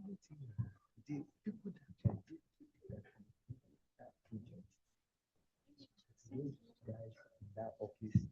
the people that are that project, those guys in that office,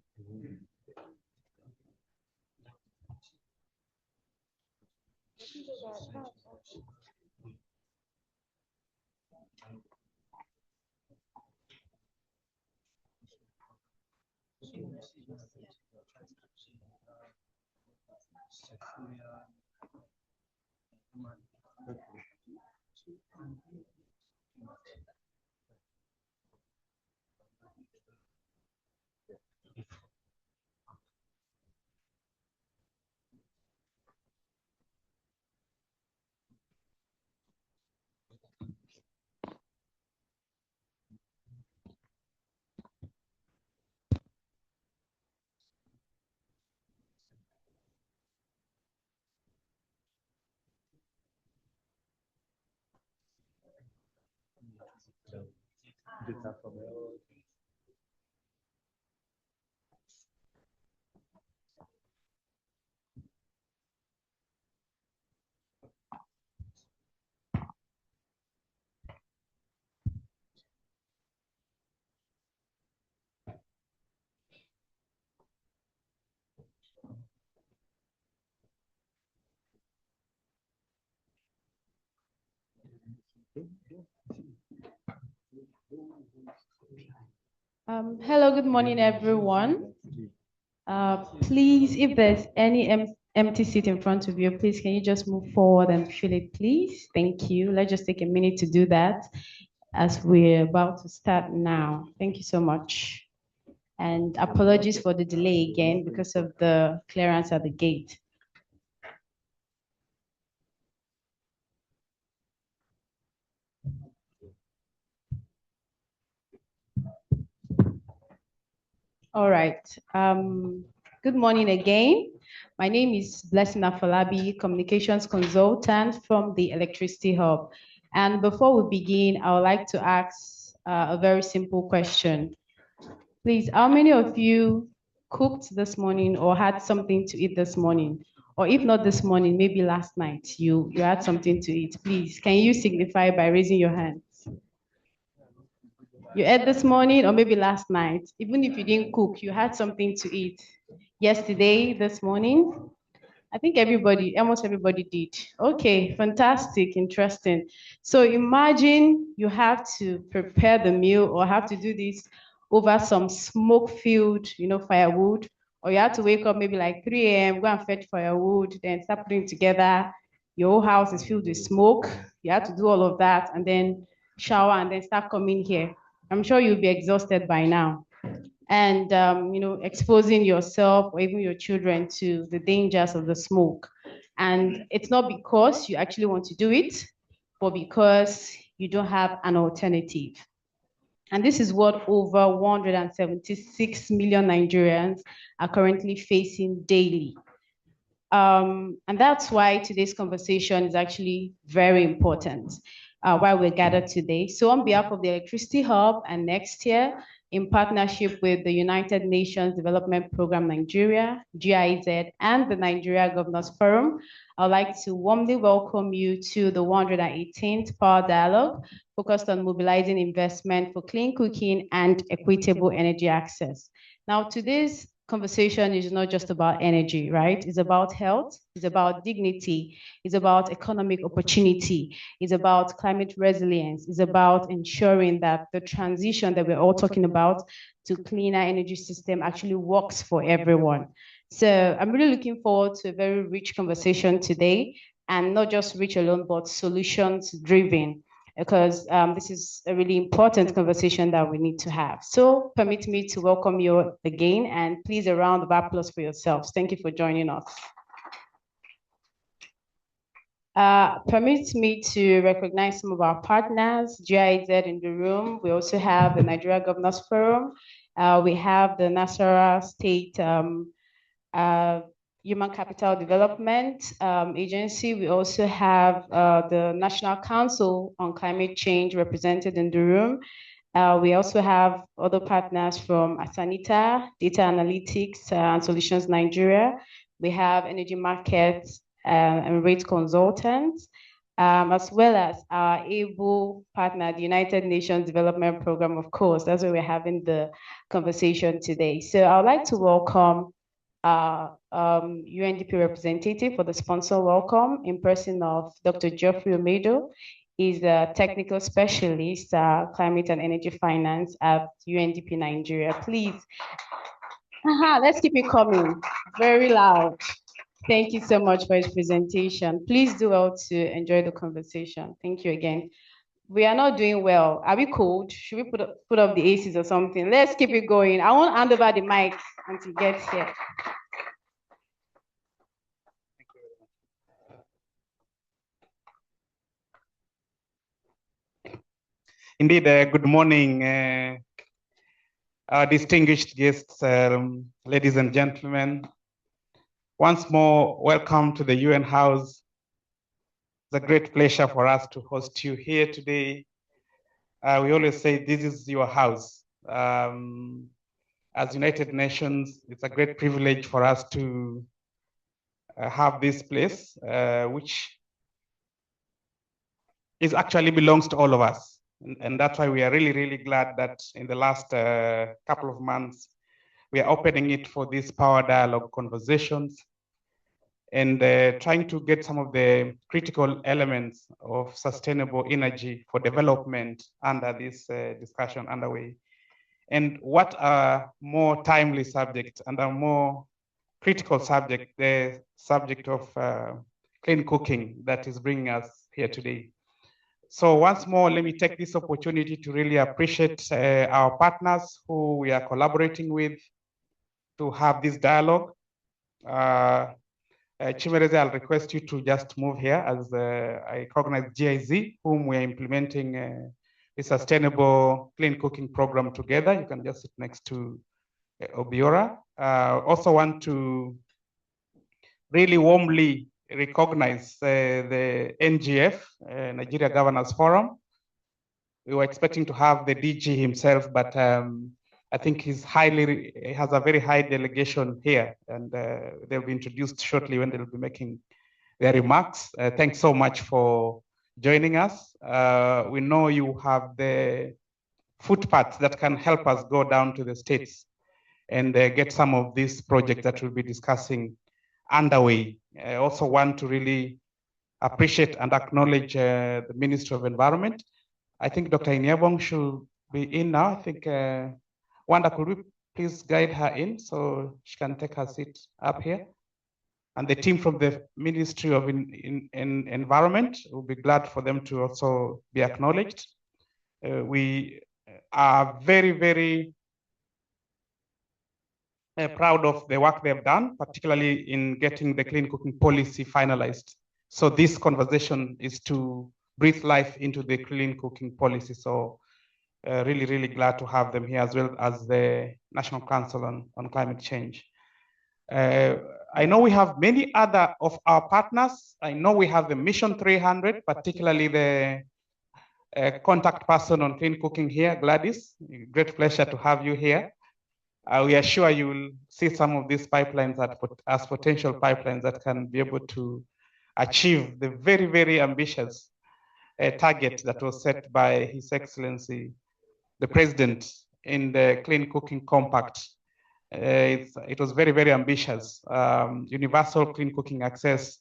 data from Hello, good morning, everyone. Please, if there's any empty seat in front of you, please can you just move forward and fill it, please? Thank you. Let's just take a minute to do that as we're about to start now. Thank you so much. And apologies for the delay again because of the clearance at the gate. All right. Good morning again. My name is Blessing Afolabi, Communications Consultant from the Electricity Hub. And before we begin, I would like to ask a very simple question. Please, how many of you cooked this morning or had something to eat this morning? Or if not this morning, maybe last night you had something to eat. Please, can you signify by raising your hands? You ate this morning or maybe last night. Even if you didn't cook, you had something to eat yesterday, this morning. I think almost everybody did. Okay, fantastic, interesting. So imagine you have to prepare the meal or have to do this over some smoke-filled, firewood, or you have to wake up maybe like 3 a.m., go and fetch firewood, then start putting together. Your whole house is filled with smoke. You have to do all of that and then shower and then start coming here. I'm sure you'll be exhausted by now. And exposing yourself or even your children to the dangers of the smoke. And it's not because you actually want to do it, but because you don't have an alternative. And this is what over 176 million Nigerians are currently facing daily. And that's why today's conversation is actually very important, why we're gathered today. So on behalf of the Electricity Hub and Nextier, in partnership with the United Nations Development Program Nigeria, GIZ, and the Nigeria Governors Forum, I'd like to warmly welcome you to the 118th Power Dialogue, focused on mobilizing investment for clean cooking and equitable energy access. Now, today's conversation is not just about energy, right? It's about health, it's about dignity, it's about economic opportunity, it's about climate resilience, it's about ensuring that the transition that we're all talking about to cleaner energy system actually works for everyone. So I'm really looking forward to a very rich conversation today, and not just rich alone, but solutions driven, because this is a really important conversation that we need to have. So permit me to welcome you again, and please a round of applause for yourselves. Thank you for joining us. Permit me to recognize some of our partners, GIZ in the room. We also have the Nigeria Governors Forum. We have the Nasarawa State Human Capital Development Agency. We also have the National Council on Climate Change represented in the room. We also have other partners from Asanita, Data Analytics and Solutions Nigeria. We have Energy Markets and Rate Consultants. as well as our able partner, the United Nations Development Program, of course. That's why we're having the conversation today. So I would like to welcome our UNDP representative for the sponsor welcome in person of Dr. Geoffrey Omedo. He's a technical specialist, climate and energy finance at UNDP Nigeria. Please, let's keep it coming, very loud. Thank you so much for his presentation. Please do well to enjoy the conversation. Thank you again. We are not doing well. Are we cold? Should we put up the ACs or something? Let's keep it going. I won't hand over the mic until he gets here. Indeed, good morning, our distinguished guests, ladies and gentlemen. Once more, welcome to the UN House. It's a great pleasure for us to host you here today. We always say this is your house. As United Nations, it's a great privilege for us to have this place, which actually belongs to all of us. And that's why we are really, really glad that in the last couple of months, we are opening it for these power dialogue conversations and trying to get some of the critical elements of sustainable energy for development under this discussion underway. And what a more timely subject and a more critical subject, the subject of clean cooking that is bringing us here today. So once more, let me take this opportunity to really appreciate our partners who we are collaborating with to have this dialogue. Chimereze, I'll request you to just move here as I recognize GIZ, whom we are implementing a sustainable clean cooking program together. You can just sit next to Obiora. Also want to really warmly recognize the NGF, Nigeria Governors Forum. We were expecting to have the DG himself, but I think he has a very high delegation here, and they'll be introduced shortly when they'll be making their remarks. Thanks so much for joining us. We know you have the footpaths that can help us go down to the states and get some of these projects that we'll be discussing underway. I also want to really appreciate and acknowledge the Ministry of Environment. I think Dr. Inyebong should be in now. I think, Wanda, could we please guide her in so she can take her seat up here? And the team from the Ministry of Environment, will be glad for them to also be acknowledged. We are very, very proud of the work they've done, particularly in getting the clean cooking policy finalized. So this conversation is to breathe life into the clean cooking policy. So really, really glad to have them here, as well as the National Council on Climate Change. I know we have many other of our partners. I know we have the Mission 300, particularly the contact person on clean cooking here, Gladys. Great pleasure to have you here. We are sure you will see some of these pipelines as potential pipelines that can be able to achieve the very, very ambitious target that was set by His Excellency, the President, in the Clean Cooking Compact. It was very, very ambitious. Universal clean cooking access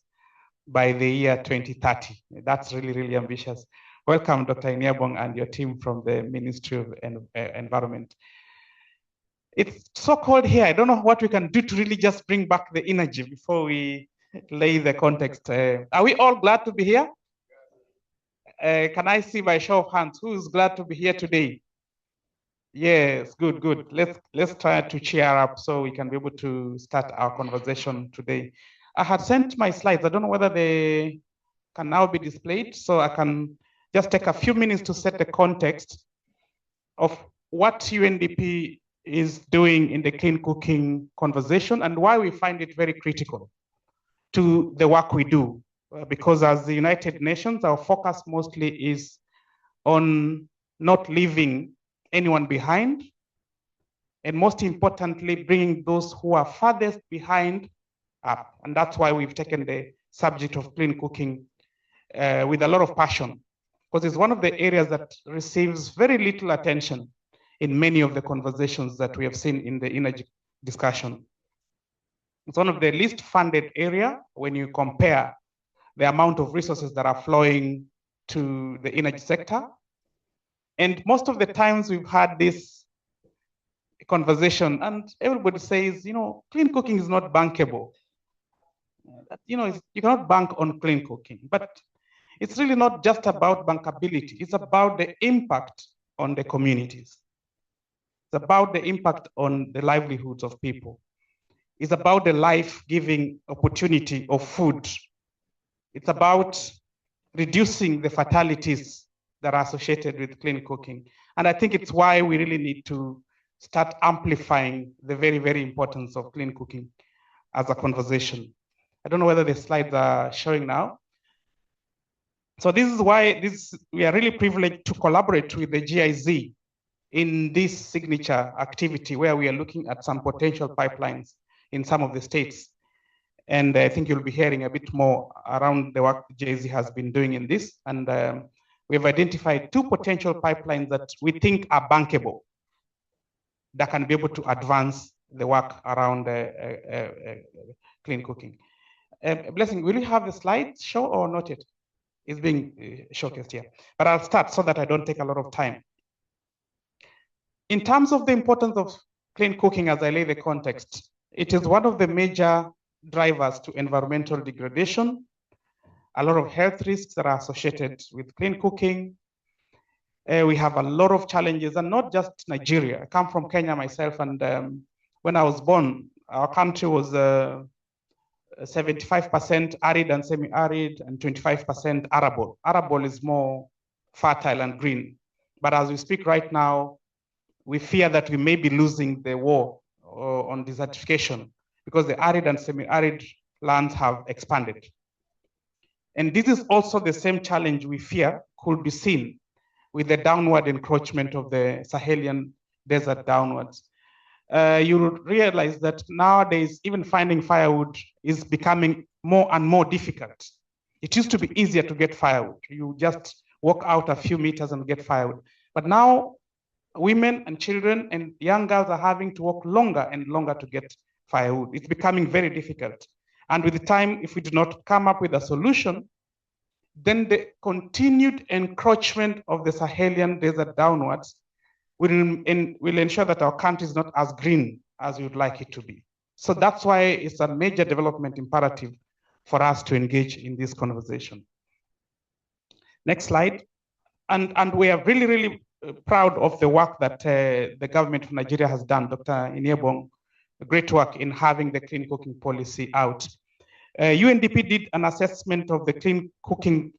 by the year 2030. That's really, really ambitious. Welcome, Dr. Inyebong and your team from the Ministry of Environment. It's so cold here. I don't know what we can do to really just bring back the energy before we lay the context. Are we all glad to be here? Can I see by show of hands who is glad to be here today? Yes, good, good. Let's try to cheer up so we can be able to start our conversation today. I had sent my slides. I don't know whether they can now be displayed, so I can just take a few minutes to set the context of what UNDP is doing in the clean cooking conversation and why we find it very critical to the work we do. Because as the United Nations, our focus mostly is on not leaving anyone behind, and most importantly, bringing those who are farthest behind up. And that's why we've taken the subject of clean cooking with a lot of passion, because it's one of the areas that receives very little attention in many of the conversations that we have seen in the energy discussion. It's one of the least funded area when you compare the amount of resources that are flowing to the energy sector. And most of the times we've had this conversation and everybody says, you know, clean cooking is not bankable. You know, you cannot bank on clean cooking, but it's really not just about bankability. It's about the impact on the communities. It's about the impact on the livelihoods of people. It's about the life-giving opportunity of food. It's about reducing the fatalities that are associated with clean cooking. And I think it's why we really need to start amplifying the very, very importance of clean cooking as a conversation. I don't know whether the slides are showing now. So this is why we are really privileged to collaborate with the GIZ in this signature activity where we are looking at some potential pipelines in some of the states. And I think you'll be hearing a bit more around the work GIZ has been doing in this. And we've identified 2 potential pipelines that we think are bankable, that can be able to advance the work around clean cooking. Blessing, will you have the slides show or not yet? It's being showcased here, but I'll start so that I don't take a lot of time. In terms of the importance of clean cooking, as I lay the context, it is one of the major drivers to environmental degradation, a lot of health risks that are associated with clean cooking. We have a lot of challenges, and not just Nigeria. I come from Kenya myself, and when I was born, our country was 75% arid and semi-arid, and 25% arable. Arable is more fertile and green. But as we speak right now, we fear that we may be losing the war on desertification because the arid and semi-arid lands have expanded. And this is also the same challenge we fear could be seen with the downward encroachment of the Sahelian desert downwards. You would realize that nowadays, even finding firewood is becoming more and more difficult. It used to be easier to get firewood. You just walk out a few meters and get firewood. But now, women and children and young girls are having to walk longer and longer to get firewood. It's becoming very difficult. And with the time, if we do not come up with a solution, then the continued encroachment of the Sahelian desert downwards will ensure that our country is not as green as we would like it to be. So that's why it's a major development imperative for us to engage in this conversation. Next slide. And we are really, really proud of the work that the government of Nigeria has done. Dr. Iniebong, great work in having the clean cooking policy out. UNDP did an assessment of the clean cooking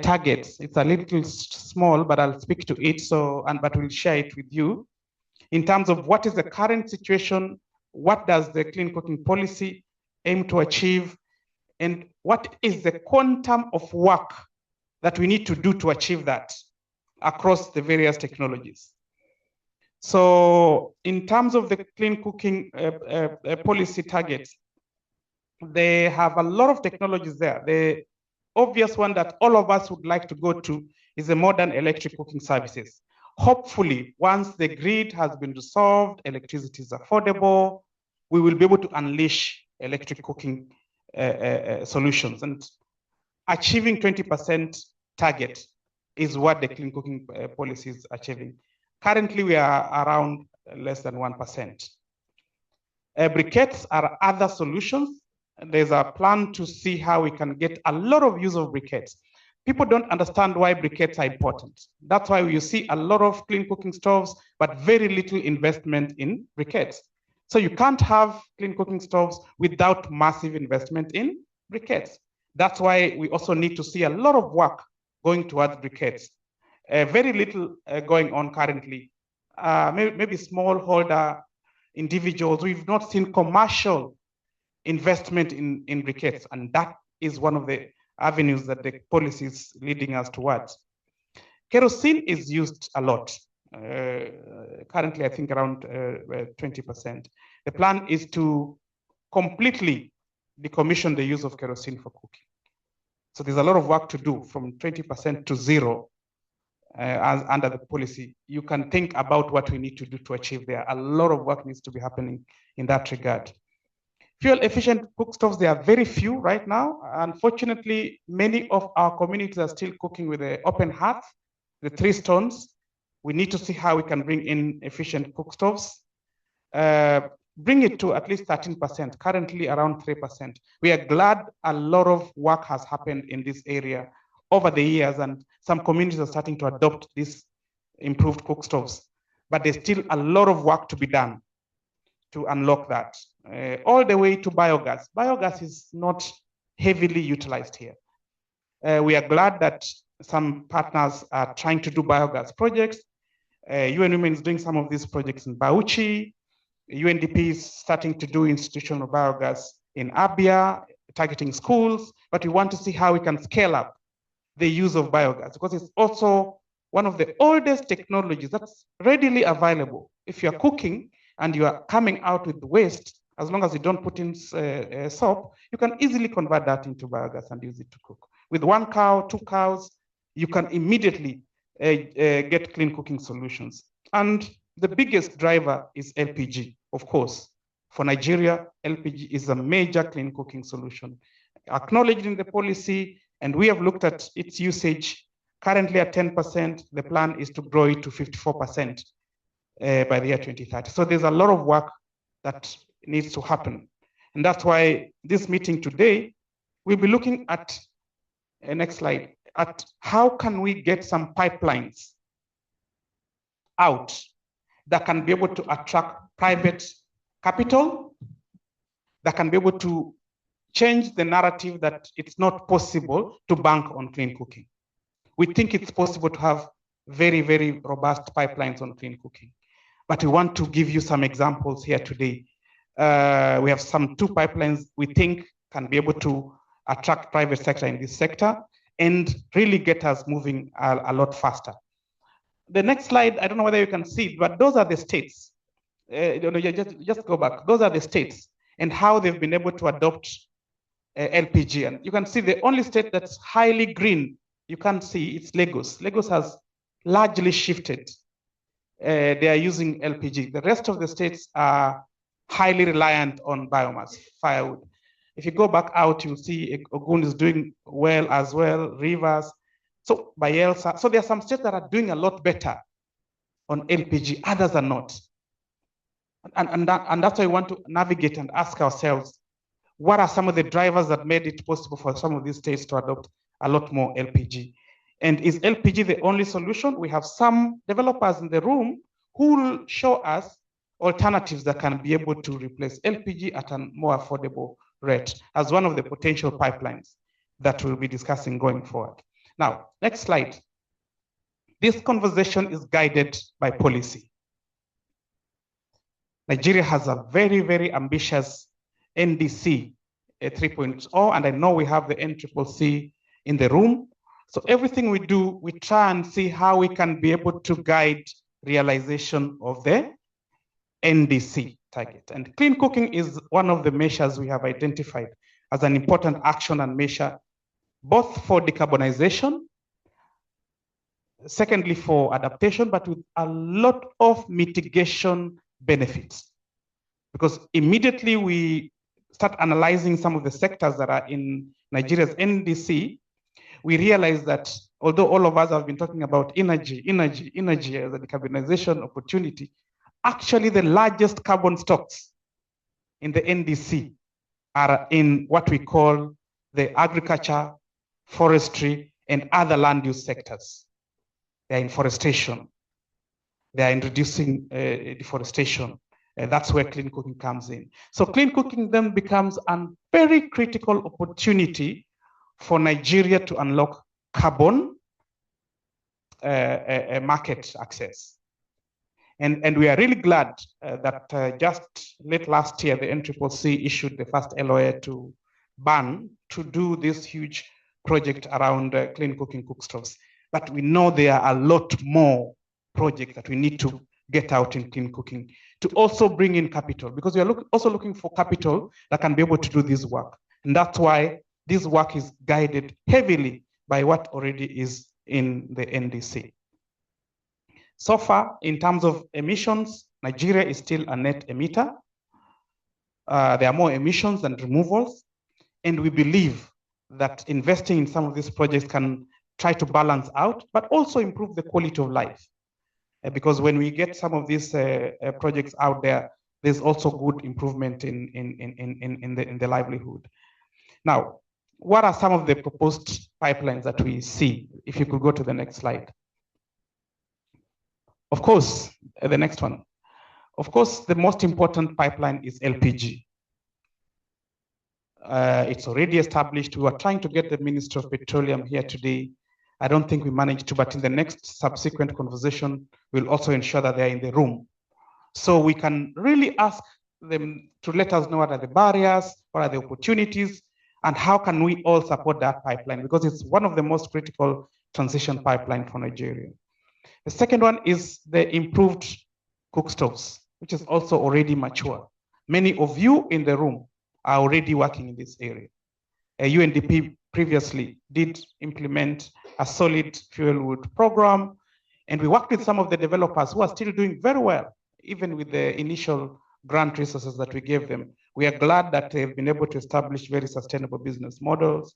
targets. It's a little small, but I'll speak to it. But we'll share it with you in terms of what is the current situation, what does the clean cooking policy aim to achieve, and what is the quantum of work that we need to do to achieve that across the various technologies. So in terms of the clean cooking policy targets, they have a lot of technologies there. The obvious one that all of us would like to go to is the modern electric cooking services. Hopefully, once the grid has been resolved, electricity is affordable, we will be able to unleash electric cooking solutions. And achieving 20% target is what the clean cooking policy is achieving. Currently, we are around less than 1%. Briquettes are other solutions. There's a plan to see how we can get a lot of use of briquettes. People don't understand why briquettes are important. That's why you see a lot of clean cooking stoves, but very little investment in briquettes. So you can't have clean cooking stoves without massive investment in briquettes. That's why we also need to see a lot of work going towards briquettes. Very little going on currently. Maybe smallholder individuals. We've not seen commercial investment in briquettes, and that is one of the avenues that the policy is leading us towards. Kerosene is used a lot. Currently, I think around 20%. The plan is to completely decommission the use of kerosene for cooking. So there's a lot of work to do from 20% to zero as under the policy. You can think about what we need to do to achieve there. A lot of work needs to be happening in that regard. Fuel efficient cookstoves, there are very few right now. Unfortunately, many of our communities are still cooking with the open hearth, the 3 stones. We need to see how we can bring in efficient cookstoves. Bring it to at least 13%, currently around 3%. We are glad a lot of work has happened in this area over the years, and some communities are starting to adopt these improved cookstoves. But there's still a lot of work to be done to unlock that. All the way to biogas. Biogas is not heavily utilized here. We are glad that some partners are trying to do biogas projects. UN Women is doing some of these projects in Bauchi. UNDP is starting to do institutional biogas in Abia, targeting schools, but we want to see how we can scale up the use of biogas, because it's also one of the oldest technologies that's readily available. If you're cooking and you are coming out with waste, as long as you don't put in soap, you can easily convert that into biogas and use it to cook. With 1 cow, 2 cows, you can immediately get clean cooking solutions. And the biggest driver is LPG, of course. For Nigeria, LPG is a major clean cooking solution, acknowledged in the policy, and we have looked at its usage. Currently at 10%, the plan is to grow it to 54% by the year 2030. So there's a lot of work that needs to happen. And that's why this meeting today, we'll be looking at, next slide, at how can we get some pipelines out that can be able to attract private capital, that can be able to change the narrative that it's not possible to bank on clean cooking. We think it's possible to have very, very robust pipelines on clean cooking. But we want to give you some examples here today. We have 2 pipelines we think can be able to attract private sector in this sector and really get us moving a lot faster. The next slide, I don't know whether you can see it, but those are the states. Just go back. Those are the states and how they've been able to adopt LPG. And you can see the only state that's highly green, you can see it's Lagos. Lagos has largely shifted. They are using LPG. The rest of the states are highly reliant on biomass, firewood. If you go back out, you'll see Ogun is doing well as well, Rivers. So Bayelsa. So there are some states that are doing a lot better on LPG, others are not. And that's why we want to navigate and ask ourselves, what are some of the drivers that made it possible for some of these states to adopt a lot more LPG? And is LPG the only solution? We have some developers in the room who will show us alternatives that can be able to replace LPG at a more affordable rate as one of the potential pipelines that we'll be discussing going forward. Now, next slide. This conversation is guided by policy. Nigeria has a very, very ambitious NDC 3.0, and I know we have the NCCC in the room. So everything we do, we try and see how we can be able to guide realization of the NDC target. And clean cooking is one of the measures we have identified as an important action and measure, both for decarbonization, secondly for adaptation, but with a lot of mitigation benefits. Because immediately we start analyzing some of the sectors that are in Nigeria's NDC, we realize that although all of us have been talking about energy as a decarbonization opportunity, actually the largest carbon stocks in the NDC are in what we call the agriculture, forestry, and other land use sectors. They're in forestation. They're in reducing deforestation. That's where clean cooking comes in. So clean cooking then becomes a very critical opportunity for Nigeria to unlock carbon market access. And we are really glad that just late last year, the NCCC issued the first LOA to ban to do this huge project around clean cooking cookstoves. But we know there are a lot more projects that we need to get out in clean cooking to also bring in capital, because we are also looking for capital that can be able to do this work. And that's why this work is guided heavily by what already is in the NDC. So far, in terms of emissions, Nigeria is still a net emitter. There are more emissions than removals, and we believe that investing in some of these projects can try to balance out, but also improve the quality of life. Because when we get some of these projects out there, there's also good improvement in the livelihood. Now, what are some of the proposed pipelines that we see? If you could go to the next slide. Of course, the next one. Of course, the most important pipeline is LPG. It's already established. We were trying to get the Minister of Petroleum here today. I don't think we managed to, but in the next subsequent conversation, we'll also ensure that they're in the room. So we can really ask them to let us know what are the barriers, what are the opportunities, and how can we all support that pipeline, because it's one of the most critical transition pipeline for Nigeria. The second one is the improved cook stoves, which is also already mature. Many of you in the room are already working in this area. UNDP previously did implement a solid fuel wood program, and we worked with some of the developers who are still doing very well, even with the initial grant resources that we gave them. We are glad that they've been able to establish very sustainable business models,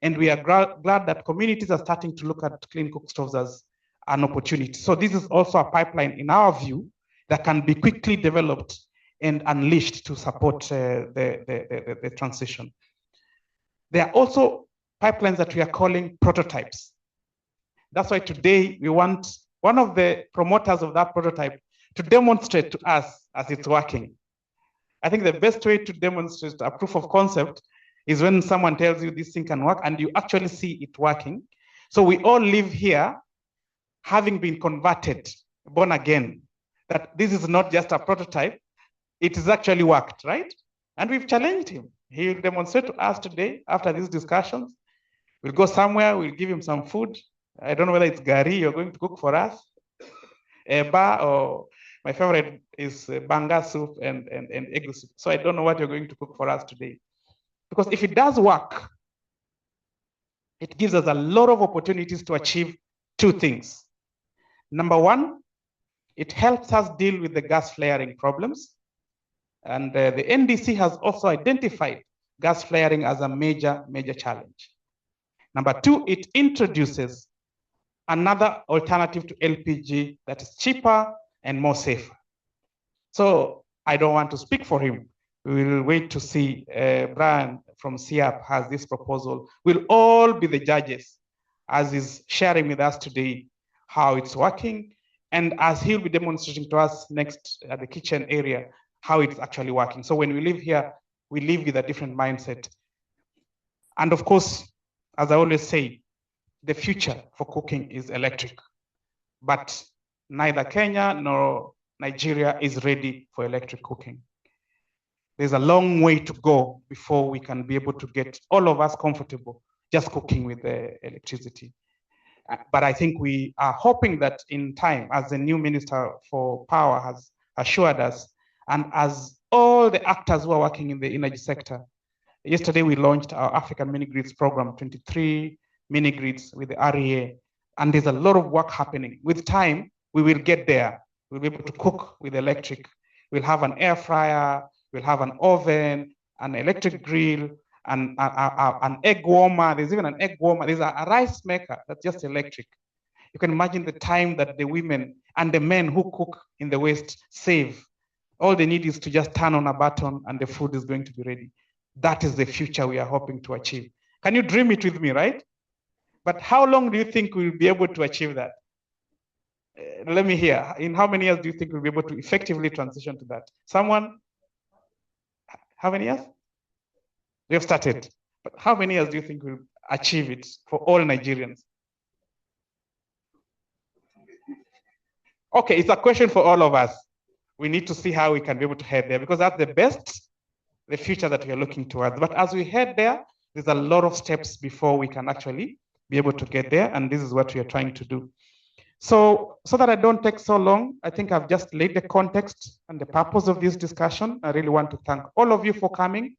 and we are glad that communities are starting to look at clean cook stoves as an opportunity. So this is also a pipeline, in our view, that can be quickly developed and unleashed to support the transition. There are also pipelines that we are calling prototypes. That's why today we want one of the promoters of that prototype to demonstrate to us as it's working. I think the best way to demonstrate a proof of concept is when someone tells you this thing can work and you actually see it working. So we all live here having been converted, born again, that this is not just a prototype, it is actually worked, right? And we've challenged him. He will demonstrate to us today after these discussions. We'll go somewhere, we'll give him some food. I don't know whether it's gari you're going to cook for us, eba, or my favorite is banga soup and egg soup. So I don't know what you're going to cook for us today. Because if it does work, it gives us a lot of opportunities to achieve two things. Number one, it helps us deal with the gas flaring problems. And the NDC has also identified gas flaring as a major challenge. Number two, it introduces another alternative to LPG that is cheaper and more safe. So I don't want to speak for him. We will wait to see Brian from CIAP has this proposal. We'll all be the judges as he's sharing with us today how it's working, and as he'll be demonstrating to us next at the kitchen area how it's actually working. So when we live here, we live with a different mindset. And of course, as I always say, the future for cooking is electric, but neither Kenya nor Nigeria is ready for electric cooking. There's a long way to go before we can be able to get all of us comfortable just cooking with the electricity. But I think we are hoping that in time, as the new Minister for Power has assured us, and as all the actors who are working in the energy sector, yesterday we launched our African Mini Grids program, 23 mini grids with the REA, and there's a lot of work happening. With time, we will get there. We'll be able to cook with electric. We'll have an air fryer, we'll have an oven, an electric grill, and an egg warmer. There's even an egg warmer. There's a rice maker that's just electric. You can imagine the time that the women and the men who cook in the West save. All they need is to just turn on a button and the food is going to be ready. That is the future we are hoping to achieve. Can you dream it with me, right? But how long do you think we'll be able to achieve that? Let me hear. In how many years do you think we'll be able to effectively transition to that? Someone? How many years? We have started. But how many years do you think we'll achieve it for all Nigerians? Okay, it's a question for all of us. We need to see how we can be able to head there, because that's the future that we are looking towards. But as we head there, there's a lot of steps before we can actually be able to get there, and this is what we are trying to do. So that I don't take so long, I think I've just laid the context and the purpose of this discussion. I really want to thank all of you for coming.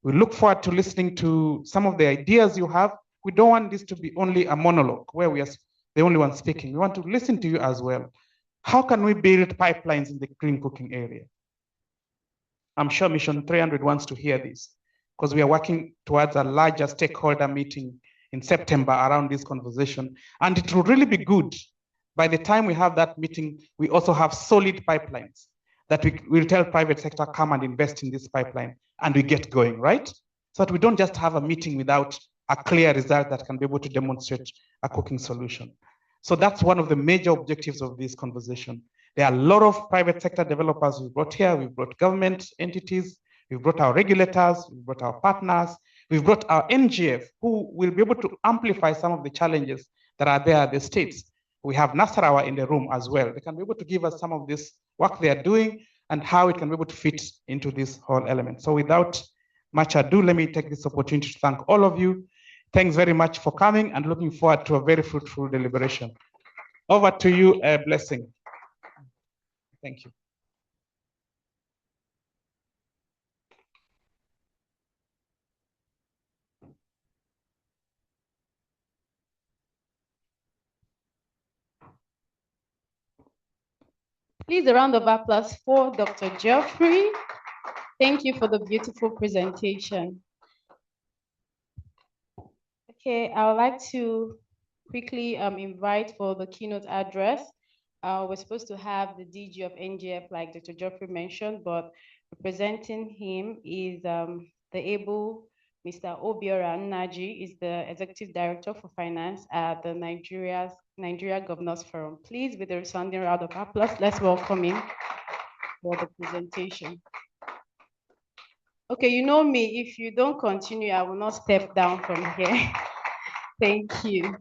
We look forward to listening to some of the ideas you have. We don't want this to be only a monologue where we are the only one speaking. We want to listen to you as well. How can we build pipelines in the clean cooking area? I'm sure Mission 300 wants to hear this because we are working towards a larger stakeholder meeting in September around this conversation. And it will really be good. By the time we have that meeting, we also have solid pipelines that we will tell private sector, come and invest in this pipeline, and we get going, right? So that we don't just have a meeting without a clear result that can be able to demonstrate a cooking solution. So that's one of the major objectives of this conversation. There are a lot of private sector developers we've brought here. We've brought government entities, we've brought our regulators, we've brought our partners, we've brought our NGF, who will be able to amplify some of the challenges that are there at the states. We have Nasarawa in the room as well. They can be able to give us some of this work they are doing and how it can be able to fit into this whole element. So without much ado, let me take this opportunity to thank all of you. Thanks very much for coming and looking forward to a very fruitful deliberation. Over to you, Blessing. Thank you. Please, a round of applause for Dr. Geoffrey. Thank you for the beautiful presentation. Okay, I would like to quickly invite for the keynote address. We're supposed to have the DG of NGF, like Dr. Geoffrey mentioned, but representing him is the able Mr. Obiora Nnaji, is the Executive Director for Finance at the Nigeria Governors Forum. Please, with a resounding round of applause, let's welcome him for the presentation. Okay, you know me, if you don't continue, I will not step down from here. Thank you.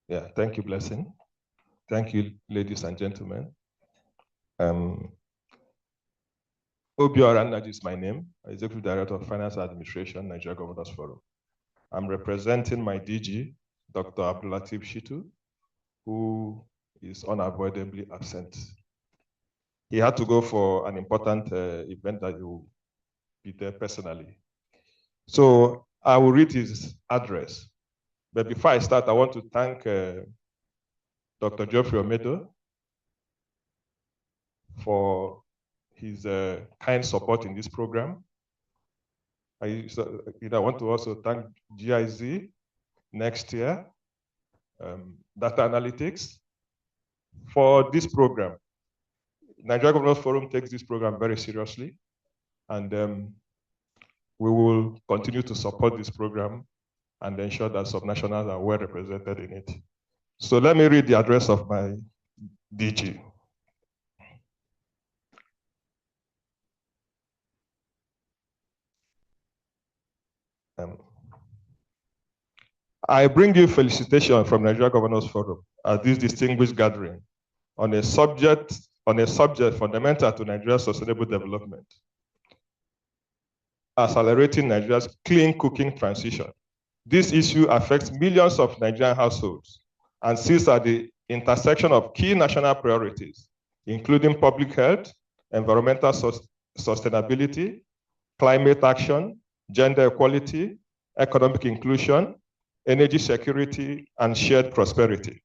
Yeah, thank you, Blessing. Thank you, ladies and gentlemen. Obiora Nnaji is my name, Executive Director of Finance Administration, Nigeria Governors Forum. I'm representing my DG, Dr. Abdulateef Shittu, who is unavoidably absent. He had to go for an important event that he will be there personally. So I will read his address. But before I start, I want to thank Dr. Geoffrey Omedo for his kind support in this program. I want to also thank GIZ, Next Year, Data Analytics for this program. Nigeria Governors Forum takes this program very seriously, and we will continue to support this program and ensure that subnationals are well represented in it. So let me read the address of my DG. I bring you felicitations from Nigeria Governors Forum at this distinguished gathering on a subject fundamental to Nigeria's sustainable development, accelerating Nigeria's clean cooking transition. This issue affects millions of Nigerian households and sits at the intersection of key national priorities, including public health, environmental sustainability, climate action, gender equality, economic inclusion, energy security, and shared prosperity.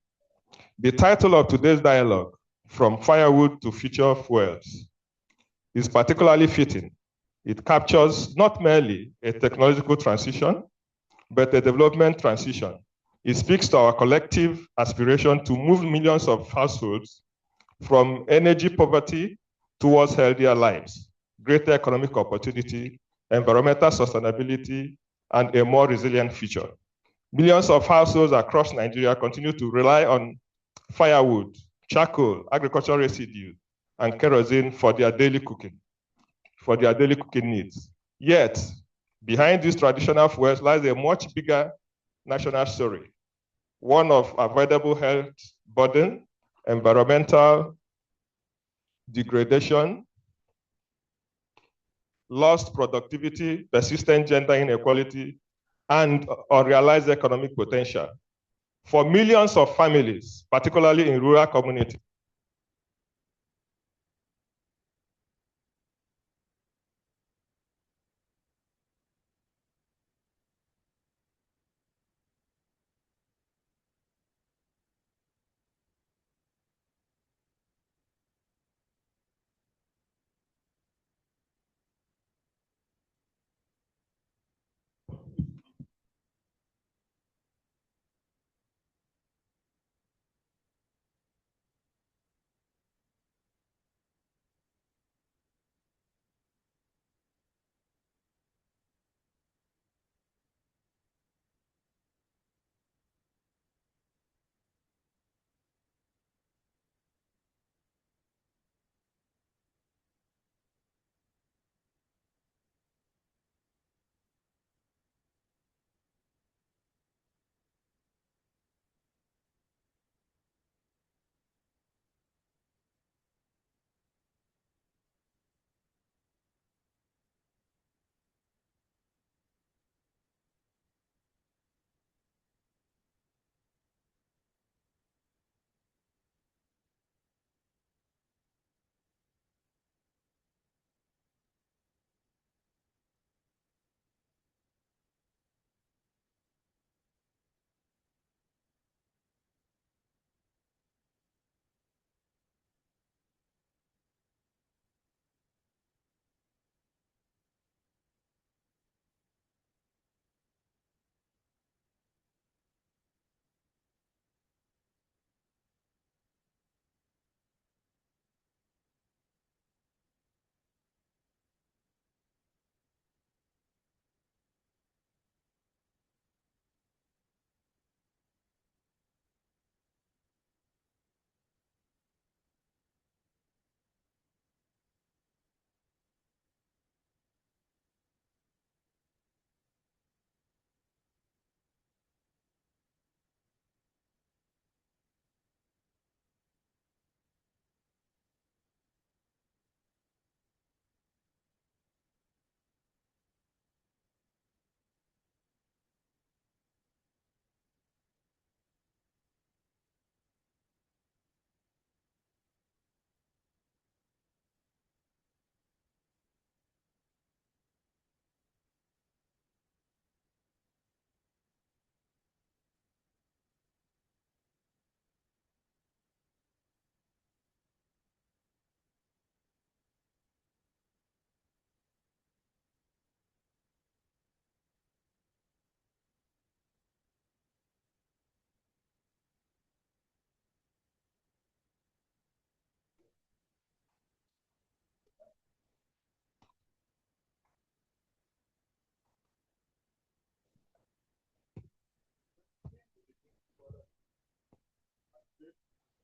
The title of today's dialogue, From Firewood to Future Fuels, is particularly fitting. It captures not merely a technological transition, but a development transition. It speaks to our collective aspiration to move millions of households from energy poverty towards healthier lives, greater economic opportunity, environmental sustainability, and a more resilient future. Millions of households across Nigeria continue to rely on firewood, charcoal, agricultural residue, and kerosene for their daily cooking needs. Yet, behind these traditional fuels lies a much bigger national story, one of avoidable health burden, environmental degradation, lost productivity, persistent gender inequality, and unrealized economic potential. For millions of families, particularly in rural communities,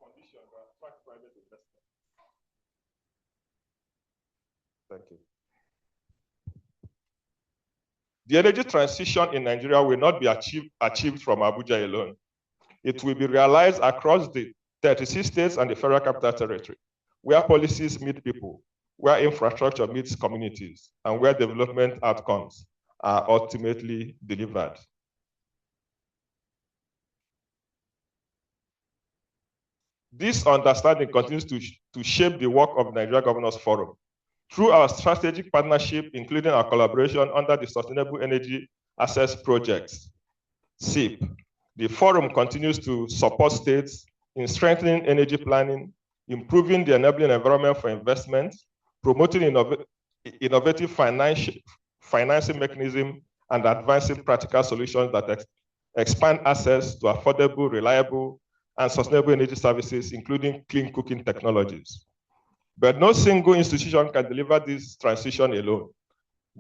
conditions that attract private investment. Thank you. The energy transition in Nigeria will not be achieved from Abuja alone. It will be realized across the 36 states and the Federal Capital Territory, where policies meet people, where infrastructure meets communities, and where development outcomes are ultimately delivered. This understanding continues to shape the work of Nigeria Governors Forum. Through our strategic partnership, including our collaboration under the Sustainable Energy Access Projects, SIP, the forum continues to support states in strengthening energy planning, improving the enabling environment for investment, promoting innovative financing mechanisms, and advancing practical solutions that expand access to affordable, reliable, and sustainable energy services, including clean cooking technologies. But no single institution can deliver this transition alone.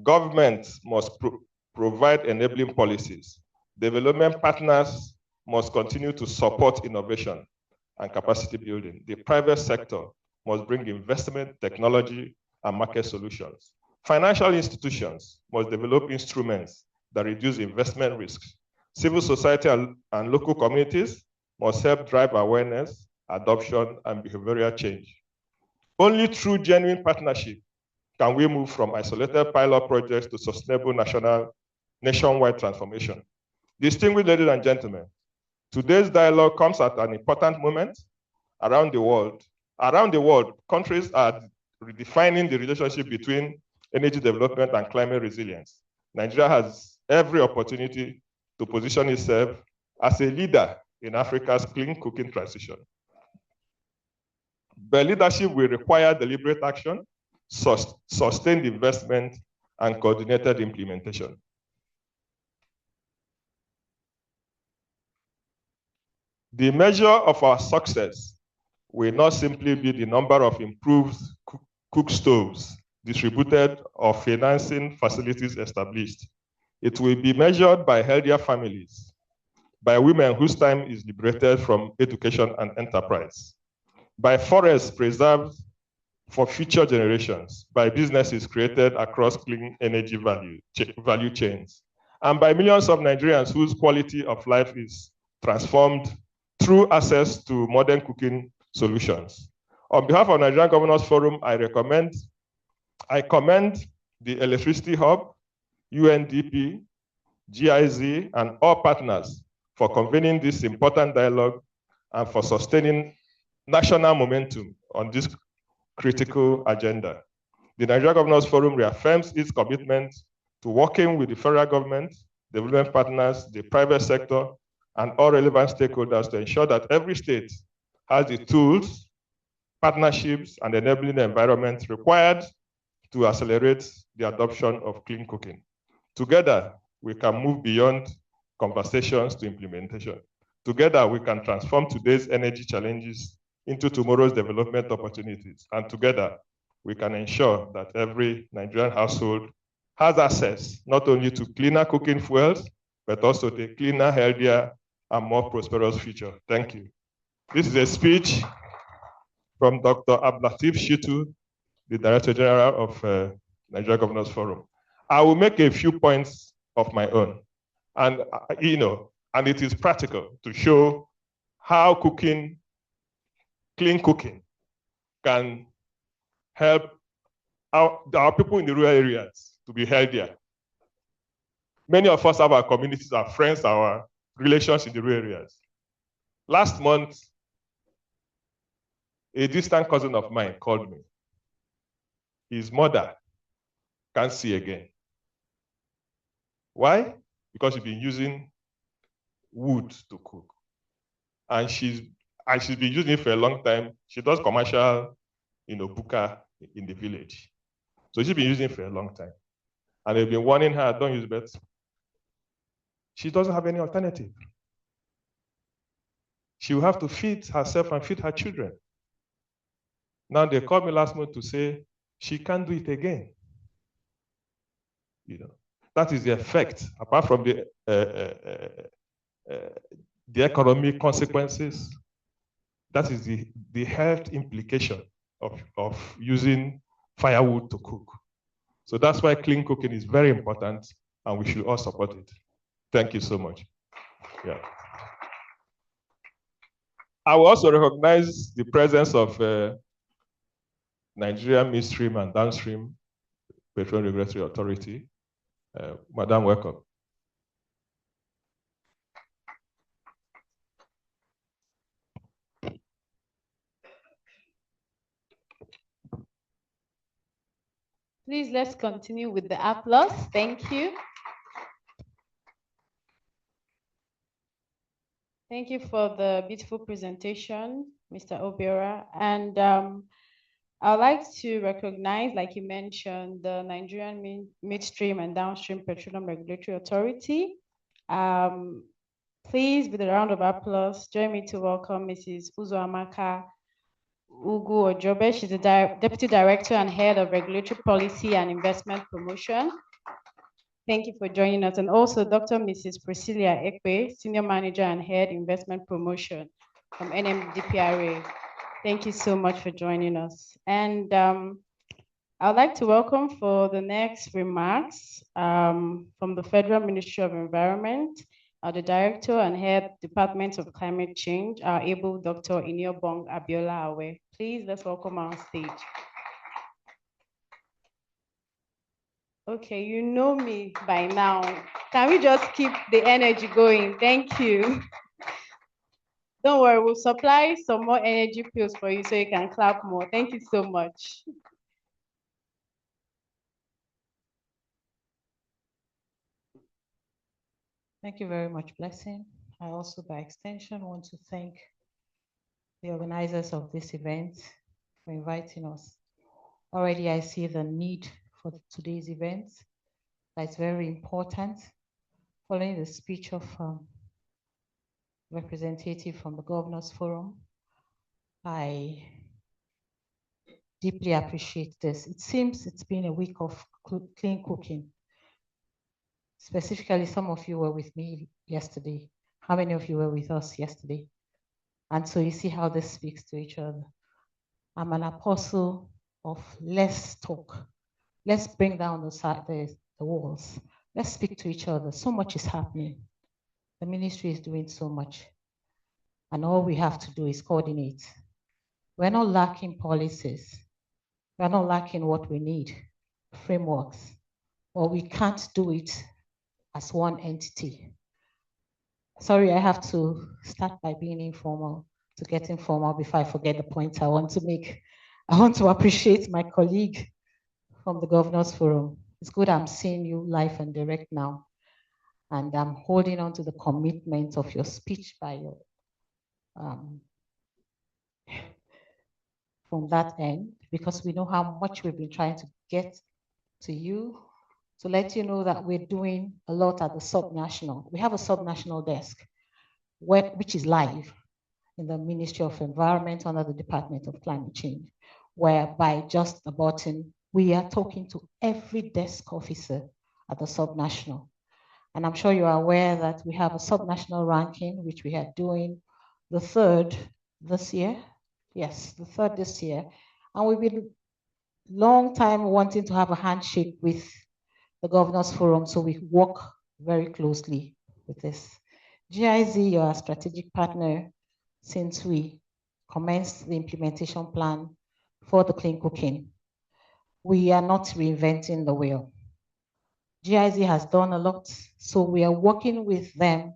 Governments must provide enabling policies. Development partners must continue to support innovation and capacity building. The private sector must bring investment, technology, and market solutions. Financial institutions must develop instruments that reduce investment risks. Civil society and local communities must help drive awareness, adoption, and behavioral change. Only through genuine partnership can we move from isolated pilot projects to sustainable nationwide transformation. Distinguished ladies and gentlemen, today's dialogue comes at an important moment around the world. Around the world, countries are redefining the relationship between energy development and climate resilience. Nigeria has every opportunity to position itself as a leader in Africa's clean cooking transition. But leadership will require deliberate action, sustained investment, and coordinated implementation. The measure of our success will not simply be the number of improved cook stoves distributed or financing facilities established. It will be measured by healthier families, by women whose time is liberated from education and enterprise, by forests preserved for future generations, by businesses created across clean energy value chains, and by millions of Nigerians whose quality of life is transformed through access to modern cooking solutions. On behalf of Nigerian Governors Forum, I commend the Electricity Hub, UNDP, GIZ, and all partners for convening this important dialogue and for sustaining national momentum on this critical agenda. The Nigeria Governors Forum reaffirms its commitment to working with the federal government, development partners, the private sector, and all relevant stakeholders to ensure that every state has the tools, partnerships, and enabling environments required to accelerate the adoption of clean cooking. Together, we can move beyond conversations to implementation. Together, we can transform today's energy challenges into tomorrow's development opportunities. And together, we can ensure that every Nigerian household has access not only to cleaner cooking fuels, but also to a cleaner, healthier, and more prosperous future. Thank you. This is a speech from Dr. Abdulateef Shittu, the Director General of Nigeria Governors Forum. I will make a few points of my own. And, and it is practical to show how cooking, clean cooking, can help our people in the rural areas to be healthier. Many of us have our communities, our friends, our relations in the rural areas. Last month, a distant cousin of mine called me. His mother can't see again. Why? Because she's been using wood to cook. And she's been using it for a long time. She does commercial, buka in the village. So she's been using it for a long time. And they've been warning her, don't use it. She doesn't have any alternative. She will have to feed herself and feed her children. Now they called me last month to say she can't do it again. That is the effect, apart from the economic consequences, That is the health implication of using firewood to cook. So that's why clean cooking is very important, and we should all support it. Thank you so much. Yeah. I will also recognize the presence of Nigeria Midstream and Downstream Petroleum Regulatory Authority. Madam, welcome. Please, let's continue with the applause. Thank you. Thank you for the beautiful presentation, Mr. Obiora. And I'd like to recognize, like you mentioned, the Nigerian Midstream and Downstream Petroleum Regulatory Authority. Please, with a round of applause, join me to welcome Mrs. Uzoamaka Ugu Ojobe. She's the Deputy Director and Head of Regulatory Policy and Investment Promotion. Thank you for joining us. And also Dr. Mrs. Priscilla Ekwe, Senior Manager and Head Investment Promotion from NMDPRA. Thank you so much for joining us. And I'd like to welcome for the next remarks from the Federal Ministry of Environment, the Director and Head Department of Climate Change, our able Dr. Iniobong Abiola Awe. Please, let's welcome on stage. Okay, you know me by now. Can we just keep the energy going? Thank you. Don't worry, we'll supply some more energy pills for you so you can clap more. Thank you so much. Thank you very much, Blessing. I also, by extension, want to thank the organizers of this event for inviting us. Already, I see the need for today's event. That's very important. Following the speech of representative from the Governors Forum, I deeply appreciate this. It seems it's been a week of clean cooking. Specifically, some of you were with me yesterday. How many of you were with us yesterday? And so you see how this speaks to each other. I'm an apostle of let's talk. Let's bring down the walls. Let's speak to each other. So much is happening. The ministry is doing so much. And all we have to do is coordinate. We're not lacking policies. We're not lacking what we need, frameworks. Or we can't do it as one entity. Sorry, I have to start by being informal to get informal before I forget the point I want to make. I want to appreciate my colleague from the Governors Forum. It's good I'm seeing you live and direct now. And I'm holding on to the commitment of your speech by your, from that end, because we know how much we've been trying to get to you, to let you know that we're doing a lot at the subnational. We have a subnational desk, which is live in the Ministry of Environment under the Department of Climate Change, where by just a button, we are talking to every desk officer at the subnational. And I'm sure you are aware that we have a subnational ranking, which we are doing the third this year. Yes, the third this year. And we've been long time wanting to have a handshake with the Governors Forum, so we work very closely with this. GIZ, you are a strategic partner since we commenced the implementation plan for the clean cooking. We are not reinventing the wheel. GIZ has done a lot, so we are working with them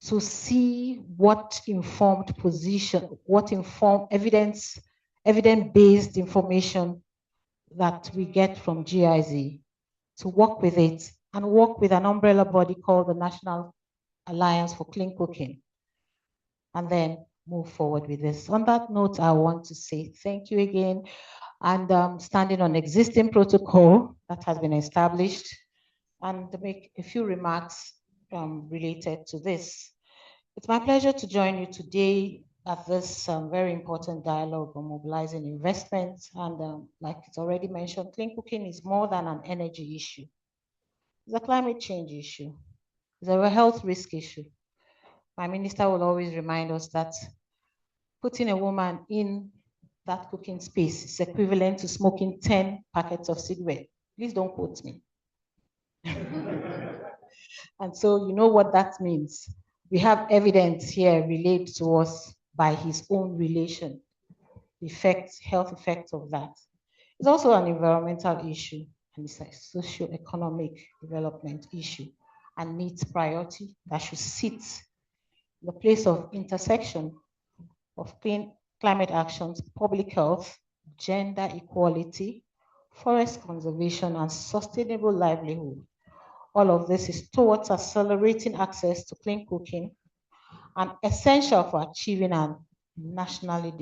to see what informed position, what informed evidence-based information that we get from GIZ, to work with it and work with an umbrella body called the National Alliance for Clean Cooking, and then move forward with this. On that note, I want to say thank you again, and standing on existing protocol that has been established, and to make a few remarks related to this. It's my pleasure to join you today at this very important dialogue on mobilizing investments. And like it's already mentioned, clean cooking is more than an energy issue. It's a climate change issue. It's a health risk issue. My minister will always remind us that putting a woman in that cooking space is equivalent to smoking 10 packets of cigarette. Please don't quote me. And so you know what that means. We have evidence here relayed to us by his own relation, the effects, health effects of that. It's also an environmental issue, and it's a socio-economic development issue, and needs priority that should sit in the place of intersection of clean climate actions, public health, gender equality, forest conservation, and sustainable livelihood. All of this is towards accelerating access to clean cooking and essential for achieving a nationally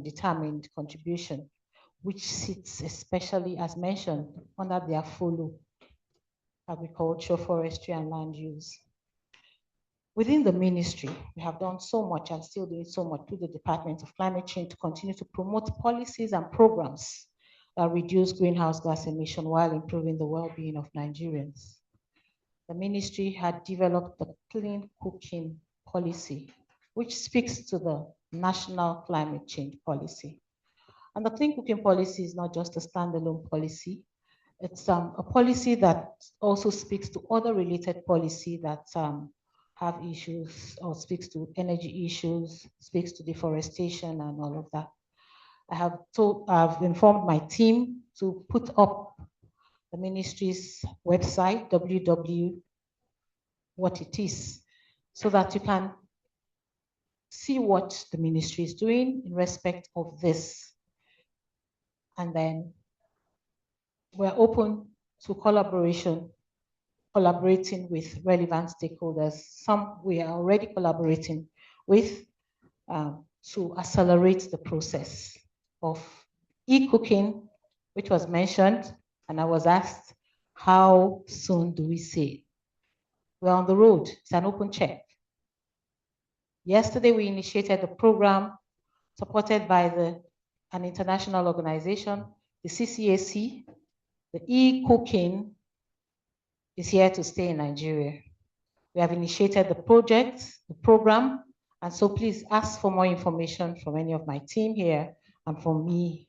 determined contribution, which sits especially, as mentioned, under their follow agriculture, forestry, and land use. Within the ministry, we have done so much and still doing so much through the Department of Climate Change to continue to promote policies and programs that reduce greenhouse gas emission while improving the well-being of Nigerians. The ministry had developed the Clean Cooking Policy, which speaks to the National Climate Change Policy. And the Clean Cooking Policy is not just a standalone policy. It's a policy that also speaks to other related policy that have issues, or speaks to energy issues, speaks to deforestation and all of that. I've informed my team to put up the ministry's website, what it is, so that you can see what the ministry is doing in respect of this. And then we're open to collaborating with relevant stakeholders. Some we are already collaborating with to accelerate the process of e-cooking, which was mentioned, and I was asked, how soon do we see it? We're on the road. It's an open check. Yesterday, we initiated a program supported by an international organization, the CCAC. The e-cooking is here to stay in Nigeria. We have initiated the project, the program, and so please ask for more information from any of my team here and from me.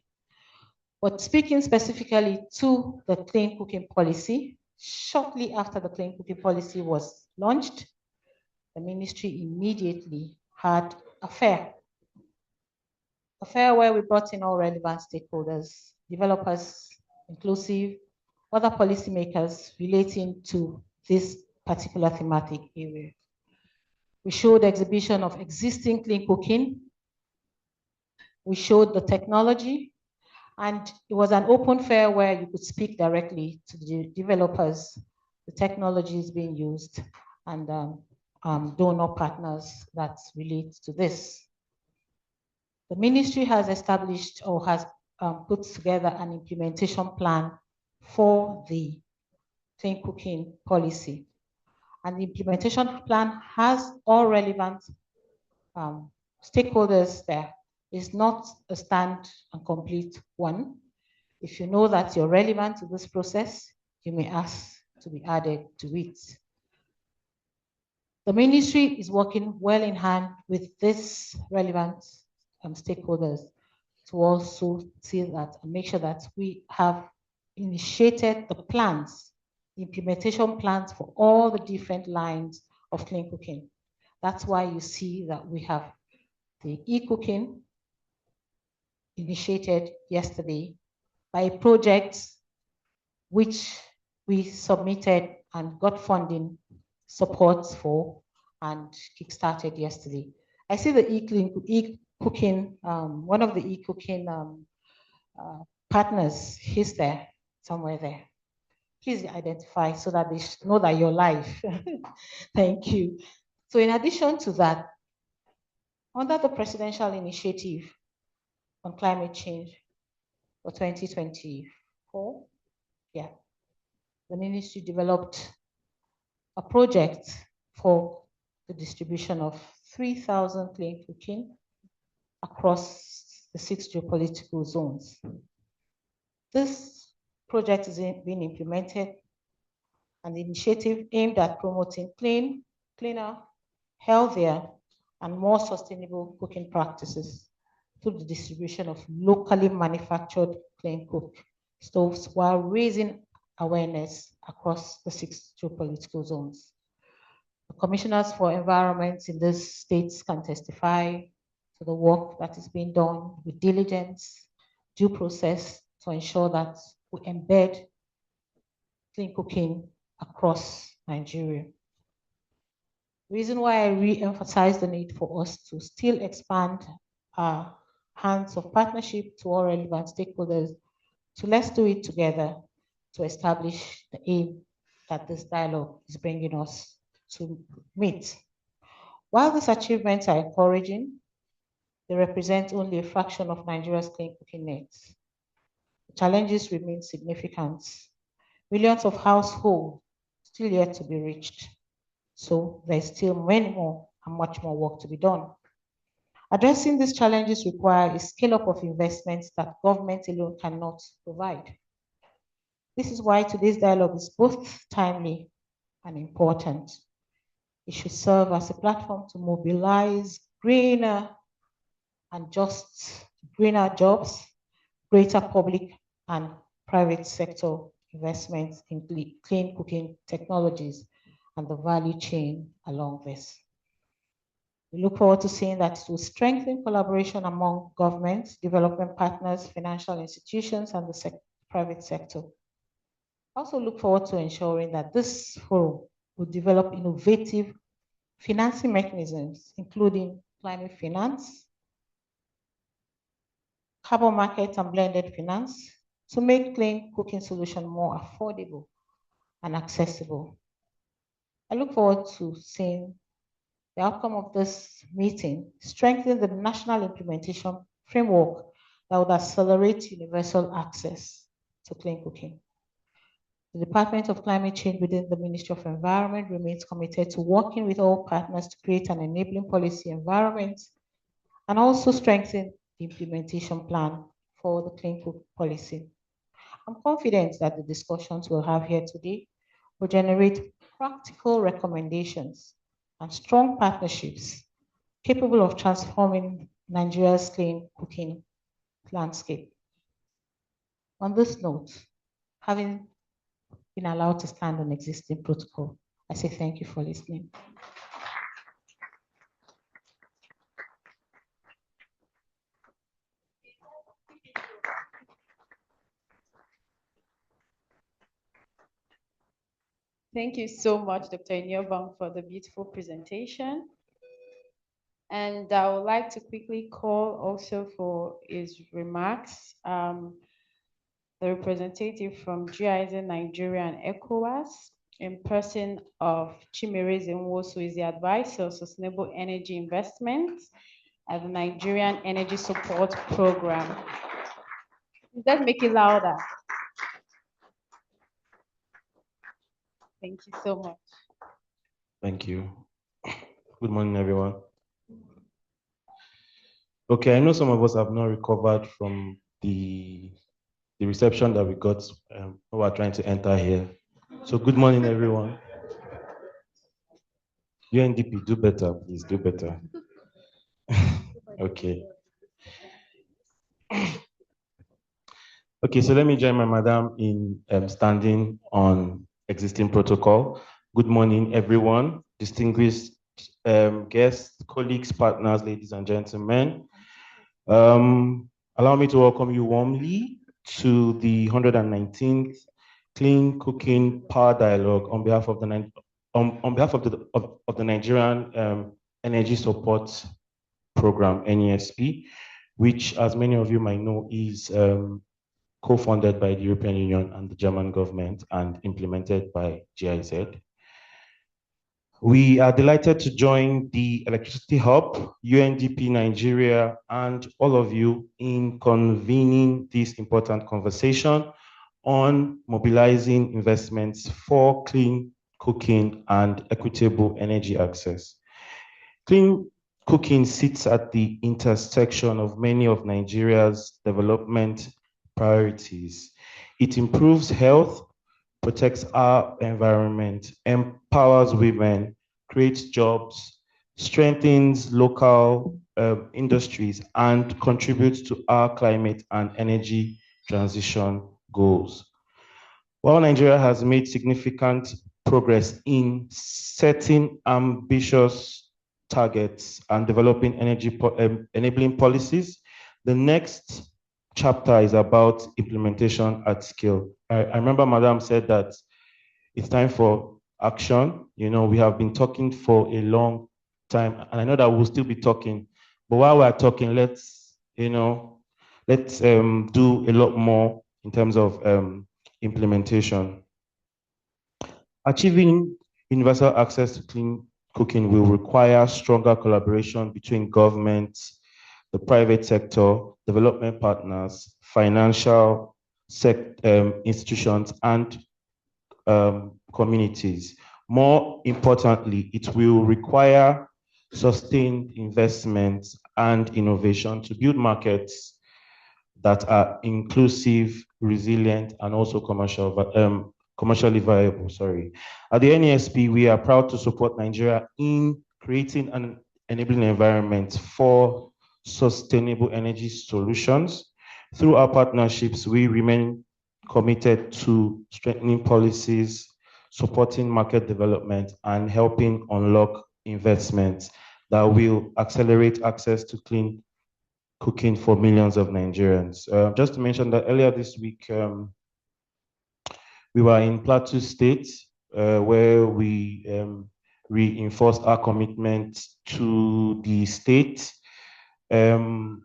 But speaking specifically to the Clean Cooking Policy, shortly after the Clean Cooking Policy was launched, the ministry immediately had a fair where we brought in all relevant stakeholders, developers, inclusive, other policymakers relating to this particular thematic area. We showed exhibition of existing clean cooking. We showed the technology, and it was an open fair where you could speak directly to the developers, the technologies being used, and donor partners that relate to this. The ministry has established or has put together an implementation plan for the Clean Cooking Policy. And the implementation plan has all relevant stakeholders there. It's not a stand and complete one. If you know that you're relevant to this process, you may ask to be added to it. The ministry is working well in hand with this relevant stakeholders to also see that and make sure that we have initiated the plans, the implementation plans for all the different lines of clean cooking. That's why you see that we have the e-cooking initiated yesterday by a project which we submitted and got funding support for and kickstarted yesterday. I see the e-cooking, one of the e-cooking partners, he's there, somewhere there. Please identify so that they know that you're live. Thank you. So in addition to that, under the presidential initiative on climate change for 2024, the ministry developed a project for the distribution of 3,000 clean cooking across the 6 geopolitical zones. This project is being implemented, and the initiative aimed at promoting cleaner, healthier, and more sustainable cooking practices through the distribution of locally manufactured clean cook stoves while raising awareness across the 6 geopolitical zones. The commissioners for environment in these states can testify to the work that is being done with diligence, due process to ensure that we embed clean cooking across Nigeria. The reason why I re-emphasize the need for us to still expand our hands of partnership to all relevant stakeholders. So let's do it together to establish the aim that this dialogue is bringing us to meet. While these achievements are encouraging, they represent only a fraction of Nigeria's clean cooking needs. The challenges remain significant. Millions of households still yet to be reached. So there's still many more and much more work to be done. Addressing these challenges require a scale-up of investments that government alone cannot provide. This is why today's dialogue is both timely and important. It should serve as a platform to mobilize greener jobs, greater public and private sector investments in clean cooking technologies and the value chain along this. We look forward to seeing that it will strengthen collaboration among governments, development partners, financial institutions, and the private sector. Also look forward to ensuring that this forum will develop innovative financing mechanisms, including climate finance, carbon market, and blended finance to make clean cooking solutions more affordable and accessible. I look forward to seeing the outcome of this meeting strengthen the national implementation framework that would accelerate universal access to clean cooking. The Department of Climate Change within the Ministry of Environment remains committed to working with all partners to create an enabling policy environment and also strengthen the implementation plan for the clean cook policy. I'm confident that the discussions we'll have here today will generate practical recommendations and strong partnerships capable of transforming Nigeria's clean cooking landscape. On this note, having been allowed to stand on existing protocol, I say thank you for listening. Thank you so much, Dr. Inyobang, for the beautiful presentation. And I would like to quickly call also for his remarks, the representative from GIZ Nigeria and ECOWAS, in person of Chimereze Nwosu, who is the advisor of sustainable energy investments at the Nigerian Energy Support Program. Let's make it louder. Thank you so much. Thank you. Good morning, everyone. Okay, I know some of us have not recovered from the reception that we got when we were trying to enter here. So good morning, everyone. UNDP, do better, please, do better. Okay. Okay, so let me join my madam in standing on existing protocol. Good morning, everyone, distinguished guests, colleagues, partners, ladies and gentlemen. Allow me to welcome you warmly to the 119th Clean Cooking Power Dialogue on behalf of the Nigerian Energy Support Program, NESP, which, as many of you might know, is co-funded by the European Union and the German government and implemented by GIZ. We are delighted to join the Electricity Hub, UNDP Nigeria, and all of you in convening this important conversation on mobilizing investments for clean cooking and equitable energy access. Clean cooking sits at the intersection of many of Nigeria's development priorities. It improves health, protects our environment, empowers women, creates jobs, strengthens local industries, and contributes to our climate and energy transition goals. While Nigeria has made significant progress in setting ambitious targets and developing enabling policies, the next chapter is about implementation at scale. I remember Madam said that it's time for action. You know, we have been talking for a long time, and I know that we'll still be talking, but while we're talking, let's do a lot more in terms of implementation. Achieving universal access to clean cooking will require stronger collaboration between governments, the private sector, development partners, financial institutions, and communities. More importantly, it will require sustained investments and innovation to build markets that are inclusive, resilient, and also commercially viable. At the NESP, we are proud to support Nigeria in creating an enabling environment for sustainable energy solutions. Through our partnerships, we remain committed to strengthening policies, supporting market development, and helping unlock investments that will accelerate access to clean cooking for millions of Nigerians. Just to mention that earlier this week, we were in Plateau State, where we reinforced our commitment to the state to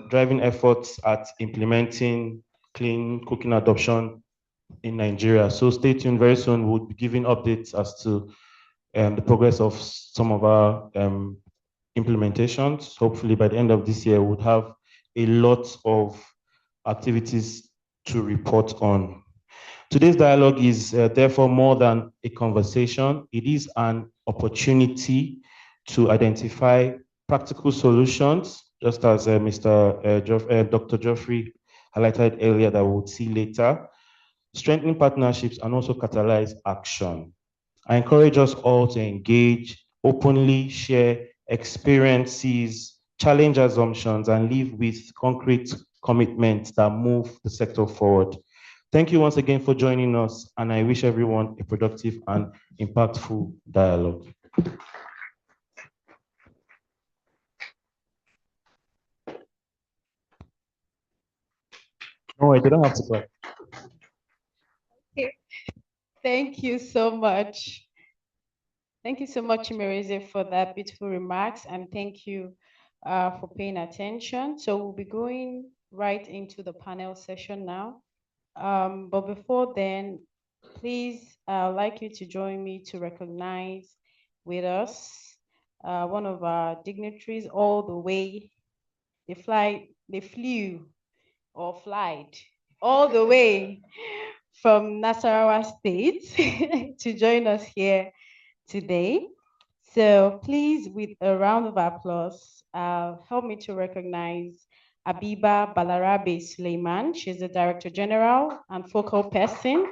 driving efforts at implementing clean cooking adoption in Nigeria. So stay tuned. Very soon we'll be giving updates as to the progress of some of our implementations. Hopefully by the end of this year, we'll have a lot of activities to report on. Today's dialogue is therefore more than a conversation. It is an opportunity to identify practical solutions, just as Dr. Geoffrey highlighted earlier that we'll see later, strengthen partnerships, and also catalyze action. I encourage us all to engage, openly share experiences, challenge assumptions, and live with concrete commitments that move the sector forward. Thank you once again for joining us, and I wish everyone a productive and impactful dialogue. No, I didn't have to clap. Okay. Thank you so much. Thank you so much, Chimereze, for that beautiful remarks, and thank you for paying attention. So we'll be going right into the panel session now. But before then, please, I'd like you to join me to recognize with us one of our dignitaries all the way. They flew or flied all the way from Nasarawa State to join us here today. So please, with a round of applause, help me to recognize Abiba Balarabe Suleiman. She's the Director General and focal person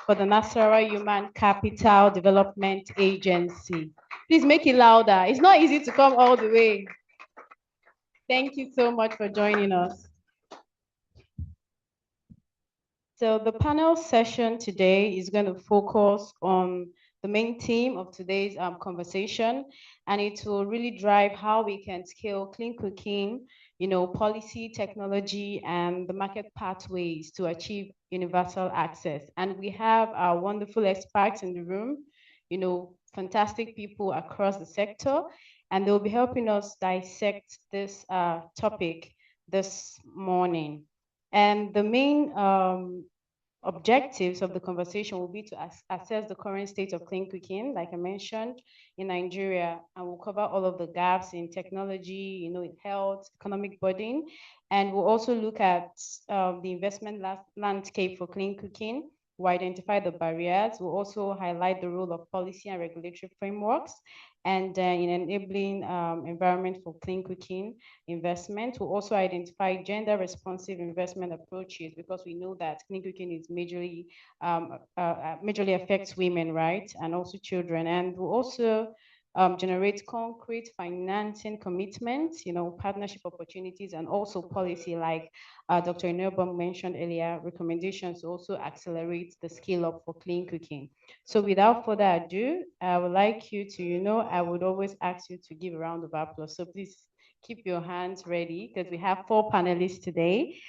for the Nasarawa Human Capital Development Agency. Please make it louder. It's not easy to come all the way. Thank you so much for joining us. So the panel session today is going to focus on the main theme of today's conversation, and it will really drive how we can scale clean cooking, policy, technology, and the market pathways to achieve universal access. And we have our wonderful experts in the room, fantastic people across the sector, and they'll be helping us dissect this topic this morning. And the main objectives of the conversation will be to assess the current state of clean cooking, like I mentioned, in Nigeria, and we'll cover all of the gaps in technology, in health, economic burden, and we'll also look at the investment landscape for clean cooking. We'll identify the barriers. We'll also highlight the role of policy and regulatory frameworks and in enabling environment for clean cooking investment. We'll also identify gender responsive investment approaches, because we know that clean cooking is majorly affects women, right? And also children. And we'll also generate concrete financing commitments, partnership opportunities, and also policy like Dr. Inobong mentioned earlier, recommendations to also accelerate the scale up for clean cooking. So without further ado, I would like you to, I would always ask you to give a round of applause. So please keep your hands ready because we have 4 panelists today.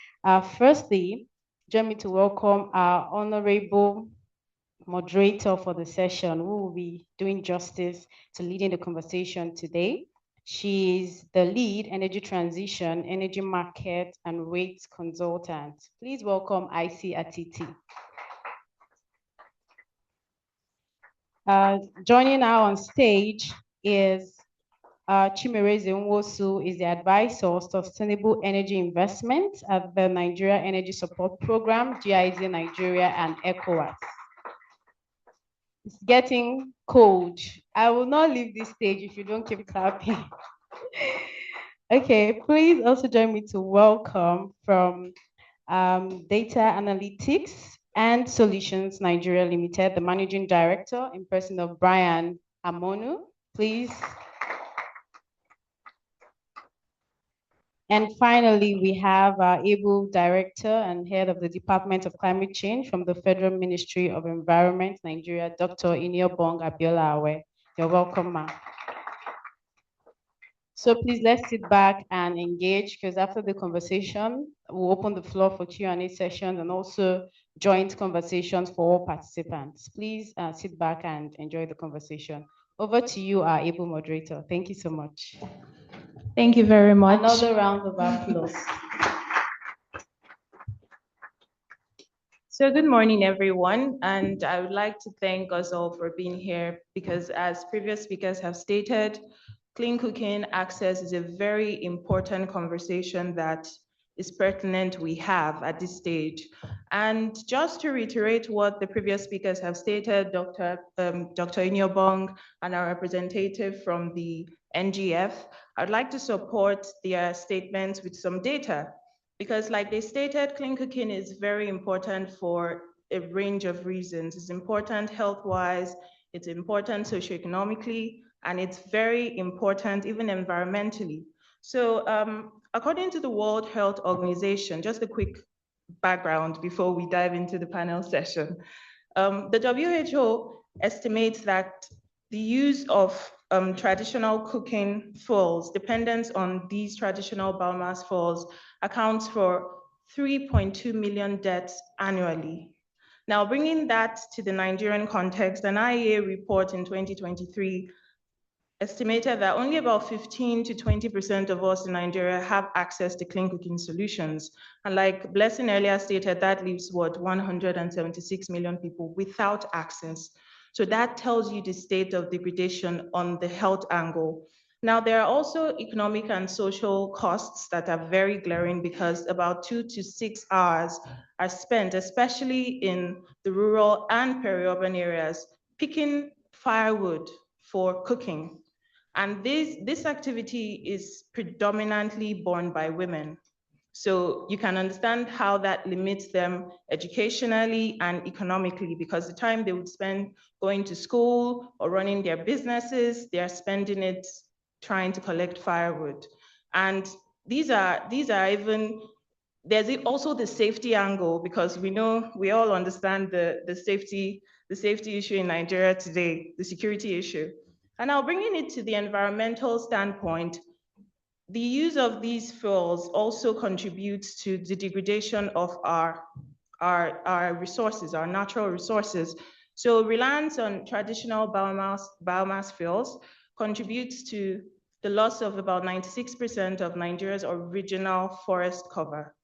Firstly, join me to welcome our honorable moderator for the session, who will be doing justice to leading the conversation today. She's the lead energy transition, energy market, and rates consultant. Please welcome IC Atiti. Joining her on stage is Chimereze Nwosu, is the advisor of sustainable energy investment at the Nigeria Energy Support Program, GIZ Nigeria, and ECOWAS. It's getting cold. I will not leave this stage if you don't keep clapping. Okay, please also join me to welcome from Data Analytics and Solutions Nigeria Limited, the managing director in person of Brian Amonu, please. And finally, we have our able director and head of the Department of Climate Change from the Federal Ministry of Environment, Nigeria, Dr. Inobong Abiola Awe. You're welcome, ma'am. So please let's sit back and engage, because after the conversation, we'll open the floor for Q&A sessions and also joint conversations for all participants. Please sit back and enjoy the conversation. Over to you, our able moderator. Thank you so much. Thank you very much. Another round of applause. So good morning, everyone. And I would like to thank us all for being here because as previous speakers have stated, clean cooking access is a very important conversation that is pertinent we have at this stage. And just to reiterate what the previous speakers have stated, Dr. Inobong and our representative from the NGF, I'd like to support their statements with some data, because like they stated, clean cooking is very important for a range of reasons. It's important health-wise, it's important socioeconomically, and it's very important even environmentally. So according to the World Health Organization, just a quick background before we dive into the panel session, the WHO estimates that the use of traditional cooking fuels, dependence on these traditional biomass fuels, accounts for 3.2 million deaths annually. Now, bringing that to the Nigerian context, an IEA report in 2023 estimated that only about 15 to 20% of us in Nigeria have access to clean cooking solutions. And like Blessing earlier stated, that leaves 176 million people without access. So that tells you the state of degradation on the health angle. Now, there are also economic and social costs that are very glaring because about 2 to 6 hours are spent, especially in the rural and peri-urban areas, picking firewood for cooking. And this activity is predominantly borne by women. So you can understand how that limits them educationally and economically, because the time they would spend going to school or running their businesses, they are spending it trying to collect firewood. And these are even, there's also the safety angle, because we all understand the safety issue in Nigeria today, the security issue. And now bringing it to the environmental standpoint, the use of these fuels also contributes to the degradation of our resources, our natural resources. So reliance on traditional biomass fuels contributes to the loss of about 96% of Nigeria's original forest cover.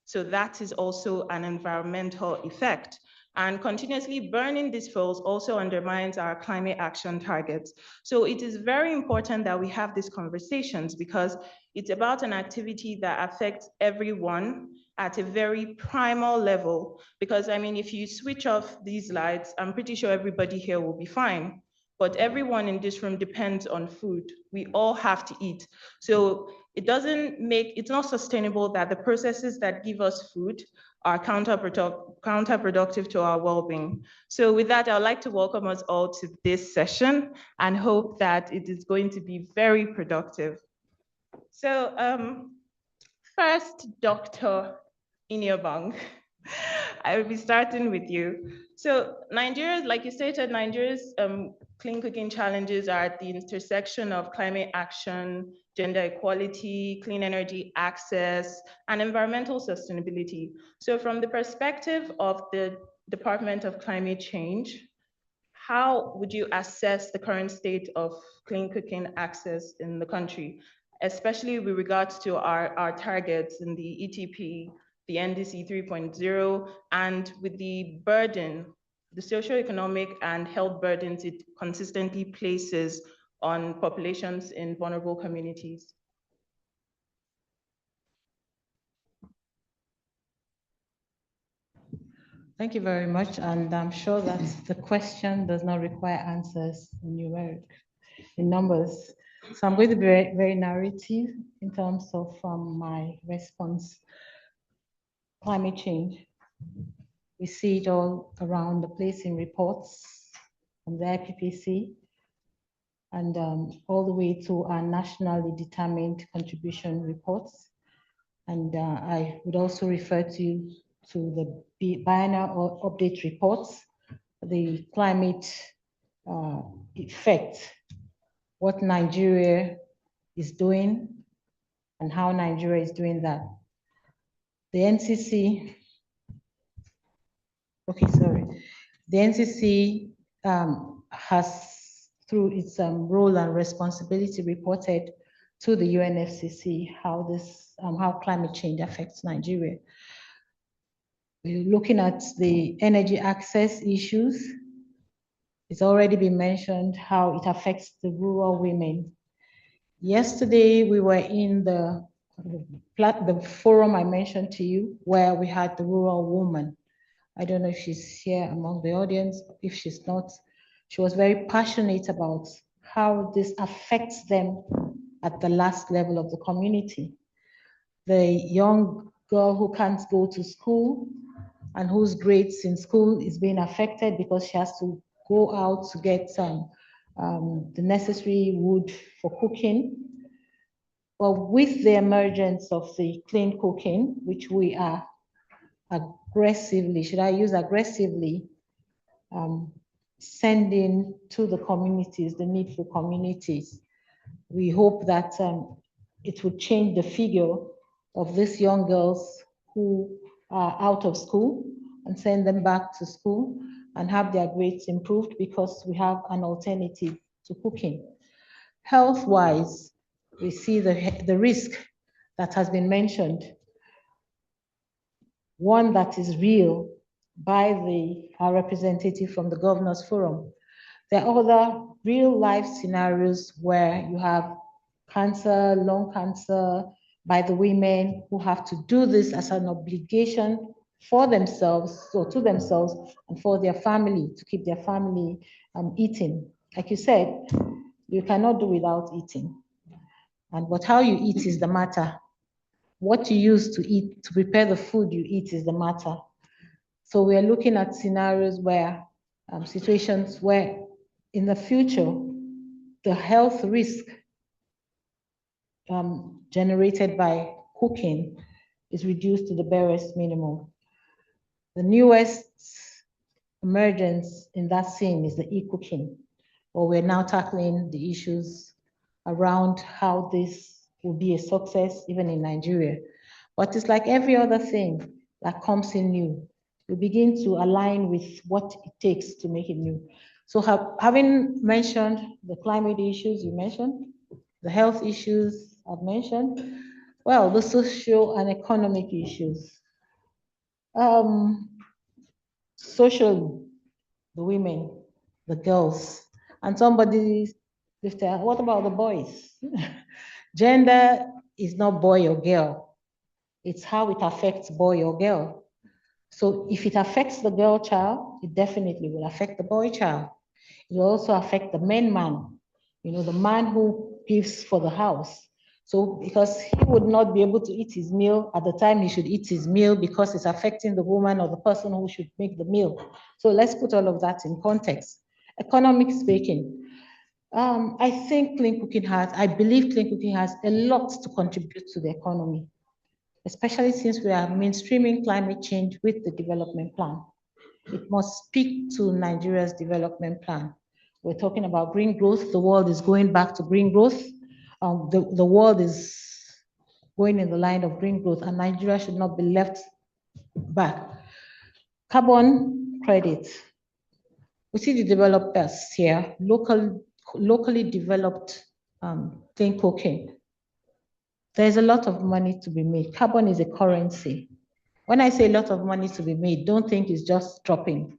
So that is also an environmental effect. And continuously burning these fuels also undermines our climate action targets. So it is very important that we have these conversations, because it's about an activity that affects everyone at a very primal level. Because I mean, if you switch off these lights, I'm pretty sure everybody here will be fine. But everyone in this room depends on food. We all have to eat. So it's not sustainable that the processes that give us food are counterproductive to our well-being. So with that, I would like to welcome us all to this session and hope that it is going to be very productive. So first, Dr. Iniobong, I will be starting with you. So Nigeria's, like you stated, Nigeria's clean cooking challenges are at the intersection of climate action, gender equality, clean energy access, and environmental sustainability. So from the perspective of the Department of Climate Change, how would you assess the current state of clean cooking access in the country, especially with regards to our targets in the ETP, the NDC 3.0, and with the burden, the socioeconomic and health burdens it consistently places on populations in vulnerable communities? Thank you very much. And I'm sure that the question does not require answers in numbers. So I'm going to be very, very narrative in terms of my response. Climate change. We see it all around the place in reports from the IPCC and all the way to our nationally determined contribution reports. And I would also refer to the biennial update reports, the climate effect, what Nigeria is doing and how Nigeria is doing that. The NCC, the NCC has, through its role and responsibility, reported to the UNFCCC how climate change affects Nigeria. We're looking at the energy access issues. It's already been mentioned how it affects the rural women. Yesterday, we were in the forum I mentioned to you, where we had the rural woman. I don't know if she's here among the audience. If she's not, she was very passionate about how this affects them at the last level of the community. The young girl who can't go to school and whose grades in school is being affected because she has to go out to get the necessary wood for cooking. But with the emergence of the clean cooking, which we are aggressively, should I use aggressively, sending to the communities, the needful communities, we hope that it would change the figure of these young girls who are out of school and send them back to school and have their grades improved because we have an alternative to cooking. Health-wise, we see the risk that has been mentioned, one that is real by our representative from the Governors Forum. There are other real-life scenarios where you have cancer, lung cancer, by the women who have to do this as an obligation for themselves, so to themselves and for their family, to keep their family eating. Like you said, you cannot do without eating. But how you eat is the matter. What you use to eat, to prepare the food you eat is the matter. So we are looking at scenarios where, situations where in the future, the health risk generated by cooking is reduced to the barest minimum. The newest emergence in that scene is the e-cooking, where we're now tackling the issues around how this will be a success even in Nigeria. But it's like every other thing that comes in new. We begin to align with what it takes to make it new. So having mentioned the climate issues you mentioned, the health issues I've mentioned, well, the social and economic issues. Social, the women, the girls, and somebody, what about the boys? Gender is not boy or girl. It's how it affects boy or girl. So if it affects the girl child, it definitely will affect the boy child. It will also affect the main man, the man who gives for the house. So because he would not be able to eat his meal at the time he should eat his meal because it's affecting the woman or the person who should make the meal. So let's put all of that in context. Economic speaking, I think I believe clean cooking has a lot to contribute to the economy, especially since we are mainstreaming climate change with the development plan. It must speak to Nigeria's development plan. We're talking about green growth. The world is going back to green growth. The world is going in the line of green growth, and Nigeria should not be left back. Carbon credit. We see the developers here, locally developed clean cooking. There's a lot of money to be made. Carbon is a currency. When I say a lot of money to be made, don't think it's just dropping.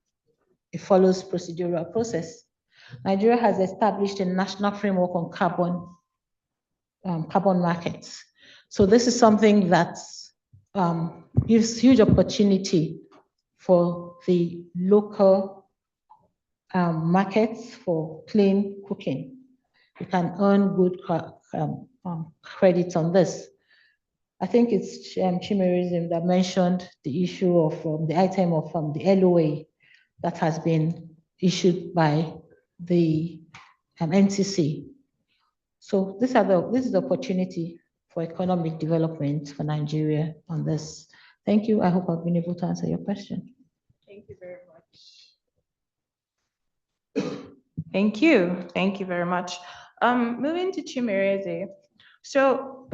It follows procedural process. Nigeria has established a national framework on carbon markets. So this is something that gives huge opportunity for the local markets for clean cooking. You can earn good credits on this. I think it's Chimerism that mentioned the issue of the item of the LOA that has been issued by the NCC. So this is the opportunity for economic development for Nigeria on this. Thank you. I hope I've been able to answer your question. Thank you very much. Thank you. Thank you very much. Moving to Chimereze. So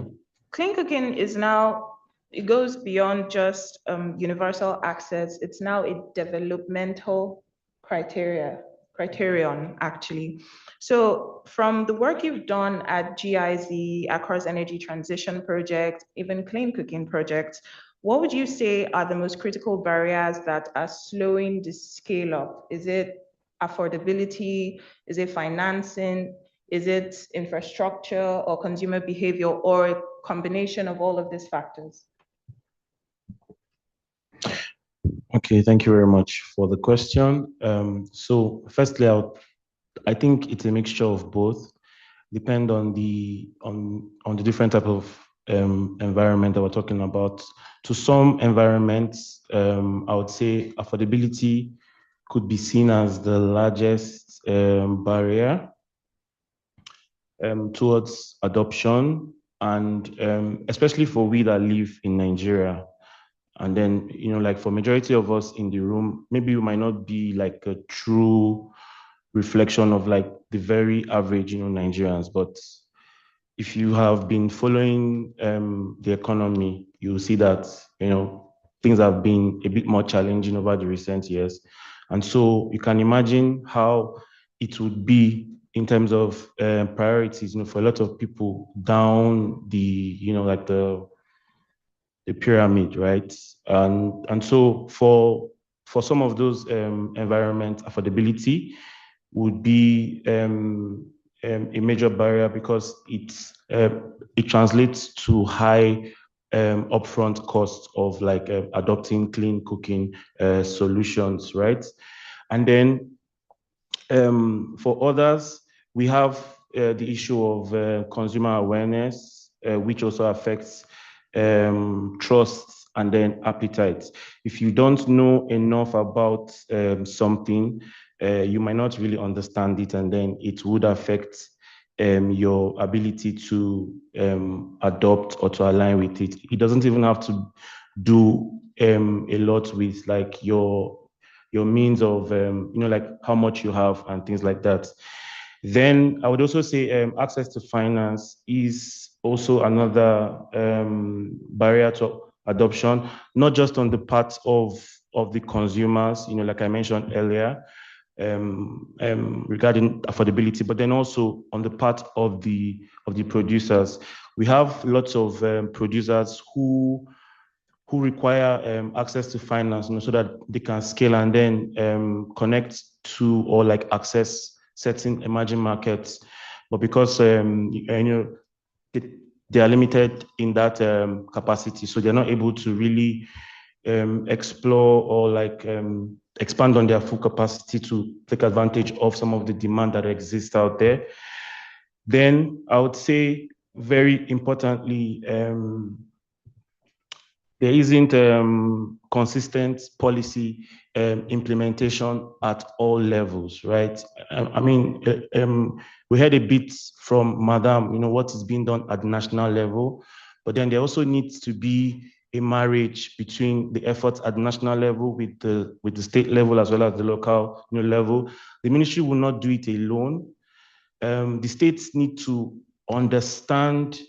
clean cooking is now, it goes beyond just universal access. It's now a developmental criterion, actually. So from the work you've done at GIZ, Accra's Energy Transition Project, even clean cooking projects, what would you say are the most critical barriers that are slowing the scale up? Is it affordability? Is it financing? Is it infrastructure or consumer behavior, or a combination of all of these factors? Okay, thank you very much for the question. So firstly, I think it's a mixture of both. Depend on the different type of environment that we're talking about. To some environments, I would say affordability could be seen as the largest barrier towards adoption, and especially for we that live in Nigeria. And then, like for majority of us in the room, maybe you might not be like a true reflection of like the very average, Nigerians. But if you have been following the economy, you'll see that, things have been a bit more challenging over the recent years. And so you can imagine how it would be in terms of priorities, for a lot of people down the, like the pyramid, right? And so for some of those environments, affordability would be a major barrier because it translates to high upfront costs of like adopting clean cooking solutions, right? And then for others, we have the issue of consumer awareness, which also affects trust and then appetite. If you don't know enough about something, you might not really understand it, and then it would affect your ability to adopt or to align with it. It doesn't even have to do a lot with like your means of, like how much you have and things like that. Then I would also say access to finance is also another barrier to adoption, not just on the part of the consumers, like I mentioned earlier, regarding affordability, but then also on the part of the producers. We have lots of producers who require access to finance, so that they can scale and then connect to or like access certain emerging markets. But because they are limited in that capacity, so they're not able to really explore or like expand on their full capacity to take advantage of some of the demand that exists out there. Then I would say very importantly, there isn't consistent policy implementation at all levels, right? I mean, we heard a bit from Madam, what is being done at the national level, but then there also needs to be a marriage between the efforts at the national level with the state level as well as the local level. The ministry will not do it alone. The states need to understand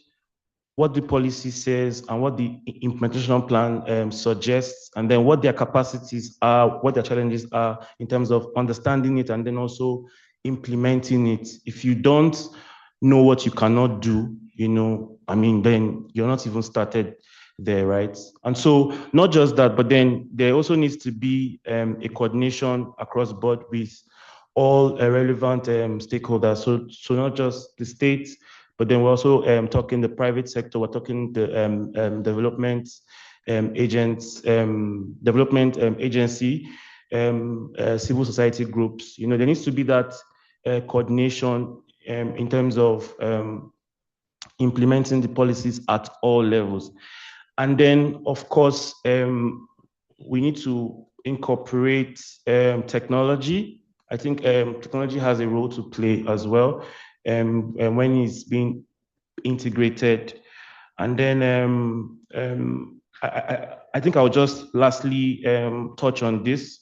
what the policy says and what the implementation plan suggests, and then what their capacities are, what their challenges are in terms of understanding it and then also implementing it. If you don't know what you cannot do, then you're not even started there, right? And so not just that, but then there also needs to be a coordination across board with all relevant stakeholders. So not just the states, but then we're also talking the private sector, we're talking the development agency, civil society groups. There needs to be that coordination in terms of implementing the policies at all levels. And then, of course, we need to incorporate technology. I think technology has a role to play as well. When it's being integrated. And then I think I'll just lastly touch on this.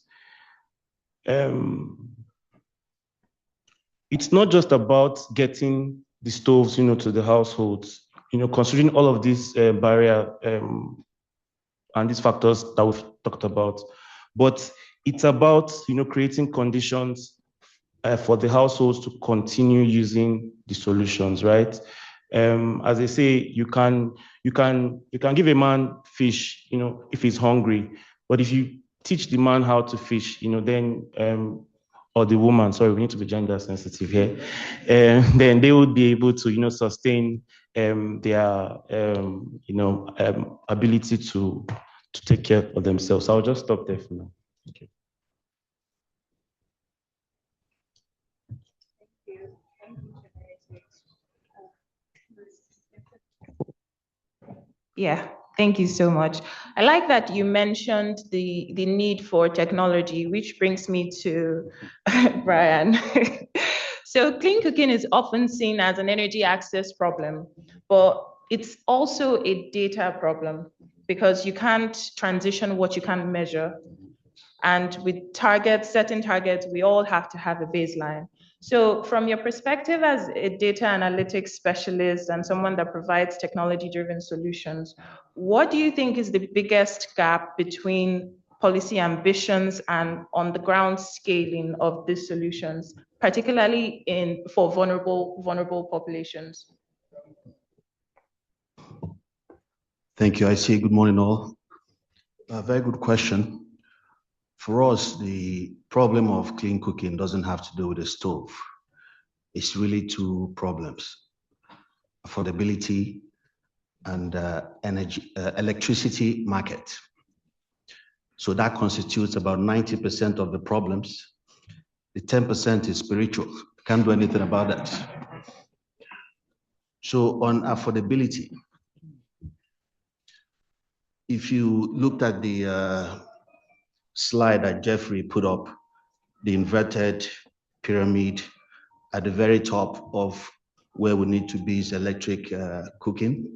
It's not just about getting the stoves, to the households, considering all of these barriers and these factors that we've talked about, but it's about, creating conditions for the households to continue using the solutions, right? As they say, you can give a man fish, if he's hungry, but if you teach the man how to fish, then or the woman, sorry, we need to be gender sensitive here, then they would be able to, sustain their, ability to take care of themselves. So I'll just stop there for now. Thank you. Yeah, thank you so much. I like that you mentioned the need for technology, which brings me to Brian. So clean cooking is often seen as an energy access problem, but it's also a data problem because you can't transition what you can't measure. And with certain targets, we all have to have a baseline. So from your perspective as a data analytics specialist and someone that provides technology-driven solutions, what do you think is the biggest gap between policy ambitions and on-the-ground scaling of these solutions, particularly for vulnerable populations? Thank you. I say good morning all. A very good question. For us, the problem of clean cooking doesn't have to do with the stove. It's really two problems: affordability and electricity market. So that constitutes about 90% of the problems. The 10% is spiritual. Can't do anything about that. So on affordability, if you looked at the slide that Jeffrey put up, the inverted pyramid, at the very top of where we need to be is electric cooking.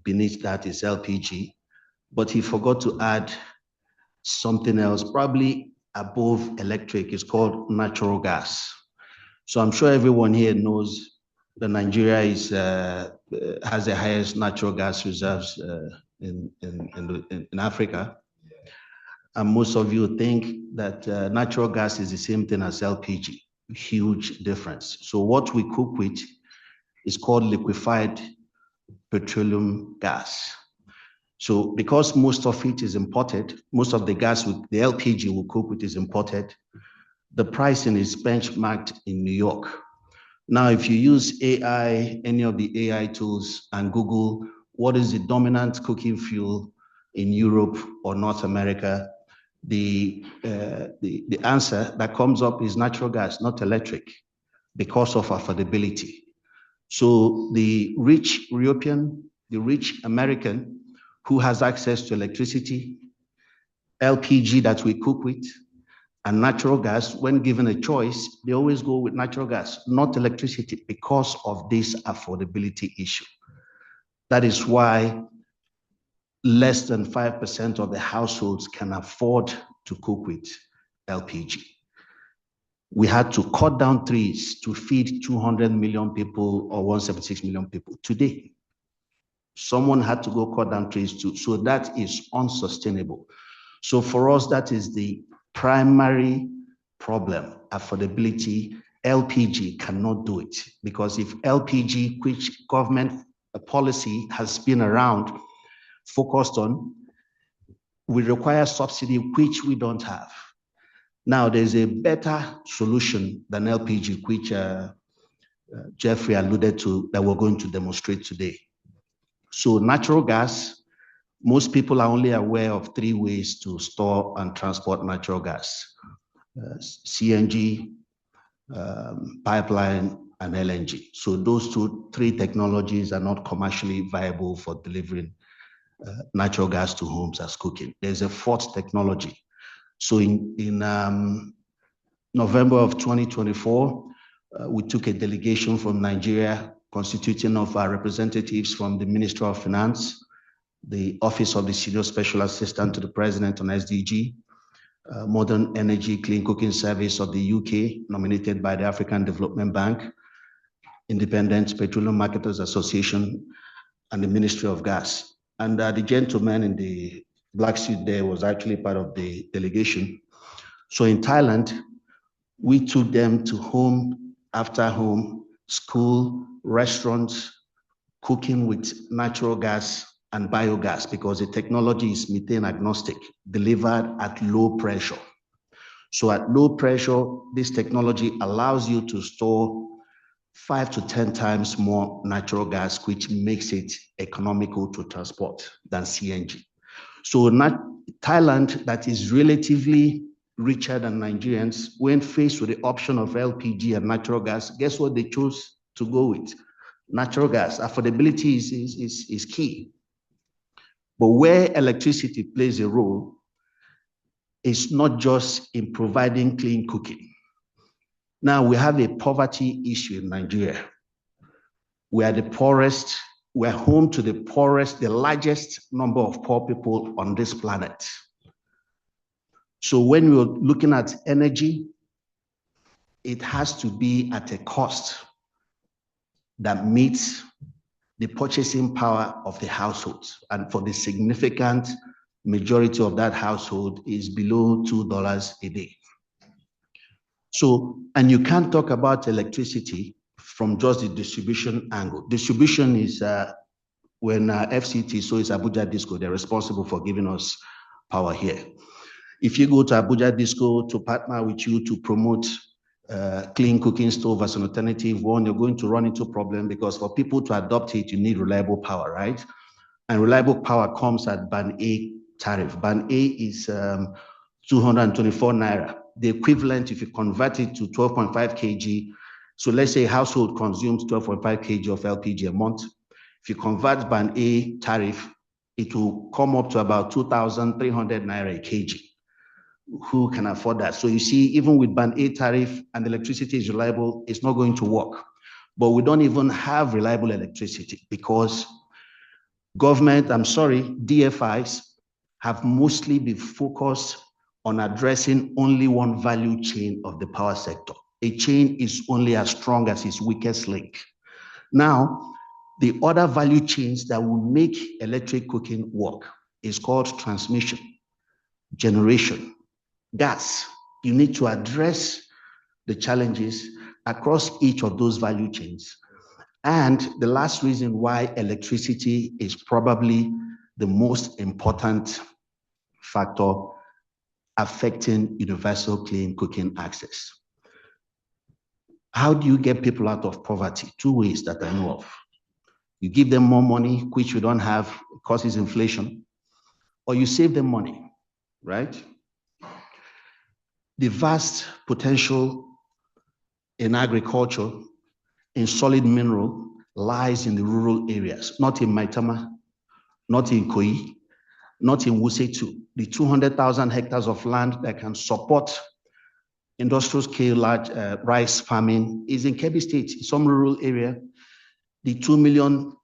Beneath that is LPG. But he forgot to add something else, probably above electric, is called natural gas. So I'm sure everyone here knows that Nigeria has the highest natural gas reserves in Africa. And most of you think that natural gas is the same thing as LPG. Huge difference. So what we cook with is called liquefied petroleum gas. So because most of it is imported, most of the gas with the LPG we cook with is imported, the pricing is benchmarked in New York. Now, if you use AI, any of the AI tools, and Google what is the dominant cooking fuel in Europe or North America, the answer that comes up is natural gas, not electric, because of affordability. So the rich European, the rich American who has access to electricity, LPG that we cook with, and natural gas, when given a choice, they always go with natural gas, not electricity, because of this affordability issue. That is why less than 5% of the households can afford to cook with LPG. We had to cut down trees to feed 200 million people or 176 million people today. Someone had to go cut down trees too. So that is unsustainable. So for us, that is the primary problem, affordability. LPG cannot do it, because if LPG, which government policy has been around, focused on, we require subsidy, which we don't have. Now, there's a better solution than LPG, which Jeffrey alluded to, that we're going to demonstrate today. So natural gas, most people are only aware of 3 ways to store and transport natural gas: CNG, pipeline, and LNG. So those 3 technologies are not commercially viable for delivering natural gas to homes as cooking. There's a 4th technology. So in November of 2024, we took a delegation from Nigeria, constituting of our representatives from the Ministry of Finance, the Office of the Senior Special Assistant to the President on SDG, Modern Energy Clean Cooking Service of the UK, nominated by the African Development Bank, Independent Petroleum Marketers Association, and the Ministry of Gas. And the gentleman in the black suit there was actually part of the delegation. So in Thailand, we took them to home after home, school, restaurants, cooking with natural gas and biogas, because the technology is methane agnostic, delivered at low pressure. So at low pressure, this technology allows you to store 5 to 10 times more natural gas, which makes it economical to transport than CNG. So Thailand, that is relatively richer than Nigerians, when faced with the option of LPG and natural gas, guess what they chose to go with? Natural gas. Affordability is key. But where electricity plays a role is not just in providing clean cooking. Now we have a poverty issue in Nigeria. We are the poorest, we're home to the poorest, the largest number of poor people on this planet. So when we're looking at energy, it has to be at a cost that meets the purchasing power of the households. And for the significant majority of that household is below $2 a day. So, and you can't talk about electricity from just the distribution angle. Distribution is when FCT, so it's Abuja Disco, they're responsible for giving us power here. If you go to Abuja Disco to partner with you to promote clean cooking stove as an alternative, one, you're going to run into a problem, because for people to adopt it, you need reliable power, right? And reliable power comes at Band A tariff. Band A is 224 Naira. The equivalent, if you convert it to 12.5 kg, so let's say a household consumes 12.5 kg of LPG a month. If you convert Band A tariff, it will come up to about 2,300 Naira a kg. Who can afford that? So you see, even with Band A tariff and electricity is reliable, it's not going to work. But we don't even have reliable electricity because government, DFIs have mostly been focused on addressing only one value chain of the power sector. A chain is only as strong as its weakest link. Now, the other value chains that will make electric cooking work is called transmission, generation, gas. You need to address the challenges across each of those value chains. And the last reason why electricity is probably the most important factor affecting universal clean cooking access. How do you get people out of poverty? 2 ways that I know of. You give them more money, which you don't have, causes inflation, or you save them money, right? The vast potential in agriculture, in solid mineral, lies in the rural areas, not in Maitama, not in Koi, not in Wusetu. The 200,000 hectares of land that can support industrial scale large rice farming is in Kebbi State, in some rural area. The 2 million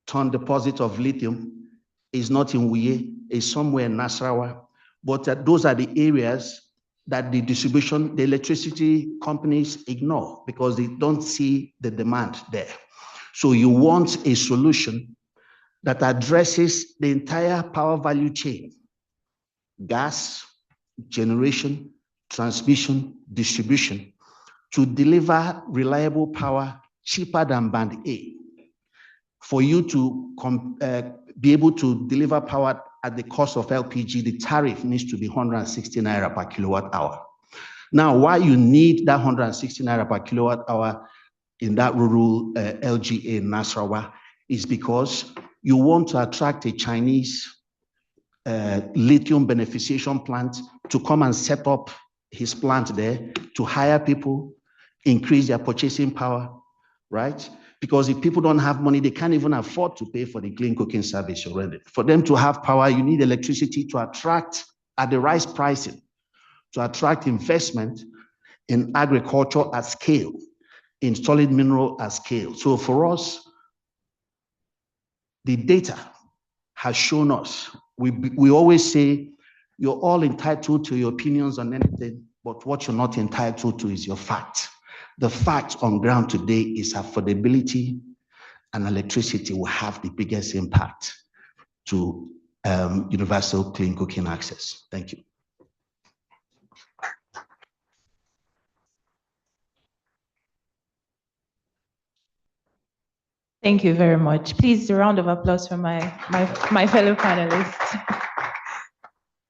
ton deposit of lithium is not in Wuye, it's somewhere in Nasarawa. But those are the areas that the electricity companies ignore because they don't see the demand there. So you want a solution that addresses the entire power value chain: gas, generation, transmission, distribution, to deliver reliable power cheaper than Band A. For you to be able to deliver power at the cost of LPG, the tariff needs to be 160 naira per kilowatt hour. Now, why you need that 160 naira per kilowatt hour in that rural LGA in Nasarawa is because you want to attract a Chinese lithium beneficiation plant to come and set up his plant there, to hire people, increase their purchasing power, right? Because if people don't have money, they can't even afford to pay for the clean cooking service already. For them to have power, you need electricity to attract, at the right pricing, to attract investment in agriculture at scale, in solid mineral at scale. So for us, the data has shown us, we always say, you're all entitled to your opinions on anything, but what you're not entitled to is your fact. The fact on ground today is affordability, and electricity will have the biggest impact to universal clean cooking access. Thank you. Thank you very much. Please, a round of applause for my fellow panelists.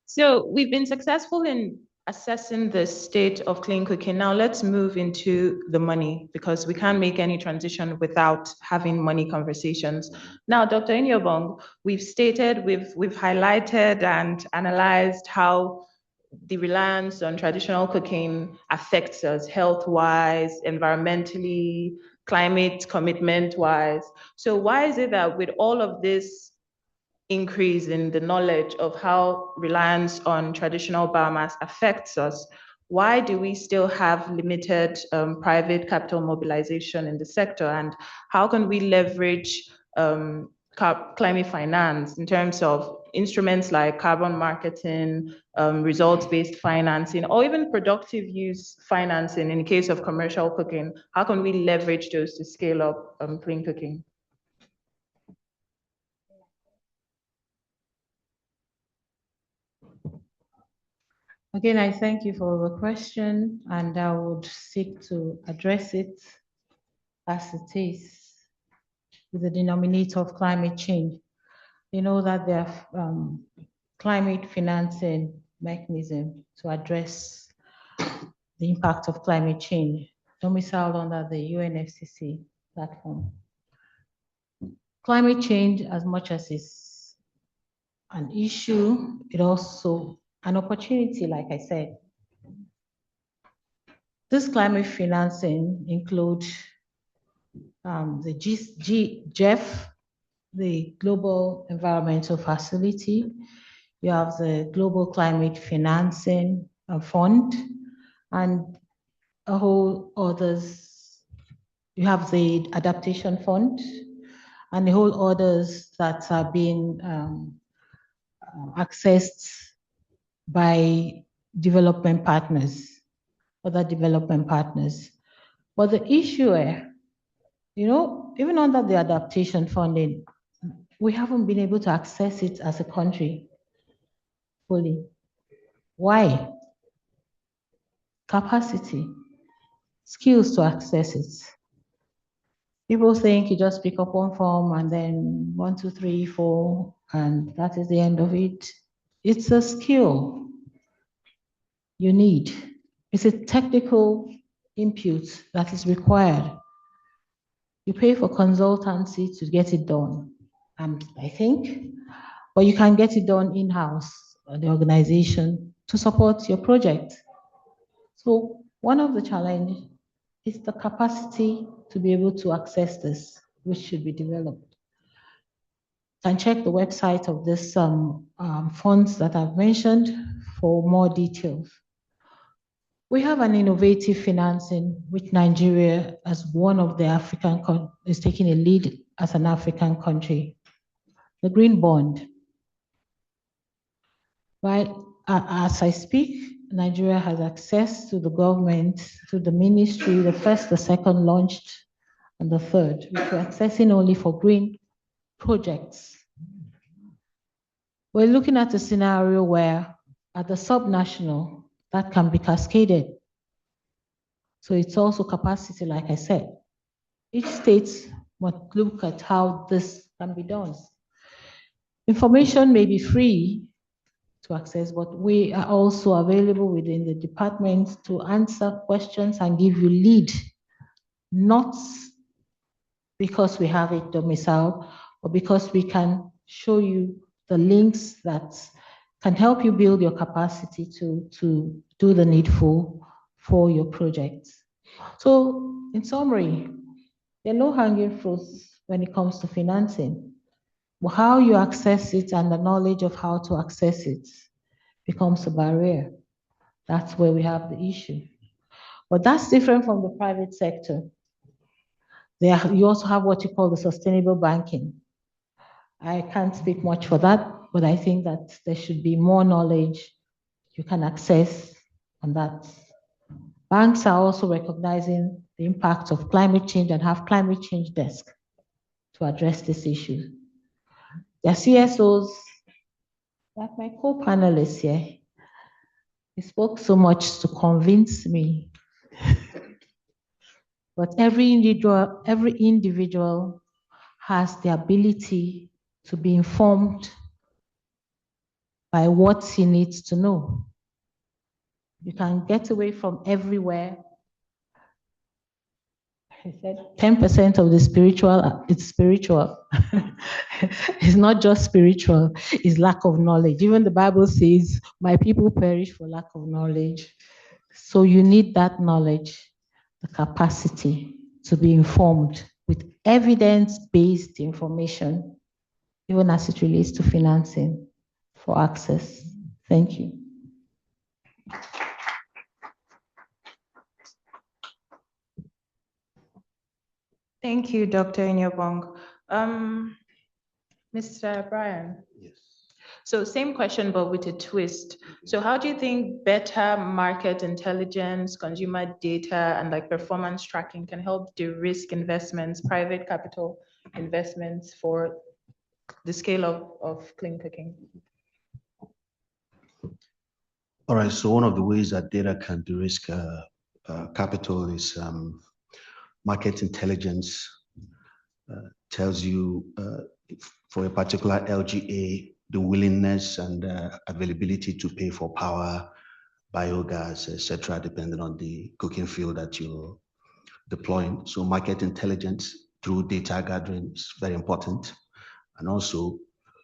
So we've been successful in assessing the state of clean cooking. Now let's move into the money, because we can't make any transition without having money conversations. Now, Dr. Inyobong, we've stated, we've highlighted and analyzed how the reliance on traditional cooking affects us health-wise, environmentally, climate commitment-wise. So why is it that with all of this increase in the knowledge of how reliance on traditional biomass affects us, why do we still have limited private capital mobilization in the sector? And how can we leverage climate finance in terms of instruments like carbon marketing, results-based financing, or even productive use financing in the case of commercial cooking? How can we leverage those to scale up clean cooking? Again, I thank you for the question, and I would seek to address it as it is with the denominator of climate change. You know that there are climate financing mechanism to address the impact of climate change, domiciled under the UNFCCC platform. Climate change, as much as it's an issue, it also an opportunity, like I said. This climate financing include the GEF, the Global Environmental Facility. You have the Global Climate Financing Fund, and a whole others. You have the Adaptation Fund, and the whole others that are being accessed by development partners, other development partners. But the issue, you know, even under the adaptation funding, we haven't been able to access it as a country fully. Why? Capacity, skills to access it. People think you just pick up one form and then 1, 2, 3, 4, and that is the end of it. It's a skill you need. It's a technical input that is required. You pay for consultancy to get it done, I think, but you can get it done in-house, the organization, to support your project. So one of the challenges is the capacity to be able to access this which should be developed. You can check the website of this funds that I've mentioned for more details. We have an innovative financing, which Nigeria, as one of the African is taking a lead as an African country. The green bond. Right, as I speak, Nigeria has access to the government, to the ministry, the first, the second launched, and the third, which we're accessing only for green projects. We're looking at a scenario where at the subnational, that can be cascaded. So it's also capacity, like I said. Each state must look at how this can be done. Information may be free to access, but we are also available within the department to answer questions and give you lead, not because we have a domicile, but because we can show you the links that can help you build your capacity to do the needful for your projects. So in summary, there are no hanging fruits when it comes to financing. But how you access it and the knowledge of how to access it becomes a barrier. That's where we have the issue. But that's different from the private sector. You also have what you call the sustainable banking. I can't speak much for that, but I think that there should be more knowledge you can access on that. Banks are also recognizing the impact of climate change and have climate change desk to address this issue. Their CSOs, like my co-panelists here, he spoke so much to convince me. But every individual has the ability to be informed by what he needs to know. You can get away from everywhere. I said 10% of the spiritual, it's spiritual. It's not just spiritual, it's lack of knowledge. Even the Bible says, my people perish for lack of knowledge. So you need that knowledge, the capacity to be informed with evidence-based information, even as it relates to financing for access. Thank you. Thank you, Dr. Inyobong. Mr. Brian. Yes. So same question, but with a twist. So how do you think better market intelligence, consumer data, and like performance tracking can help de-risk investments, private capital investments for the scale of clean cooking? All right, so one of the ways that data can de-risk capital is market intelligence tells you for a particular LGA, the willingness and availability to pay for power, biogas, etc., depending on the cooking field that you're deploying. So market intelligence through data gathering is very important. And also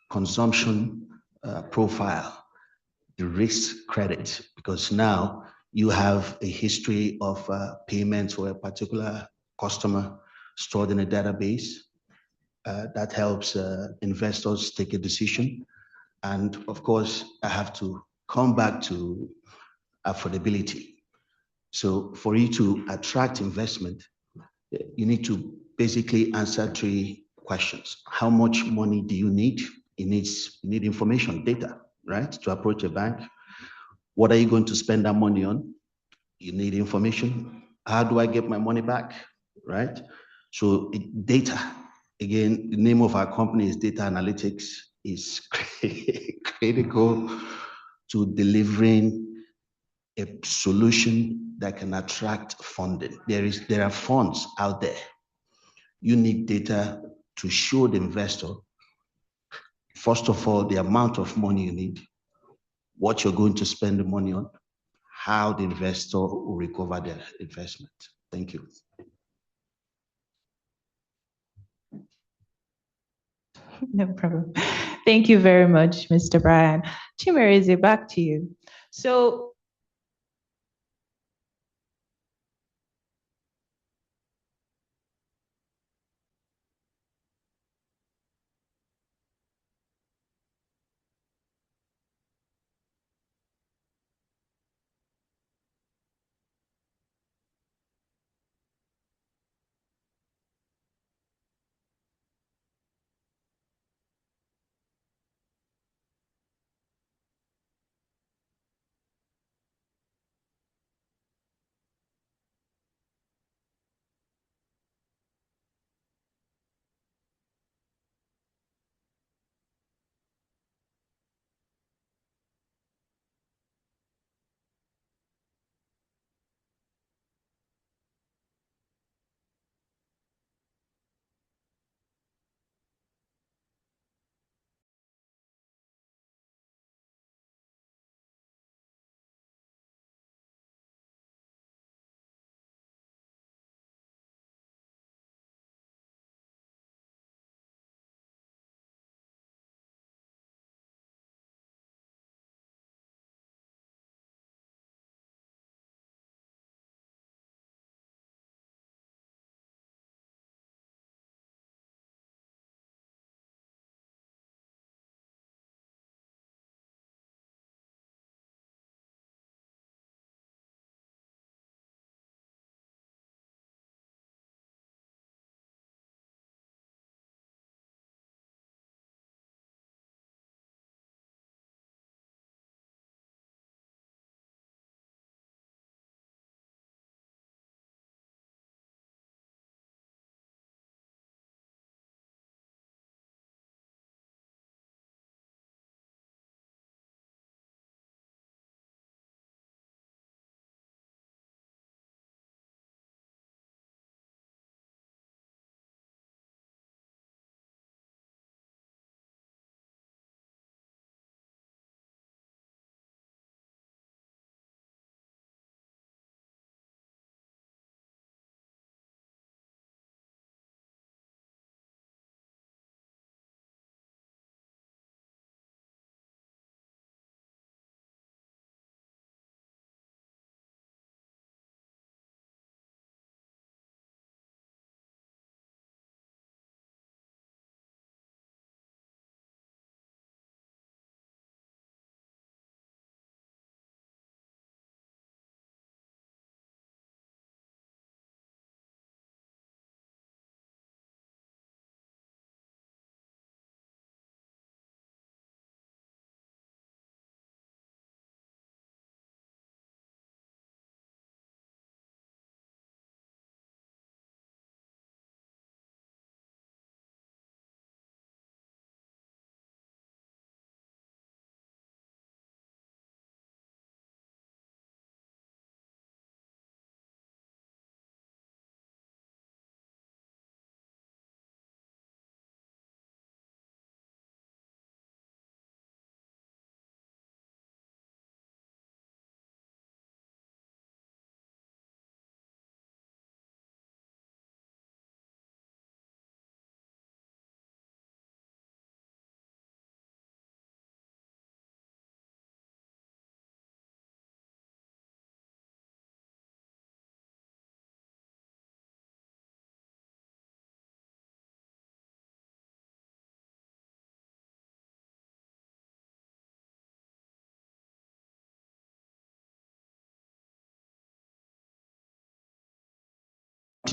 consumption profile, the risk credit, because now you have a history of payments for a particular customer stored in a database. That helps investors take a decision. And of course, I have to come back to affordability. So for you to attract investment, you need to basically answer 3 questions. How much money do you need? You need information, data, right? To approach a bank. What are you going to spend that money on? You need information. How do I get my money back, right? So data, again, the name of our company is Data Analytics, is critical to delivering a solution that can attract funding. There are funds out there. You need data to show the investor, first of all, the amount of money you need, what you're going to spend the money on, how the investor will recover their investment. Thank you. No problem. Thank you very much, Mr. Brian. Chimereze, back to you. So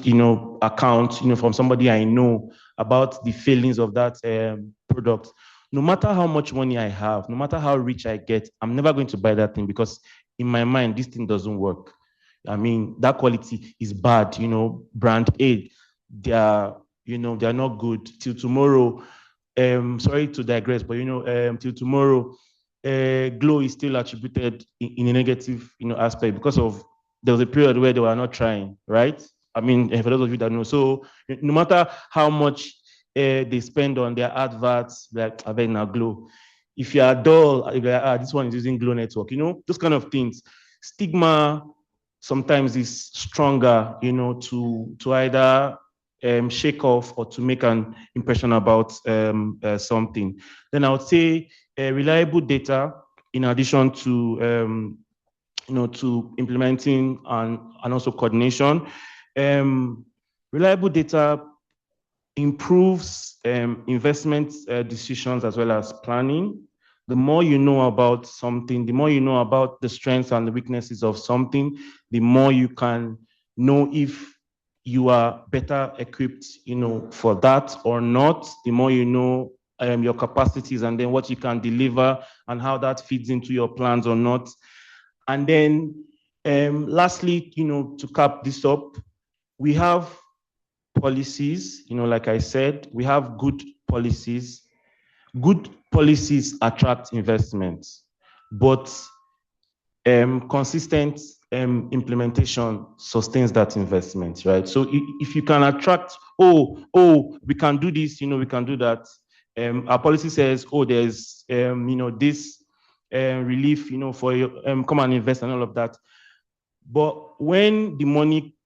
bank, account, from somebody I know about the failings of that product. No matter how much money I have, no matter how rich I get, I'm never going to buy that thing because in my mind, this thing doesn't work. I mean, that quality is bad, brand A, they're not good. Till tomorrow, sorry to digress, but till tomorrow, Glow is still attributed in a negative, aspect because of there was a period where they were not trying, right? I mean, for those of you that know, so no matter how much they spend on their adverts, like Avena Glow, if you are dull, if you are, this one is using Glow Network, those kind of things. Stigma sometimes is stronger, to either shake off or to make an impression about something. Then I would say reliable data, in addition to to implementing and also coordination. Reliable data improves investment decisions as well as planning. The more you know about something, the more you know about the strengths and the weaknesses of something, the more you can know if you are better equipped, for that or not. The more you know your capacities and then what you can deliver and how that feeds into your plans or not. And then lastly, to cap this up, we have policies, like I said, we have good policies. Good policies attract investments, but consistent implementation sustains that investment, right? So if you can attract, we can do this, we can do that. Our policy says, there's, this relief, for your, come and invest and all of that. But when the money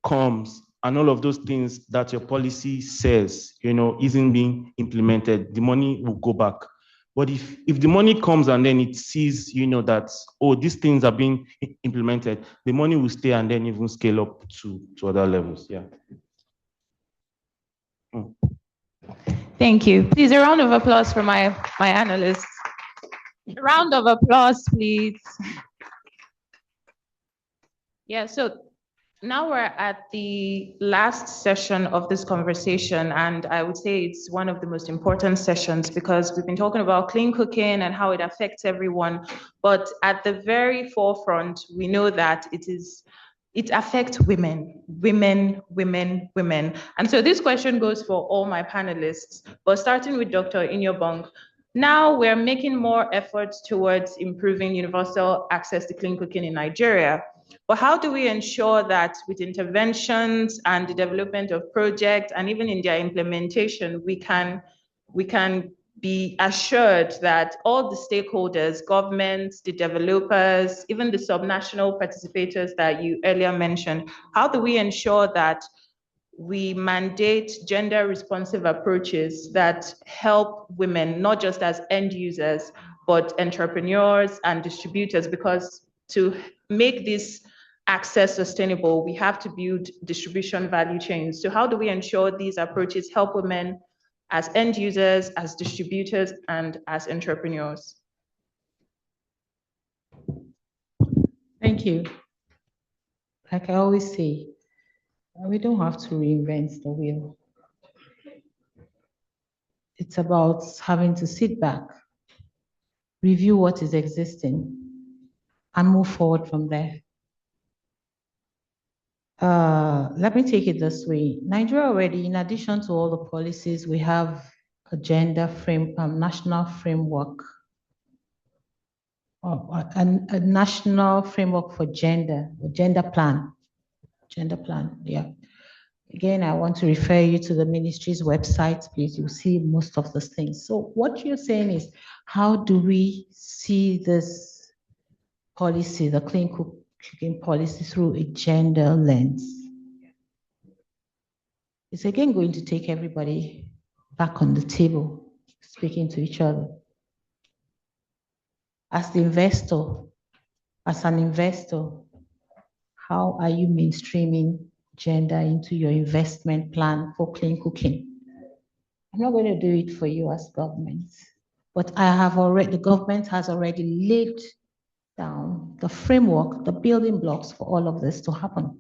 comes and all of those things that your policy says, isn't being implemented, the money will go back. But if the money comes and then it sees, that, these things are being implemented, the money will stay and then even scale up to other levels. Yeah. Thank you. Please, a round of applause for my analysts. A round of applause, please. Yeah, so now we're at the last session of this conversation, and I would say it's one of the most important sessions because we've been talking about clean cooking and how it affects everyone. But at the very forefront, we know that it affects women. And so this question goes for all my panelists, but starting with Dr. Inyobong. Now we're making more efforts towards improving universal access to clean cooking in Nigeria. But how do we ensure that with interventions and the development of projects and even in their implementation, we can be assured that all the stakeholders, governments, the developers, even the subnational participators that you earlier mentioned, how do we ensure that we mandate gender responsive approaches that help women, not just as end users, but entrepreneurs and distributors? Because to make this access sustainable, we have to build distribution value chains. So how do we ensure these approaches help women as end users, as distributors, and as entrepreneurs? Thank you. Like I always say, we don't have to reinvent the wheel. It's about having to sit back, review what is existing, and move forward from there. Let me take it this way. Nigeria already, in addition to all the policies, we have a national framework, a national framework for gender plan, yeah. Again, I want to refer you to the ministry's website, please. You'll see most of those things. So what you're saying is, how do we see this policy, the clean cooking policy, through a gender lens? It's again going to take everybody back on the table, speaking to each other. As the investor, as an investor, how are you mainstreaming gender into your investment plan for clean cooking? I'm not going to do it for you as government, but the government has already laid down the framework, the building blocks for all of this to happen.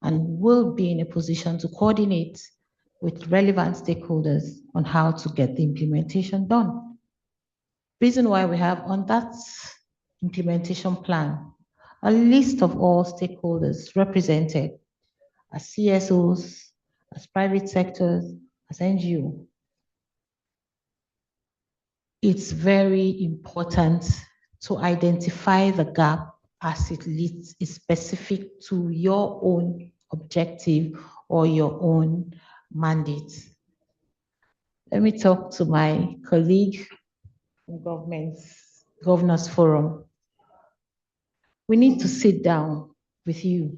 and will be in a position to coordinate with relevant stakeholders on how to get the implementation done. Reason why we have on that implementation plan a list of all stakeholders represented as CSOs, as private sectors, as NGO. It's very important to identify the gap as it leads is specific to your own objective or your own mandate. Let me talk to my colleague from Governors Forum. We need to sit down with you,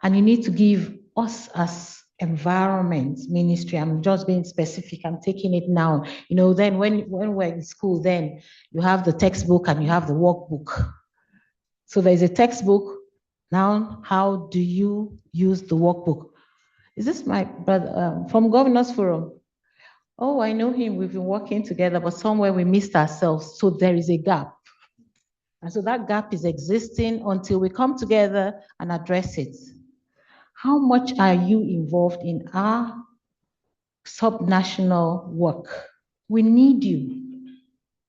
and you need to give us as environment ministry, I'm just being specific, I'm taking it now. You know, then when we're in school, then you have the textbook and you have the workbook. So there's a textbook. Now, how do you use the workbook? Is this my brother from Governors Forum? Oh, I know him, we've been working together, but somewhere we missed ourselves. So there is a gap. And so that gap is existing until we come together and address it. How much are you involved in our subnational work? We need you.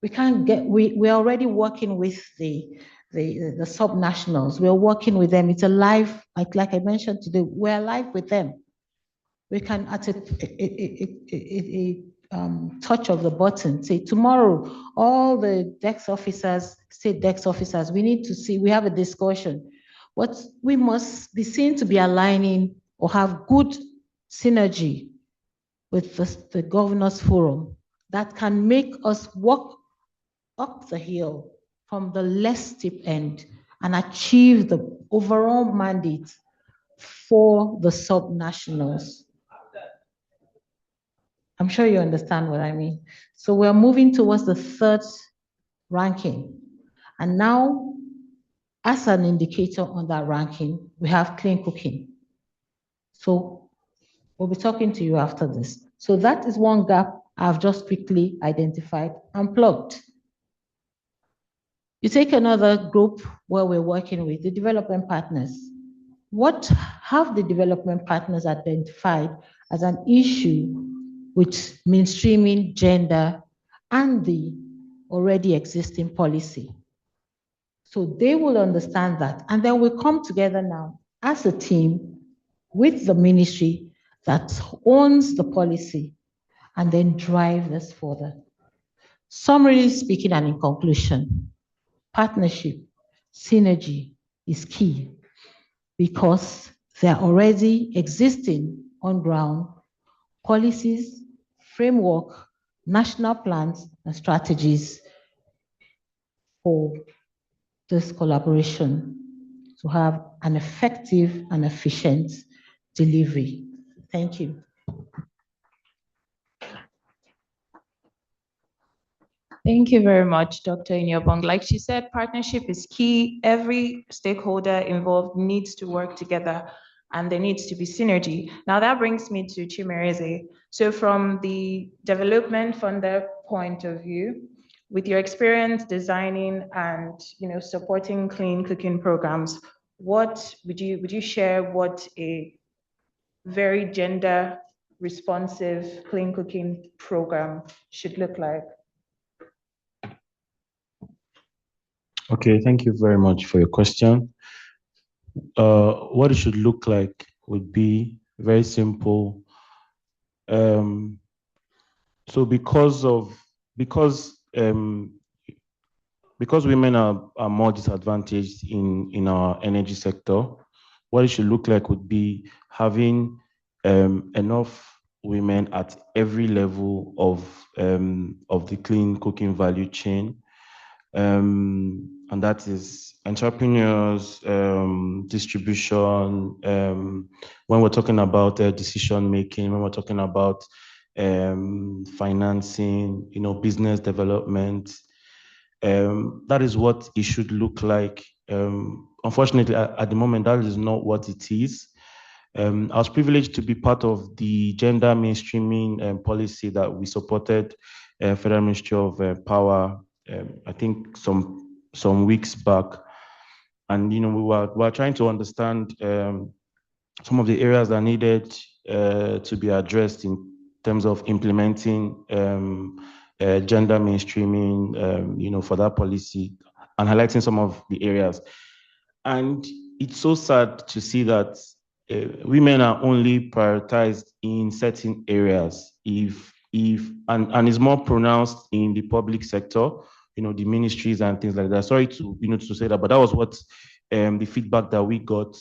We can't get, we're already working with the subnationals. We're working with them. It's a live, like I mentioned today, we're live with them. We can, at a touch of the button, say tomorrow, all the DEX officers, state DEX officers, we need to see, we have a discussion. What we must be seen to be aligning or have good synergy with the Governors Forum that can make us walk up the hill from the less steep end and achieve the overall mandate for the subnationals. I'm sure you understand what I mean. So we're moving towards the third ranking. And now, as an indicator on that ranking, we have clean cooking. So we'll be talking to you after this. So that is one gap I've just quickly identified and plugged. You take another group where we're working with the development partners. What have the development partners identified as an issue with mainstreaming gender and the already existing policy? So they will understand that, and then we come together now as a team with the ministry that owns the policy and then drive this further. Summarily speaking and in conclusion, partnership, synergy is key because there are already existing on ground policies, framework, national plans, and strategies for this collaboration to have an effective and efficient delivery. Thank you. Thank you very much, Dr. Inyobong. Like she said, partnership is key. Every stakeholder involved needs to work together and there needs to be synergy. Now that brings me to Chimereze. So from the development funder point of view, with your experience designing and supporting clean cooking programs, what would you share what a very gender responsive clean cooking program should look like? Okay, thank you very much for your question. What it should look like would be very simple. So because women are more disadvantaged in our energy sector, what it should look like would be having enough women at every level of the clean cooking value chain. And that is entrepreneurs, distribution, when we're talking about decision making, when we're talking about financing, business development. That is what it should look like. Unfortunately, at the moment, that is not what it is. I was privileged to be part of the gender mainstreaming policy that we supported, Federal Ministry of Power, I think some weeks back. And we were trying to understand some of the areas that needed to be addressed in terms of implementing gender mainstreaming, for that policy, and highlighting some of the areas. And it's so sad to see that women are only prioritized in certain areas, and is more pronounced in the public sector, the ministries and things like that. Sorry to say that, but that was what the feedback that we got.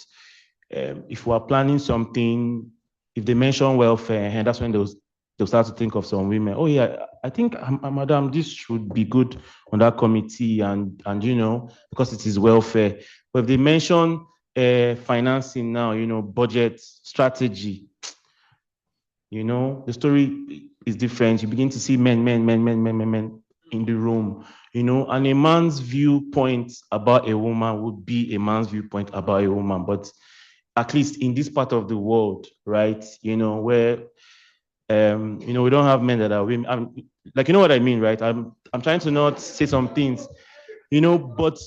If we're planning something, if they mention welfare, and that's when they'll start to think of some women. Oh yeah, I think, madam, this should be good on that committee, and because it is welfare. But if they mention financing now, budget strategy, the story is different. You begin to see men in the room, and a man's viewpoint about a woman would be a man's viewpoint about a woman. But at least in this part of the world, right, where we don't have men that are women. Like, you know what I mean, right? I'm trying to not say some things, but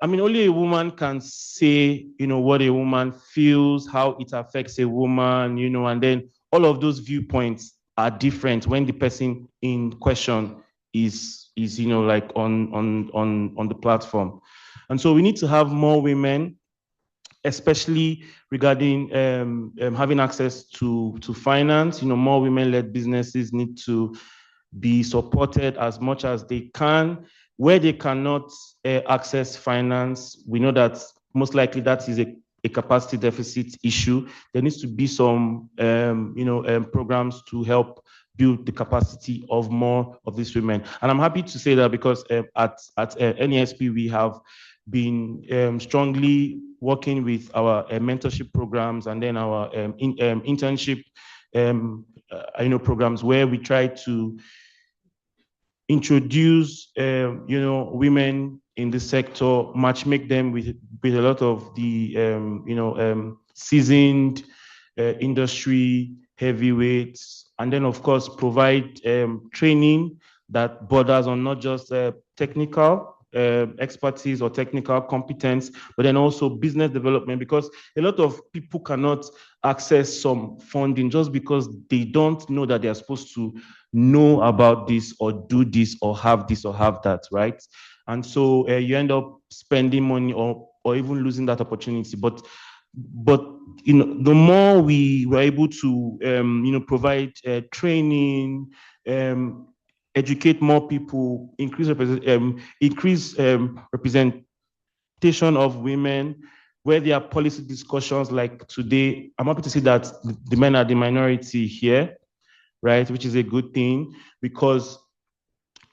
only a woman can say, what a woman feels, how it affects a woman, and then all of those viewpoints are different when the person in question is like on the platform. And so we need to have more women, especially regarding having access to finance. More women-led businesses need to be supported as much as they can. Where they cannot access finance, we know that most likely that is a capacity deficit issue. There needs to be some programs to help build the capacity of more of these women. And I'm happy to say that because at NESP, we have been strongly working with our mentorship programs, and then our internship programs, where we try to introduce women in the sector, match-make them with a lot of the seasoned industry heavyweights, and then of course provide training that borders on not just technical expertise or technical competence, but then also business development, because a lot of people cannot access some funding just because they don't know that they are supposed to know about this or do this or have that, right? And so you end up spending money or even losing that opportunity. But the more we were able to provide training, educate more people, increase representation of women, where there are policy discussions like today. I'm happy to see that the men are the minority here, right? Which is a good thing, because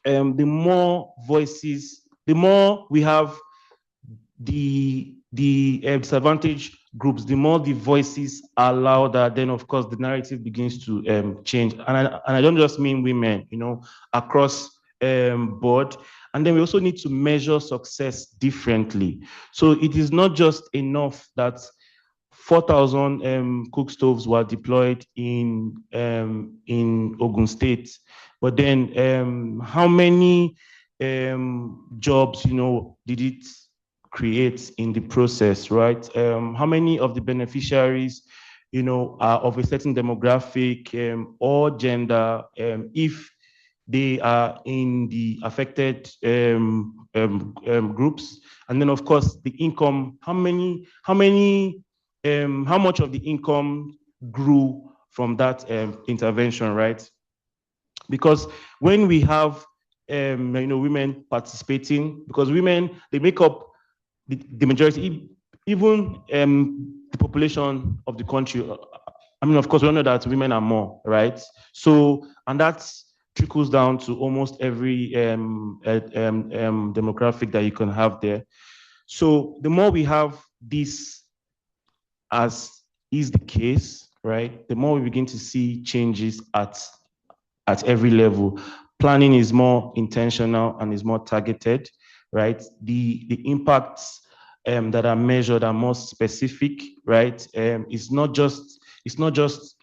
the more voices, the more we have the disadvantaged groups, the more the voices are louder, then of course the narrative begins to change. And I don't just mean women, across board. And then we also need to measure success differently. So it is not just enough that 4,000 cook stoves were deployed in Ogun State, but then how many jobs did it create in the process, right? How many of the beneficiaries are of a certain demographic or gender, if they are in the affected groups? And then of course the income, how much of the income grew from that intervention, right? Because when we have women participating, because women, they make up the majority, even the population of the country. Of course, we know that women are more, right? So, and that trickles down to almost every demographic that you can have there. So the more we have this, as is the case, right, the more we begin to see changes at every level. Planning is more intentional and is more targeted, right? The impacts that are measured are more specific, right? It's not just it's not just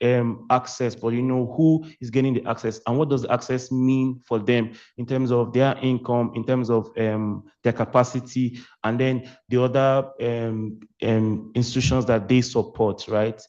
access, but who is getting the access and what does the access mean for them in terms of their income, in terms of their capacity, and then the other institutions that they support, right?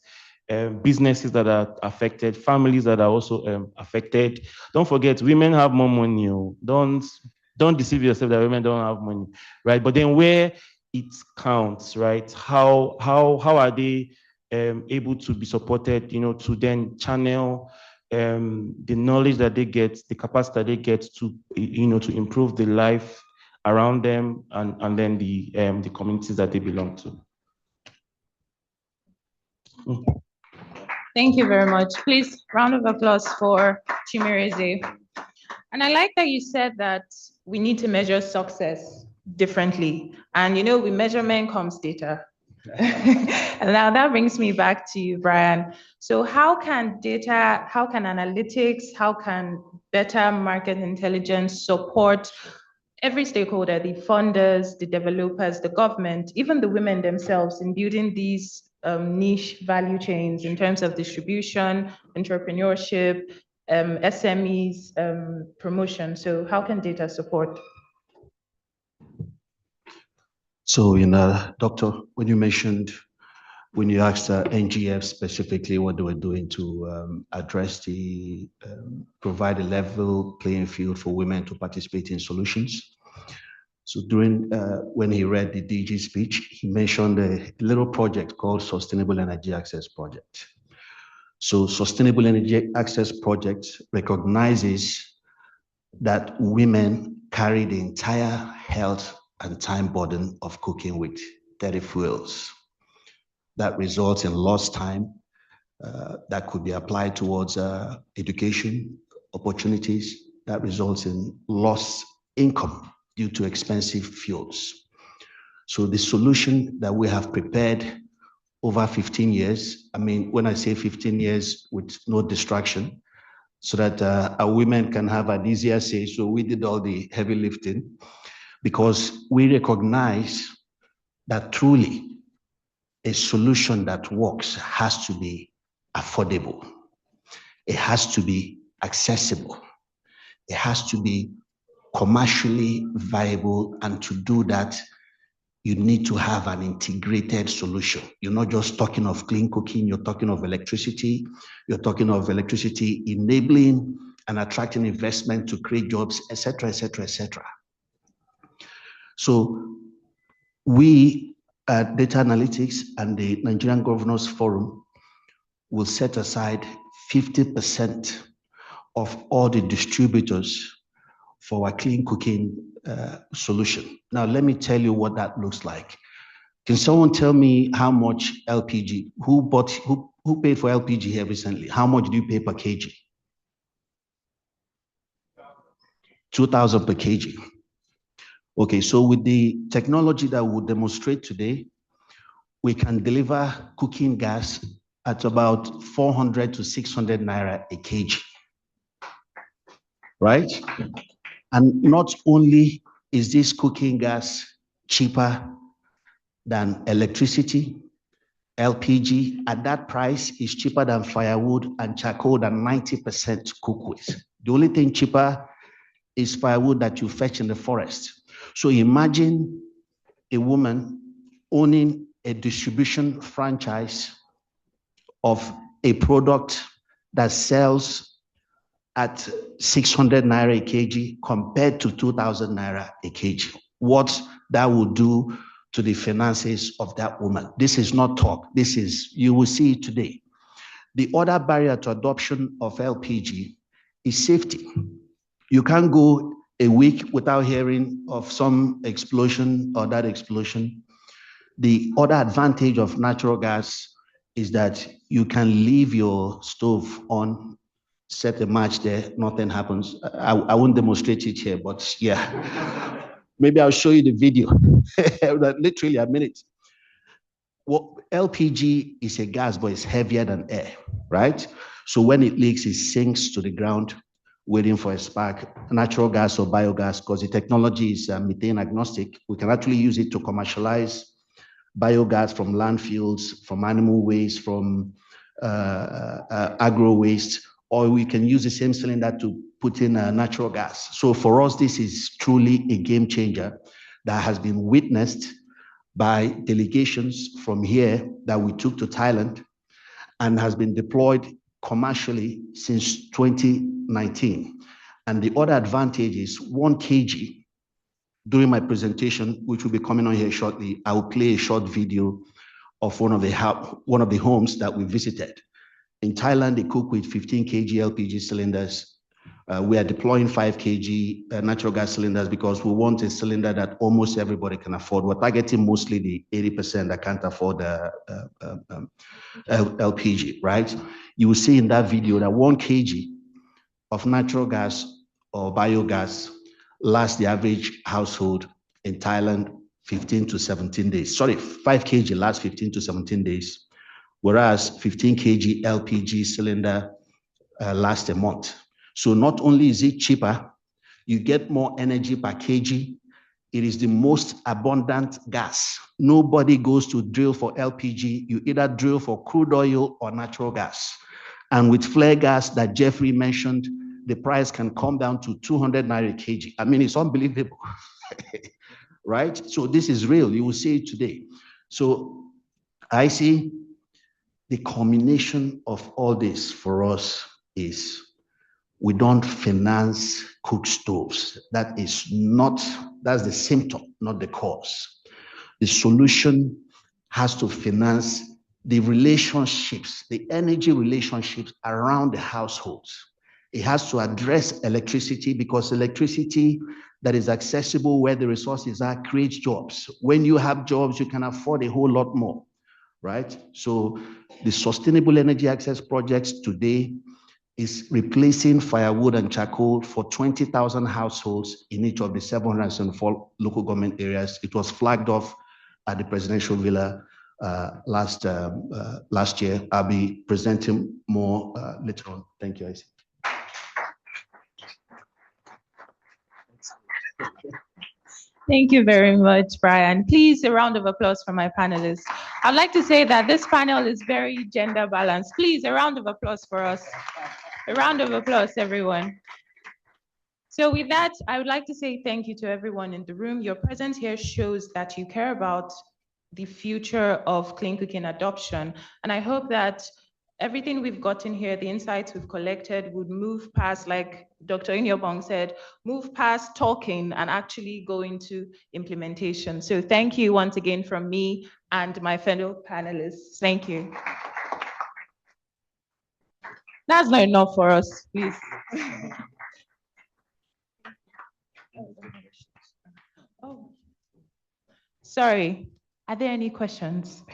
Businesses that are affected, families that are also affected. Don't forget, women have more money. Don't deceive yourself that women don't have money, right? But then where it counts, right? How are they able to be supported, to then channel the knowledge that they get, the capacity that they get to, to improve the life around them and then the communities that they belong to. Thank you very much. Please, round of applause for Chimereze. And I like that you said that we need to measure success differently. And with measurement comes data. And now that brings me back to you, Brian. So how can analytics, how can better market intelligence support every stakeholder, the funders, the developers, the government, even the women themselves in building these niche value chains in terms of distribution, entrepreneurship, SMEs, promotion? So how can data support? So, Doctor, when you asked NGF specifically what they were doing to address provide a level playing field for women to participate in solutions. So when he read the DG speech, he mentioned a little project called Sustainable Energy Access Project. So Sustainable Energy Access Project recognizes that women carry the entire health and time burden of cooking with dirty fuels. That results in lost time that could be applied towards education opportunities, that results in lost income due to expensive fuels. So the solution that we have prepared over 15 years, I mean, when I say 15 years with no distraction, so that our women can have an easier say, so we did all the heavy lifting, because we recognize that truly a solution that works has to be affordable. It has to be accessible. It has to be commercially viable. And to do that, you need to have an integrated solution. You're not just talking of clean cooking, you're talking of electricity. You're talking of electricity enabling and attracting investment to create jobs, et cetera, et cetera, et cetera. So we at Data Analytics and the Nigerian Governors Forum will set aside 50% of all the distributors for our clean cooking solution. Now, let me tell you what that looks like. Can someone tell me how much LPG, who paid for LPG here recently? How much do you pay per kg? 2,000 per kg. Okay, so with the technology that we'll demonstrate today, we can deliver cooking gas at about 400 to 600 naira a kg, right? And not only is this cooking gas cheaper than electricity, LPG at that price is cheaper than firewood and charcoal than 90% cook with. The only thing cheaper is firewood that you fetch in the forest. So imagine a woman owning a distribution franchise of a product that sells at 600 naira a kg compared to 2,000 naira a kg. What that will do to the finances of that woman. This is not talk. This is, you will see it today. The other barrier to adoption of LPG is safety. You can't go a week without hearing of some explosion or that explosion. The other advantage of natural gas is that you can leave your stove on, set a match there, nothing happens. I won't demonstrate it here, but yeah. Maybe I'll show you the video. Literally a minute. Well, LPG is a gas, but it's heavier than air, right? So when it leaks, it sinks to the ground, waiting for a spark. Natural gas or biogas, because the technology is methane agnostic, we can actually use it to commercialize biogas from landfills, from animal waste, from agro waste, or we can use the same cylinder to put in natural gas. So for us, this is truly a game changer that has been witnessed by delegations from here that we took to Thailand and has been deployed commercially since 2019. And the other advantage is 1 kg. During my presentation, which will be coming on here shortly, I will play a short video of one of the homes that we visited. In Thailand, they cook with 15 kg LPG cylinders. We are deploying 5 kg natural gas cylinders because we want a cylinder that almost everybody can afford. We're targeting mostly the 80% that can't afford LPG, right? You will see in that video that 1 kg of natural gas or biogas lasts the average household in Thailand 15 to 17 days. Sorry, 5 kg lasts 15 to 17 days, whereas 15 kg LPG cylinder lasts a month. So not only is it cheaper, you get more energy per kg. It is the most abundant gas. Nobody goes to drill for LPG. You either drill for crude oil or natural gas. And with flare gas that Jeffrey mentioned, the price can come down to 200 naira kg. I mean, it's unbelievable, right? So this is real. You will see it today. So I see the culmination of all this for us is we don't finance cook stoves. That's the symptom, not the cause. The solution has to finance the relationships, the energy relationships around the households. It has to address electricity because electricity that is accessible where the resources are creates jobs. When you have jobs, you can afford a whole lot more, right? So the Sustainable Energy Access projects today is replacing firewood and charcoal for 20,000 households in each of the 704 local government areas. It was flagged off at the Presidential Villa last year. I'll be presenting more later on. Thank you, Isaac. Thank you very much, Brian. Please, a round of applause for my panelists. I'd like to say that this panel is very gender balanced. Please, a round of applause for us. A round of applause, everyone. So with that, I would like to say thank you to everyone in the room. Your presence here shows that you care about the future of clean cooking adoption. And I hope that everything we've gotten here, the insights we've collected would move past, like Dr. Inyobong said, move past talking and actually go into implementation. So thank you once again from me and my fellow panelists. Thank you. That's not enough for us, please. Oh, sorry. Are there any questions?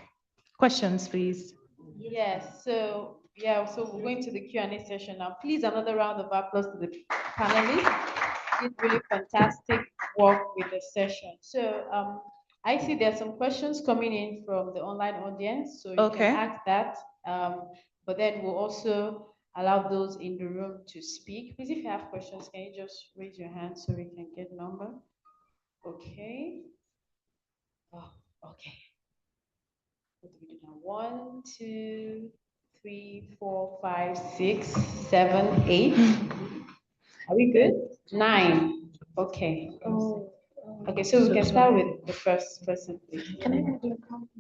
Questions, please. Yes, so we're going to the Q&A session now. Please, another round of applause to the panelists. Did really fantastic work with the session. So I see there's some questions coming in from the online audience, so you can ask that. But then we'll also allow those in the room to speak. Please, if you have questions, can you just raise your hand so we can get number? Okay. Oh, okay. What do we do now? 1, 2, 3, 4, 5, 6, 7, 8. Are we good? 9. Okay. Oh. Okay, so we can start with the first person, please. Can I have your comment?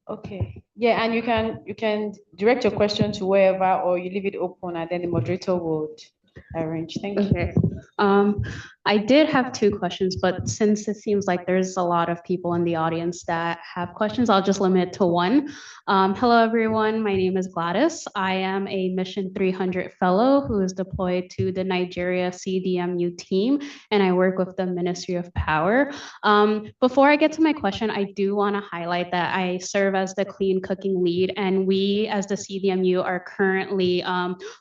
Okay. Yeah, and you can direct your question to wherever, or you leave it open, and then the moderator would arrange. Thank you. Okay. I did have 2 questions, but since it seems like there's a lot of people in the audience that have questions, I'll just limit it to 1. Hello, everyone. My name is Gladys. I am a Mission 300 fellow who is deployed to the Nigeria CDMU team, and I work with the Ministry of Power. Before I get to my question, I do want to highlight that I serve as the clean cooking lead, and we as the CDMU are currently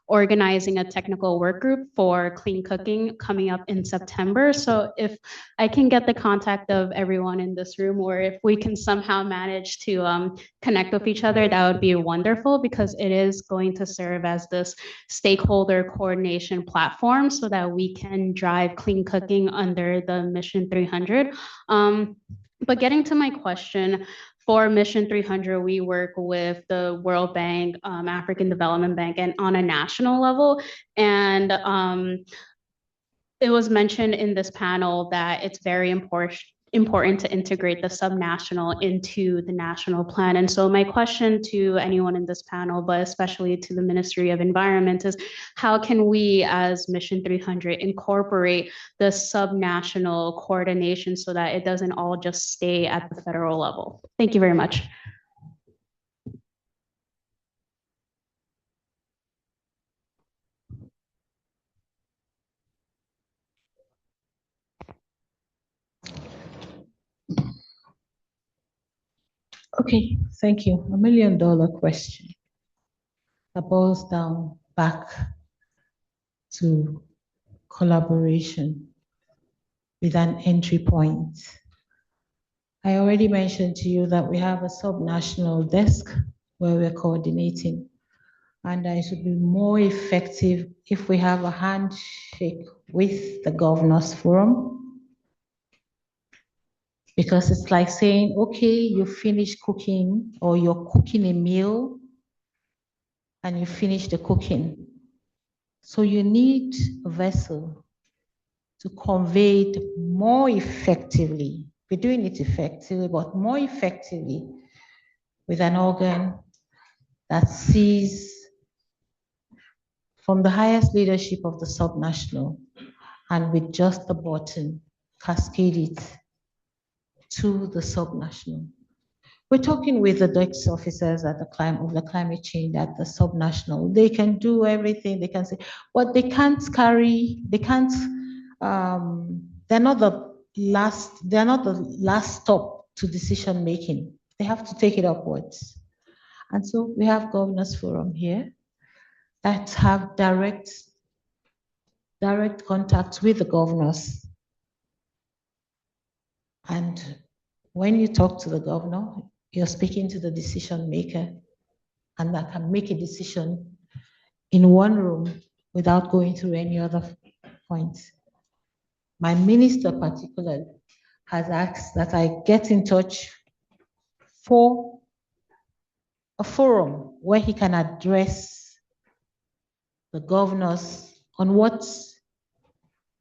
organizing a technical work group for clean cooking coming up in September. So if I can get the contact of everyone in this room, or if we can somehow manage to connect with each other, that would be wonderful, because it is going to serve as this stakeholder coordination platform so that we can drive clean cooking under the Mission 300. But getting to my question, for Mission 300, we work with the World Bank, African Development Bank, and on a national level. And it was mentioned in this panel that it's very important to integrate the subnational into the national plan. And so my question to anyone in this panel, but especially to the Ministry of Environment, is how can we as Mission 300 incorporate the subnational coordination so that it doesn't all just stay at the federal level? Thank you very much. Okay, thank you. $1 million question that boils down back to collaboration with an entry point. I already mentioned to you that we have a subnational desk where we're coordinating, and it should be more effective if we have a handshake with the Governors Forum. Because it's like saying, okay, you finish cooking or you're cooking a meal and you finish the cooking. So you need a vessel to convey it more effectively. We're doing it effectively, but more effectively with an organ that sees from the highest leadership of the subnational and with just a button, cascade it to the subnational. We're talking with the DEX officers at the climate change at the subnational. They can do everything, they can say, but they can't carry, they can't, they're not the last stop to decision making. They have to take it upwards. And so we have Governors Forum here that have direct contact with the governors. And when you talk to the governor, you're speaking to the decision maker, and that can make a decision in one room without going through any other points. My minister particularly has asked that I get in touch for a forum where he can address the governors on what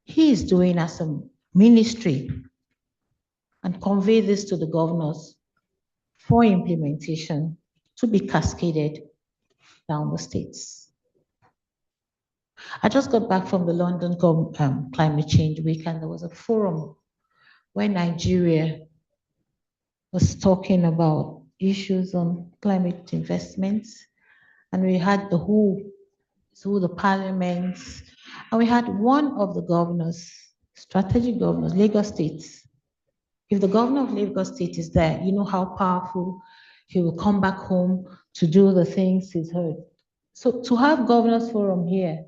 he is doing as a ministry and convey this to the governors for implementation to be cascaded down the states. I just got back from the London Climate Change Week, and there was a forum where Nigeria was talking about issues on climate investments, and we had the the parliaments, and we had one of the governors, strategic governors, Lagos State. If the governor of Lagos State is there, you know how powerful he will come back home to do the things he's heard. So to have Governors Forum here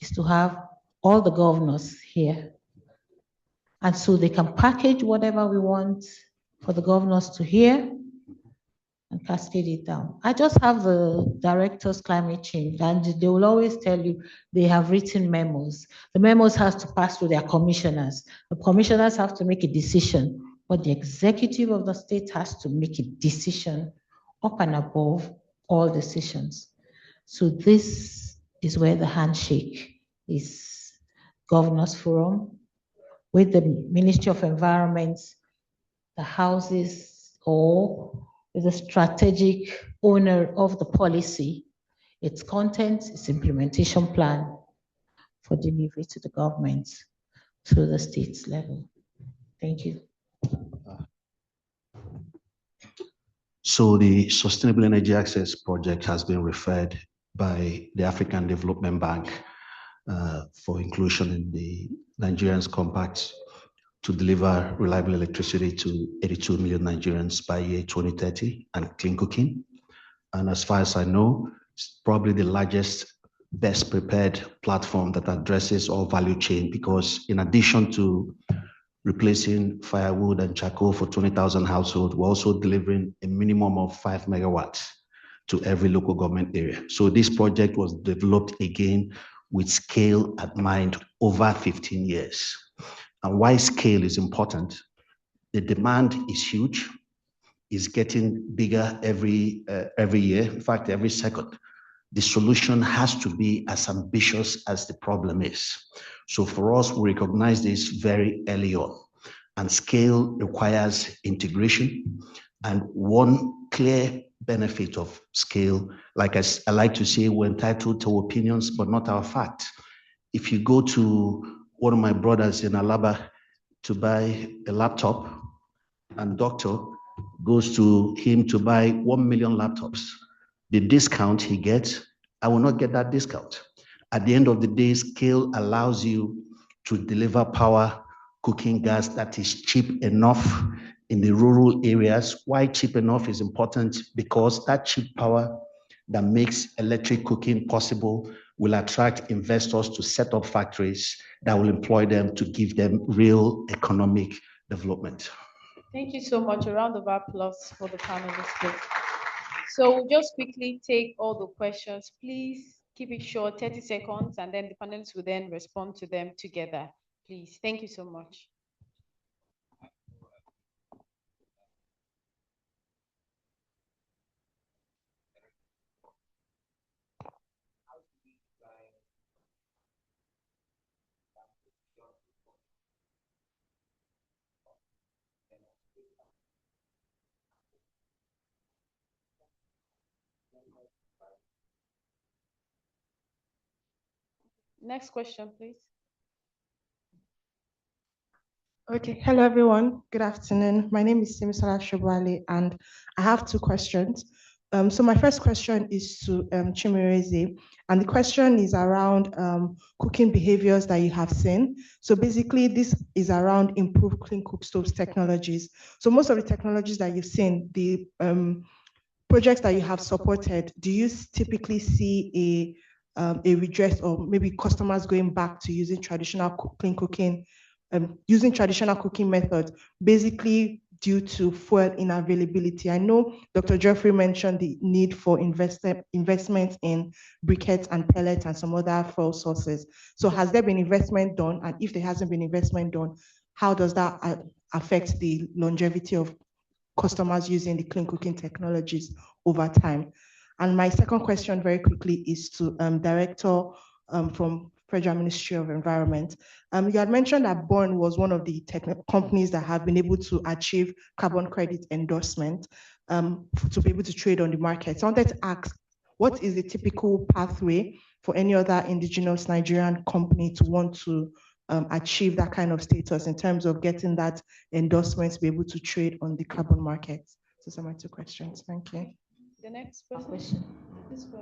is to have all the governors here. And so they can package whatever we want for the governors to hear and cascade it down. I just have the directors climate change, and they will always tell you they have written memos. The memos have to pass through their commissioners. The commissioners have to make a decision, but the executive of the state has to make a decision up and above all decisions. So this is where the handshake is. Governors Forum with the Ministry of Environment, the houses, or the strategic owner of the policy, its content, its implementation plan for delivery to the government through the states level. Thank you. So the Sustainable Energy Access Project has been referred by the African Development Bank for inclusion in the Nigerians Compact to deliver reliable electricity to 82 million Nigerians by year 2030 and clean cooking. And as far as I know, it's probably the largest, best prepared platform that addresses all value chain, because in addition to replacing firewood and charcoal for 20,000 households, we're also delivering a minimum of 5 megawatts to every local government area. So this project was developed again with scale at mind over 15 years. And why scale is important The demand is huge. It's getting bigger every year. In fact, every second. The solution has to be as ambitious as the problem is. So for us, we recognize this very early on. And scale requires integration. And one clear benefit of scale, like I like to say, we're entitled to opinions, but not our fact. If you go to one of my brothers in Alaba to buy a laptop, and doctor goes to him to buy 1 million laptops, the discount he gets, I will not get that discount. At the end of the day, scale allows you to deliver power, cooking gas that is cheap enough in the rural areas. Why cheap enough is important? Because that cheap power that makes electric cooking possible will attract investors to set up factories that will employ them to give them real economic development. Thank you so much. A round of applause for the panelists, please. So we'll just quickly take all the questions. Please keep it short, 30 seconds, and then the panelists will then respond to them together. Please. Thank you so much. Next question, please. Okay, hello everyone. Good afternoon. My name is Simisala Shobwale, and I have two questions. So my first question is to Chimereze, and the question is around cooking behaviors that you have seen. So basically, this is around improved clean cook stoves technologies. So most of the technologies that you've seen, the projects that you have supported, do you typically see a redress or maybe customers going back to using traditional clean cooking? Using traditional cooking methods, basically due to fuel unavailability. I know Dr. Jeffrey mentioned the need for investment in briquettes and pellets and some other fuel sources. So has there been investment done? And if there hasn't been investment done, how does that affect the longevity of customers using the clean cooking technologies over time? And my second question very quickly is to Director from Federal Ministry of Environment. You had mentioned that Born was one of the companies that have been able to achieve carbon credit endorsement to be able to trade on the market. So I wanted to ask, what is the typical pathway for any other indigenous Nigerian company to want to achieve that kind of status in terms of getting that endorsement to be able to trade on the carbon market? So those are my two questions. Thank you. The next question. This way.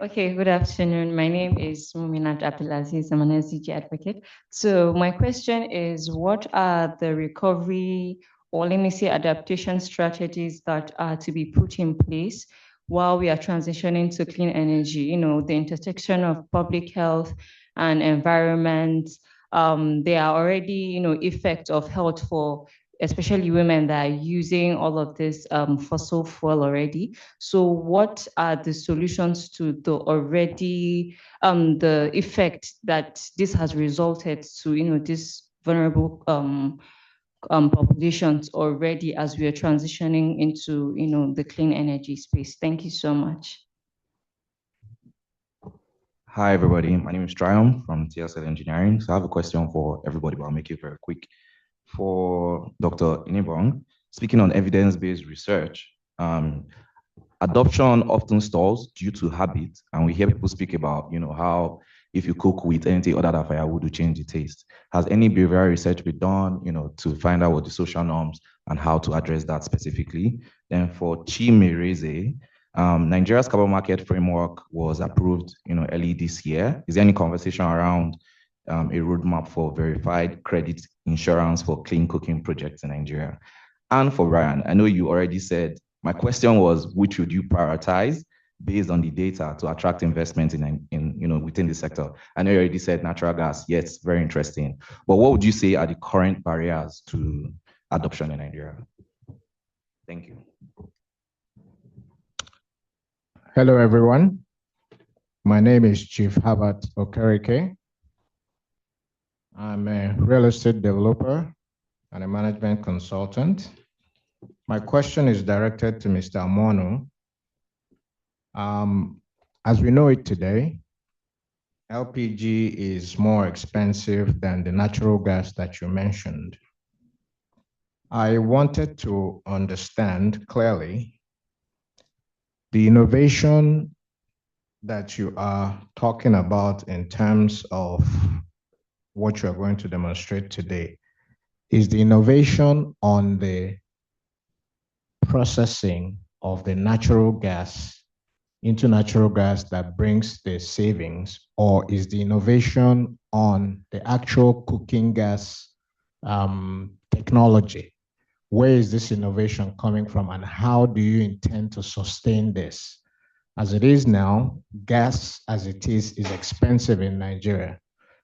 Okay, good afternoon. My name is Muminat Abdulaziz. I'm an SDG advocate. So my question is, what are the recovery or let me say adaptation strategies that are to be put in place while we are transitioning to clean energy? You know, the intersection of public health and environment. There are already, you know, effects of health for especially women that are using all of this fossil fuel already. So what are the solutions to the already, the effect that this has resulted to, you know, this vulnerable populations already as we are transitioning into, you know, the clean energy space? Thank you so much. Hi, everybody. My name is Triumph from TSL Engineering. So I have a question for everybody, but I'll make it very quick. For Dr. Inebong, speaking on evidence-based research, adoption often stalls due to habit, and we hear people speak about, you know, how if you cook with anything other than firewood, will change the taste. Has any behavioral research been done, you know, to find out what the social norms and how to address that specifically? Then for Chimereze, Nigeria's carbon market framework was approved, you know, early this year. Is there any conversation around a roadmap for verified credit insurance for clean cooking projects in Nigeria? And for Ryan, I know you already said, my question was, which would you prioritize based on the data to attract investment in you know, within the sector? I know you already said natural gas. Yes, very interesting. But what would you say are the current barriers to adoption in Nigeria? Thank you. Hello, everyone. My name is Chief Herbert Okereke. I'm a real estate developer and a management consultant. My question is directed to Mr. Amono. As we know it today, LPG is more expensive than the natural gas that you mentioned. I wanted to understand clearly the innovation that you are talking about in terms of what you are going to demonstrate today. Is the innovation on the processing of the natural gas into natural gas that brings the savings, or is the innovation on the actual cooking gas technology? Where is this innovation coming from, and how do you intend to sustain this? As it is now, gas as it is expensive in Nigeria.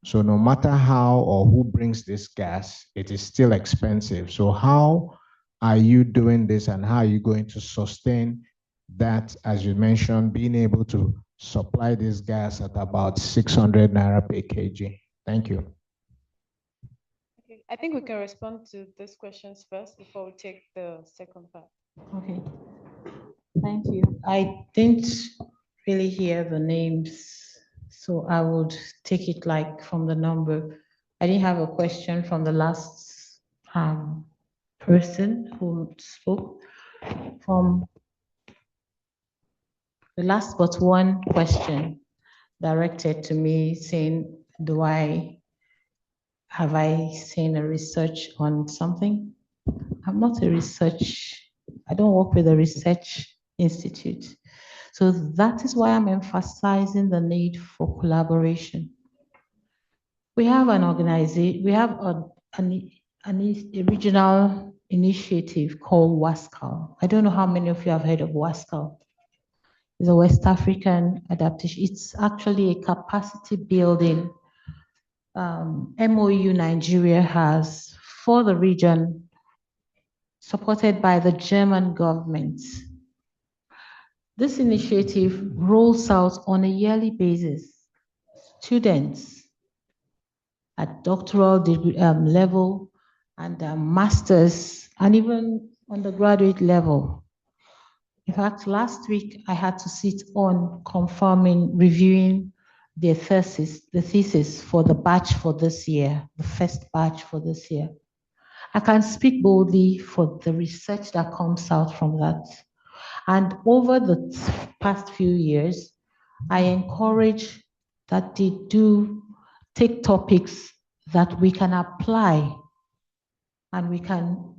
So no matter how or who brings this gas, it is still expensive. So how are you doing this, and how are you going to sustain that, as you mentioned, being able to supply this gas at about 600 naira per kg? Thank you. Okay, I think we can respond to these questions first before we take the second part. Okay, thank you. I didn't really hear the names, so I would take it like from the number. I didn't have a question from the last person who spoke. From the last but one question directed to me saying, have I seen a research on something? I'm not a research, I don't work with a research institute. So that is why I'm emphasizing the need for collaboration. We have an organization, we have a regional initiative called WASCAL. I don't know how many of you have heard of WASCAL. It's a West African adaptation. It's actually a capacity building MOU Nigeria has for the region, supported by the German government. This initiative rolls out on a yearly basis. Students at doctoral degree, level and master's and even undergraduate level. In fact, last week I had to sit on reviewing the thesis for the batch for this year, the first batch for this year. I can speak boldly for the research that comes out from that. And over the past few years, I encourage that they do take topics that we can apply and we can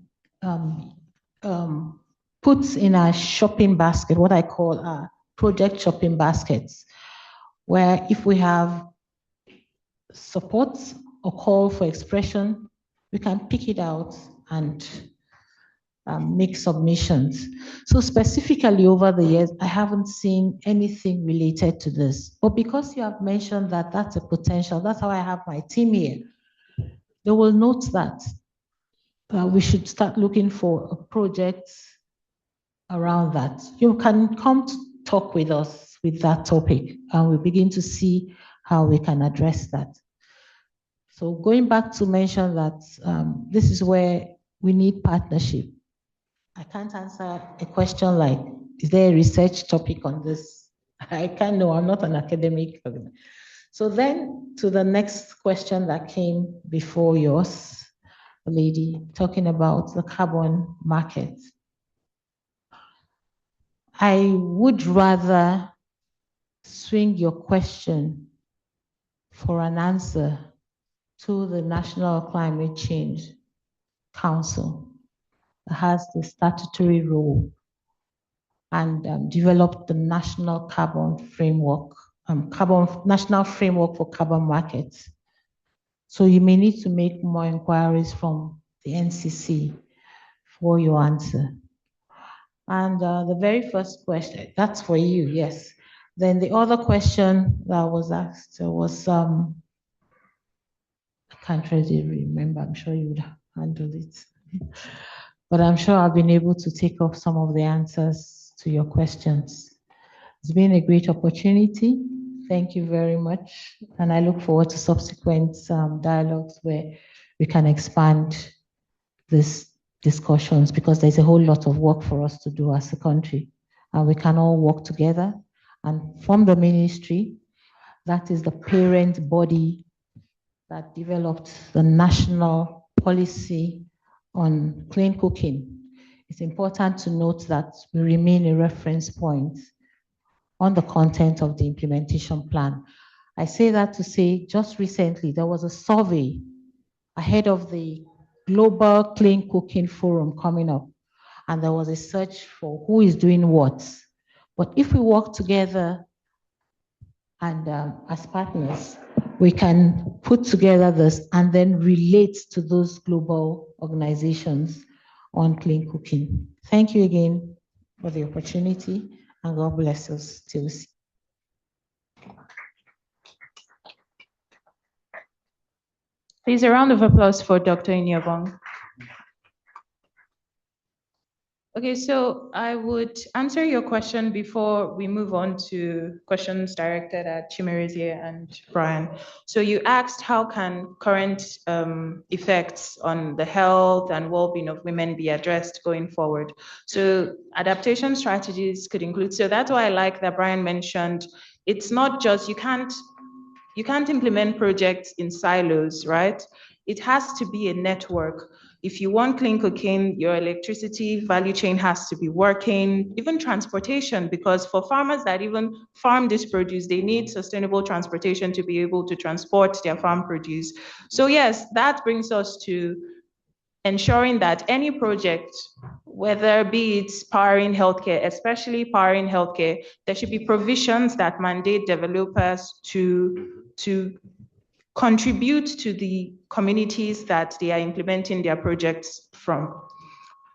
put in our shopping basket, what I call our project shopping baskets, where if we have support or call for expression, we can pick it out and make submissions. So specifically over the years, I haven't seen anything related to this. But because you have mentioned that that's a potential, that's how I have my team here. They will note that we should start looking for a project around that. You can come to talk with us with that topic, and we begin to see how we can address that. So going back to mention that this is where we need partnership. I can't answer a question like, is there a research topic on this? I can't know, I'm not an academic. So then to the next question that came before yours, the lady talking about the carbon market. I would rather swing your question for an answer to the National Climate Change Council that has the statutory role and developed the national carbon framework, national framework for carbon markets. So you may need to make more inquiries from the NCC for your answer. And the very first question, that's for you, yes. Then the other question that was asked was, I can't really remember, I'm sure you would handle it. But I'm sure I've been able to take off some of the answers to your questions. It's been a great opportunity. Thank you very much. And I look forward to subsequent dialogues where we can expand these discussions, because there's a whole lot of work for us to do as a country. And we can all work together. And from the ministry, that is the parent body that developed the national policy on clean cooking. It's important to note that we remain a reference point on the content of the implementation plan. I say that to say, just recently, there was a survey ahead of the Global Clean Cooking Forum coming up, and there was a search for who is doing what. But if we work together and as partners, we can put together this and then relate to those global organizations on clean cooking. Thank you again for the opportunity, and God bless us till we see. Please, a round of applause for Dr. Inyobong. Okay, so I would answer your question before we move on to questions directed at Chimerezie and Brian. So you asked, how can current effects on the health and well-being of women be addressed going forward? So adaptation strategies could include, so that's why I like that Brian mentioned, it's not just, you can't implement projects in silos, right? It has to be a network. If you want clean cooking, your electricity value chain has to be working, even transportation, because for farmers that even farm this produce, they need sustainable transportation to be able to transport their farm produce. So yes, that brings us to ensuring that any project, whether be it powering healthcare, especially powering healthcare, there should be provisions that mandate developers to contribute to the communities that they are implementing their projects from.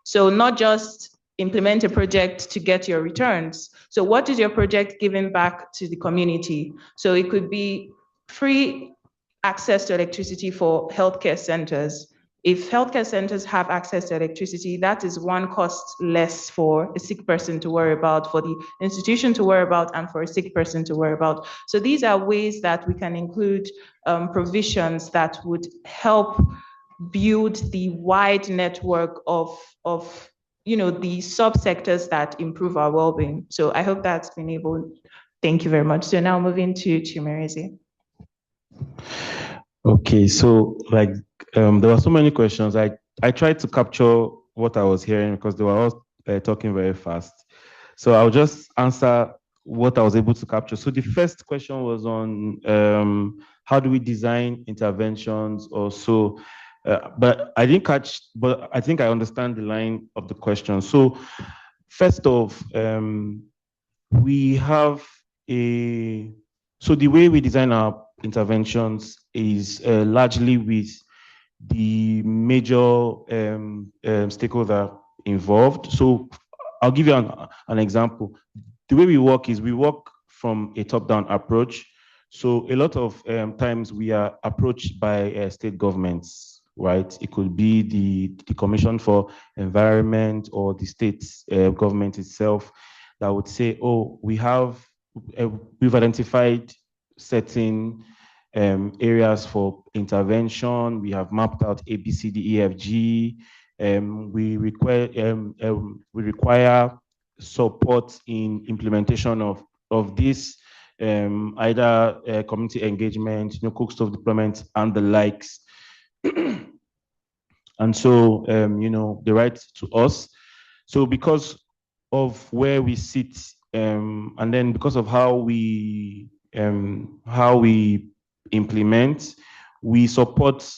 So not just implement a project to get your returns. So what is your project giving back to the community? So it could be free access to electricity for healthcare centers. If healthcare centers have access to electricity, that is one cost less for a sick person to worry about, for the institution to worry about, and for a sick person to worry about. So these are ways that we can include provisions that would help build the wide network of the subsectors that improve our well-being. So I hope that's been able. Thank you very much. So now moving to Chimerezie. Okay, so there were so many questions. I tried to capture what I was hearing because they were all talking very fast. So I'll just answer what I was able to capture. So the first question was on how do we design interventions or so, but I didn't catch, but I think I understand the line of the question. So first off, we have so the way we design our interventions is largely with the major stakeholder involved. So I'll give you an example. The way we work is we work from a top-down approach. So a lot of times we are approached by state governments, right? It could be the Commission for Environment or the state government itself that would say, oh, we've identified certain areas for intervention. We have mapped out A, B, C, D, E, F, G. We require support in implementation of this, either community engagement, cook stove deployment, and the likes. And so, they write to us. So because of where we sit, and then because of how we implement, we support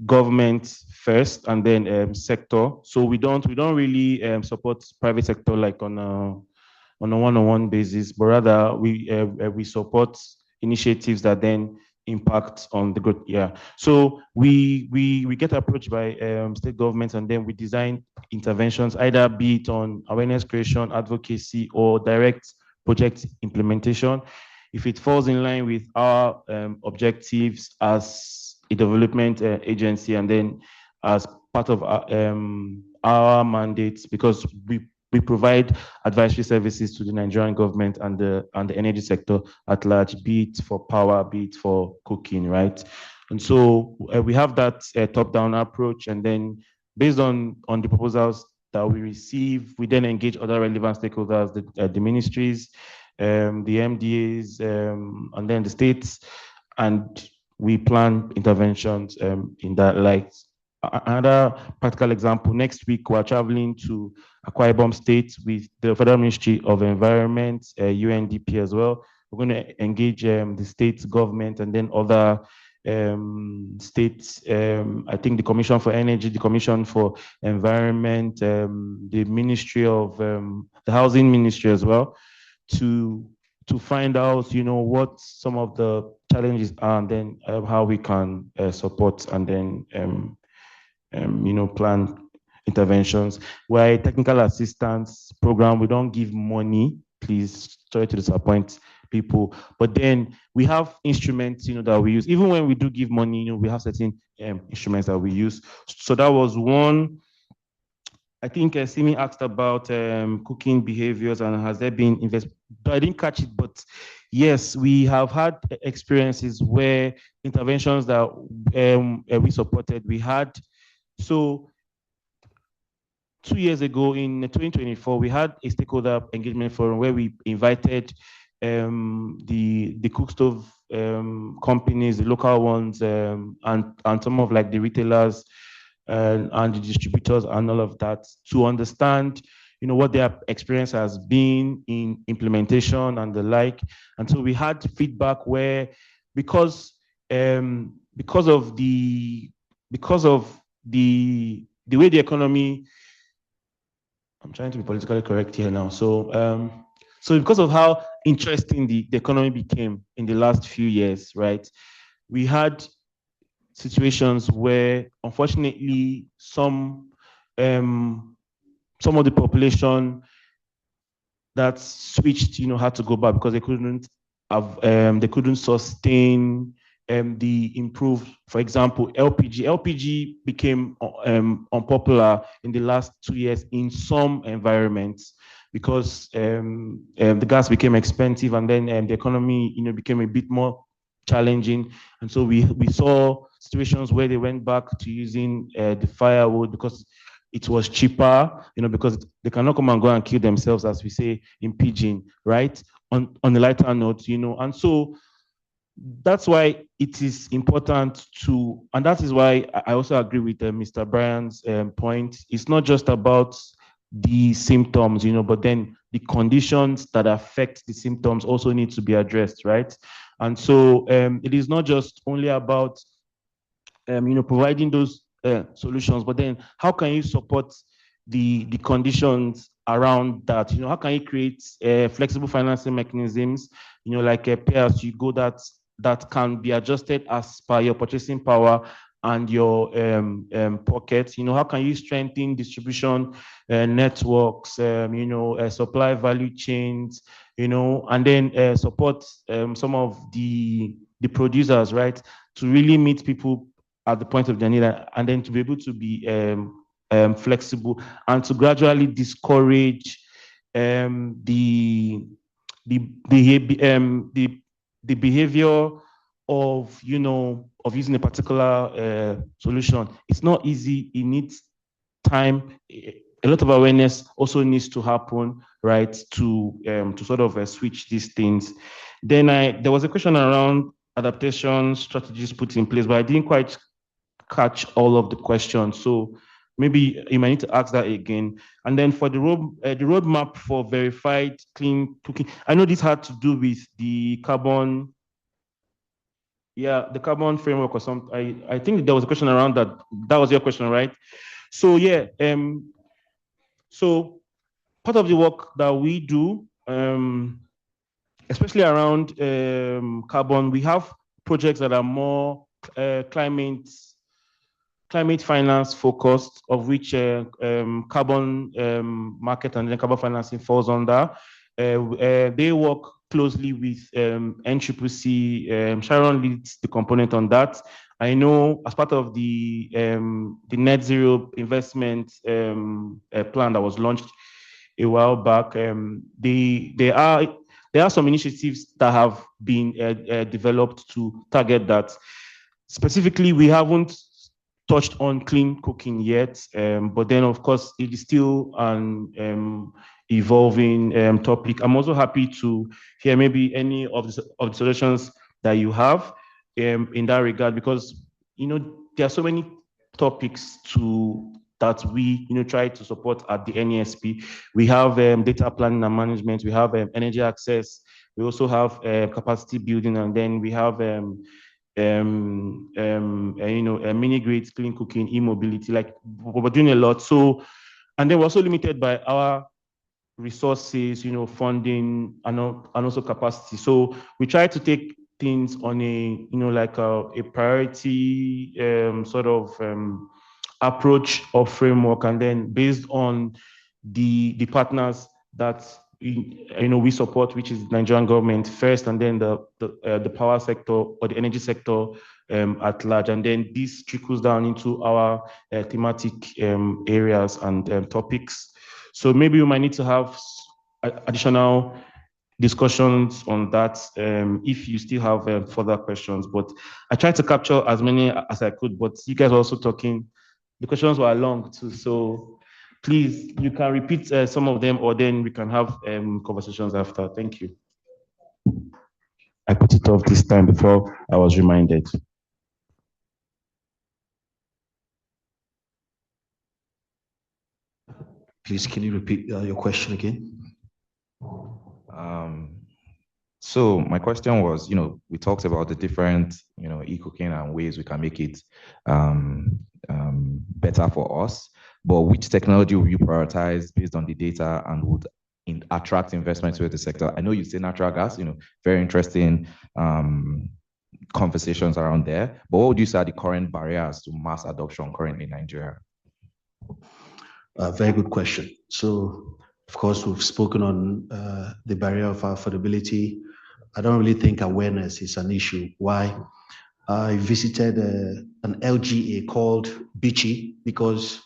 government first and then sector. So we don't really support private sector like on a one-on-one basis, but rather we support initiatives that then impact on the growth. Yeah. So we get approached by state governments, and then we design interventions, either be it on awareness creation, advocacy, or direct project implementation. If it falls in line with our objectives as a development agency, and then as part of our mandates, because we provide advisory services to the Nigerian government and the energy sector at large, be it for power, be it for cooking, right? And so we have that top-down approach, and then based on the proposals that we receive, we then engage other relevant stakeholders, the ministries, the MDAs, and then the states, and we plan interventions in that light. Another practical example, next week we're traveling to Akwa Ibom State with the Federal Ministry of Environment, UNDP as well. We're going to engage the state government and then other states, I think the Commission for Energy, the Commission for Environment, the Ministry of, the Housing Ministry as well, to find out, what some of the challenges are, and then how we can support and then, plan interventions. We're a technical assistance program. We don't give money, please, sorry to disappoint people, but then we have instruments, that we use. Even when we do give money, we have certain instruments that we use. So that was one. I think Simi asked about cooking behaviors and has there been investment? I didn't catch it, but yes, we have had experiences where interventions that we supported, we had. So 2 years ago in 2024, we had a stakeholder engagement forum where we invited the cook stove companies, the local ones, and some of like the retailers and the distributors and all of that to understand, what their experience has been in implementation and the like. And so we had feedback where because of the way the economy, I'm trying to be politically correct here now. So because of how interesting the economy became in the last few years, right? We had situations where, unfortunately, some of the population that switched, had to go back because they couldn't sustain the improved, for example, LPG. LPG became unpopular in the last 2 years in some environments because the gas became expensive, and then the economy, became a bit more challenging. And so we saw situations where they went back to using the firewood because it was cheaper, because they cannot come and go and kill themselves, as we say in pidgin, right? On a lighter note, and so that's why it is important to, and that is why I also agree with Mr. Brian's point. It's not just about the symptoms, but then the conditions that affect the symptoms also need to be addressed, right? And so it is not just only about, providing those solutions, but then how can you support the conditions around that? How can you create flexible financing mechanisms, like a pay-as-you-go that can be adjusted as per your purchasing power and your pockets? How can you strengthen distribution networks, supply value chains, and then support some of the producers, right, to really meet people at the point of their need, and then to be able to be flexible and to gradually discourage the behavior of using a particular solution. It's not easy. It needs time. A lot of awareness also needs to happen, right, to sort of switch these things. Then there was a question around adaptation strategies put in place, but I didn't quite catch all of the questions. So maybe you might need to ask that again. And then for the roadmap for verified clean cooking, I know this had to do with the carbon, the carbon framework or something. I think there was a question around that. That was your question, right? So yeah, so part of the work that we do, especially around carbon, we have projects that are more climate finance focused, of which carbon market and then carbon financing falls under. They work closely with NCCC. Sharon leads the component on that. I know as part of the net zero investment plan that was launched a while back. There are some initiatives that have been developed to target that. Specifically, we haven't touched on clean cooking yet, but then of course it is still an evolving topic. I'm also happy to hear maybe any of the suggestions that you have in that regard, because there are so many topics that we try to support at the NESP. We have data planning and management, we have energy access, we also have capacity building, and then we have mini grids, clean cooking, e-mobility. Like, we're doing a lot. So, and then we're also limited by our resources, funding, and also capacity. So we try to take things on a a priority sort of approach or framework, and then based on the partners that we support, which is the Nigerian government first, and then the power sector or the energy sector at large, and then this trickles down into our thematic areas and topics. So maybe we might need to have additional discussions on that if you still have further questions. But I tried to capture as many as I could, but you guys were also talking. The questions were long too, so please, you can repeat some of them, or then we can have conversations after. Thank you. I put it off this time before I was reminded. Please, can you repeat your question again? So my question was, we talked about the different, e-cooking and ways we can make it better for us. But which technology will you prioritize based on the data and would attract investments with the sector? I know you say natural gas, very interesting conversations around there. But what would you say are the current barriers to mass adoption currently in Nigeria? Very good question. So, of course, we've spoken on the barrier of affordability. I don't really think awareness is an issue. Why? I visited an LGA called Bichi because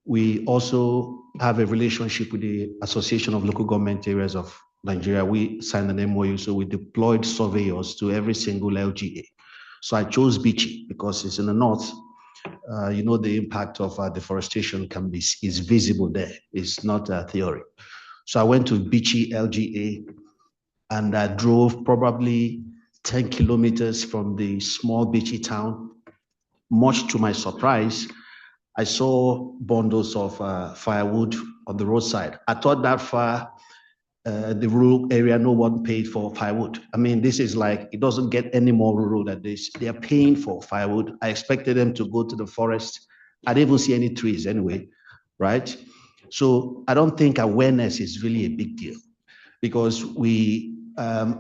we also have a relationship with the Association of Local Government Areas of Nigeria. We signed an MOU, so we deployed surveyors to every single LGA. So I chose Bichi because it's in the north. The impact of deforestation is visible there. It's not a theory. So I went to Bichi LGA and I drove probably 10 kilometers from the small Bichi town. Much to my surprise, I saw bundles of firewood on the roadside. I thought that far, the rural area, no one paid for firewood. I mean, this is like, it doesn't get any more rural than this. They are paying for firewood. I expected them to go to the forest. I didn't even see any trees anyway, right? So I don't think awareness is really a big deal because we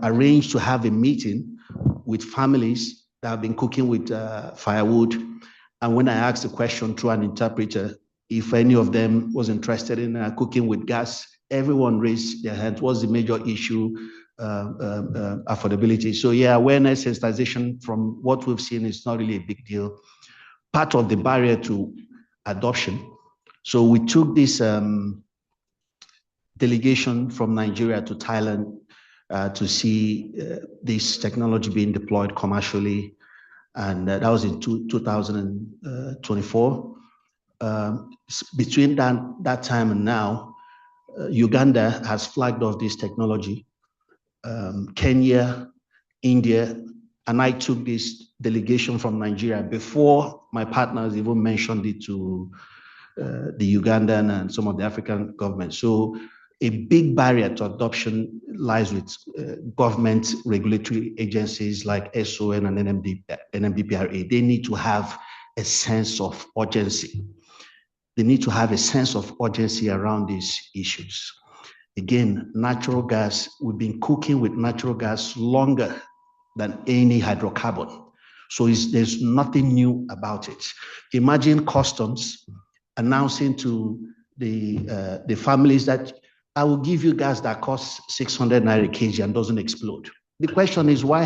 arranged to have a meeting with families that have been cooking with firewood. And when I asked the question through an interpreter, if any of them was interested in cooking with gas, everyone raised their hand. What's the major issue? Affordability. So yeah, awareness, sensitization from what we've seen is not really a big deal. Part of the barrier to adoption. So we took this delegation from Nigeria to Thailand to see this technology being deployed commercially. And that was in 2024. Between that time and now, Uganda has flagged off this technology. Kenya, India, and I took this delegation from Nigeria before my partners even mentioned it to the Ugandan and some of the African governments. So a big barrier to adoption lies with government regulatory agencies like SON and NMDPRA. They need to have a sense of urgency. They need to have a sense of urgency around these issues. Again, natural gas, we've been cooking with natural gas longer than any hydrocarbon. So there's nothing new about it. Imagine customs announcing to the families that I will give you gas that costs 600 naira a kg and doesn't explode. The question is what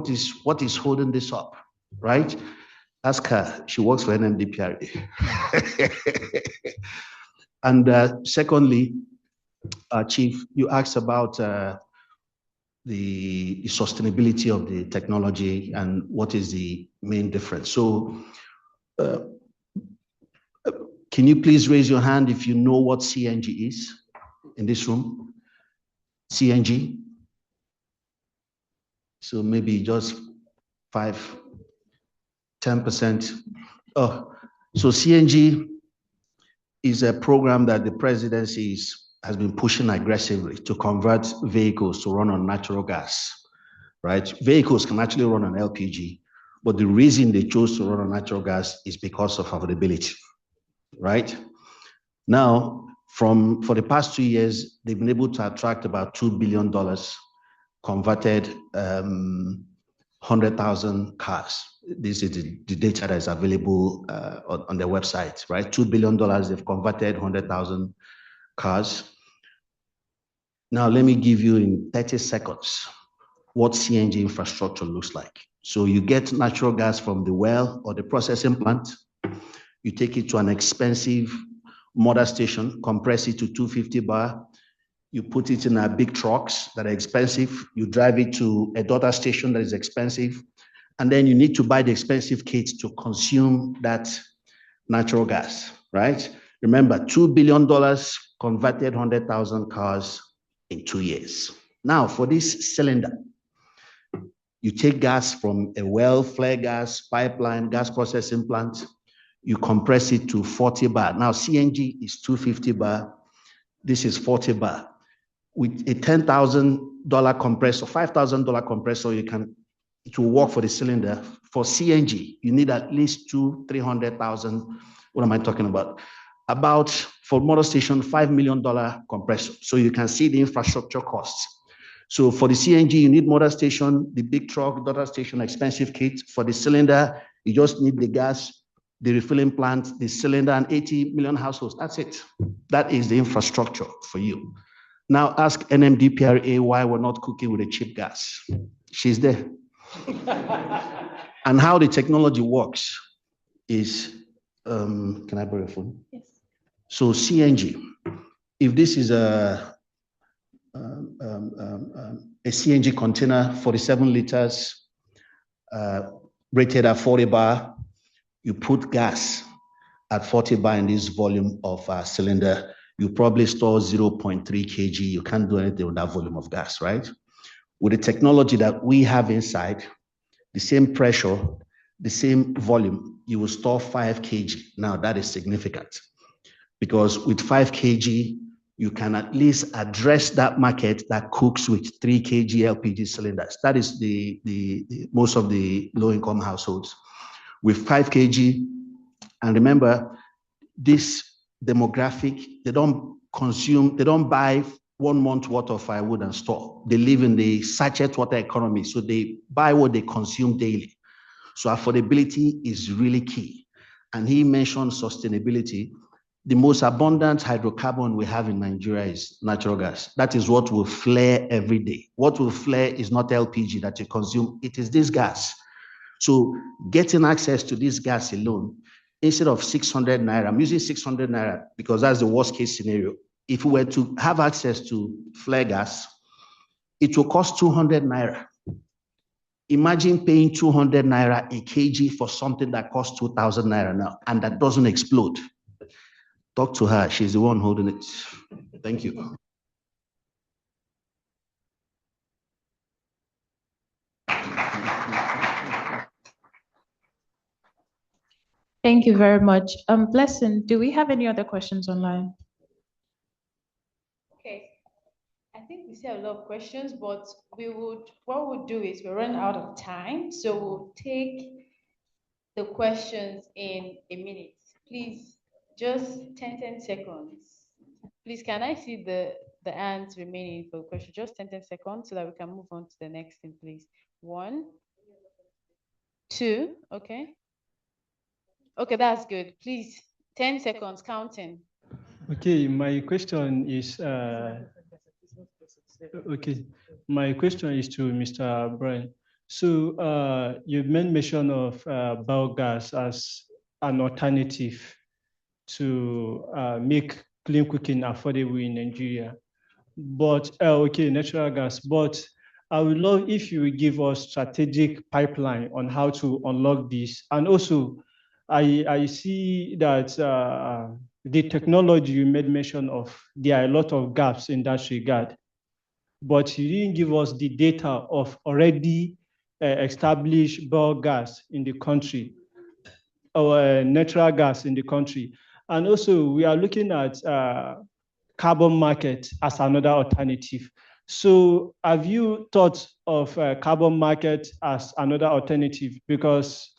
is holding this up, right? Ask her, she works for NMDPRA. And secondly, Chief, you asked about the sustainability of the technology and what is the main difference. So can you please raise your hand if you know what CNG is in this room? CNG? So maybe just 10%. Oh, so CNG is a program that the presidency has been pushing aggressively to convert vehicles to run on natural gas, right? Vehicles can actually run on LPG, but the reason they chose to run on natural gas is because of affordability, right? Now, for the past 2 years, they've been able to attract about $2 billion, converted 100,000 cars. This is the data that is available on their website, right? $2 billion, they've converted 100,000 cars. Now, let me give you in 30 seconds what CNG infrastructure looks like. So you get natural gas from the well or the processing plant. You take it to an expensive mother station, compress it to 250 bar. You put it in big trucks that are expensive. You drive it to a daughter station that is expensive. And then you need to buy the expensive kit to consume that natural gas, right? Remember, $2 billion converted 100,000 cars in 2 years. Now, for this cylinder, you take gas from a well, flare gas, pipeline, gas processing plant, you compress it to 40 bar. Now, CNG is 250 bar. This is 40 bar. With a $10,000 compressor, $5,000 compressor, it will work for the cylinder. For CNG, you need at least 200,000-300,000. What am I talking about? About, for motor station, $5 million compressor. So you can see the infrastructure costs. So for the CNG, you need motor station, the big truck, daughter station, expensive kit. For the cylinder, you just need the gas, the refilling plant, the cylinder, and 80 million households. That's it. That is the infrastructure for you. Now ask NMDPRA why we're not cooking with a cheap gas. She's there. And how the technology works is, can I borrow your phone? Yes. So CNG, if this is a CNG container, 47 liters, rated at 40 bar, you put gas at 40 bar in this volume of cylinder, you probably store 0.3 kg. You can't do anything with that volume of gas, right? With the technology that we have inside, the same pressure, the same volume, you will store 5 kg. Now that is significant because with 5 kg, you can at least address that market that cooks with 3 kg LPG cylinders. That is the most of the low-income households. With 5 kg, and remember, this demographic, they don't buy 1 month worth of firewood and store. They live in the sachet water economy, so they buy what they consume daily. So affordability is really key. And he mentioned sustainability. The most abundant hydrocarbon we have in Nigeria is natural gas. That is what will flare every day. What will flare is not LPG that you consume, it is this gas. So getting access to this gas alone, instead of 600 naira, I'm using 600 naira because that's the worst case scenario. If we were to have access to flare gas, it will cost 200 naira. Imagine paying 200 naira a kg for something that costs 2,000 naira now, and that doesn't explode. Talk to her, she's the one holding it. Thank you. Thank you very much. Blessing, do we have any other questions online? Okay, I think we see a lot of questions, but what we'll do is we'll run out of time. So we'll take the questions in a minute. Please, just 10 seconds. Please, can I see the hands remaining for the question? Just 10 seconds so that we can move on to the next thing, please. 1, 2, okay. Okay, that's good. Please, 10 seconds, counting. Okay, my question is, my question is to Mr. Brian. So you made mention of biogas as an alternative to make clean cooking affordable in Nigeria. But, okay, natural gas. But I would love if you would give us strategic pipeline on how to unlock this. And also, I see that the technology you made mention of, there are a lot of gaps in that regard. But you didn't give us the data of already established biogas in the country, or natural gas in the country. And also, we are looking at carbon market as another alternative. So have you thought of carbon market as another alternative? Because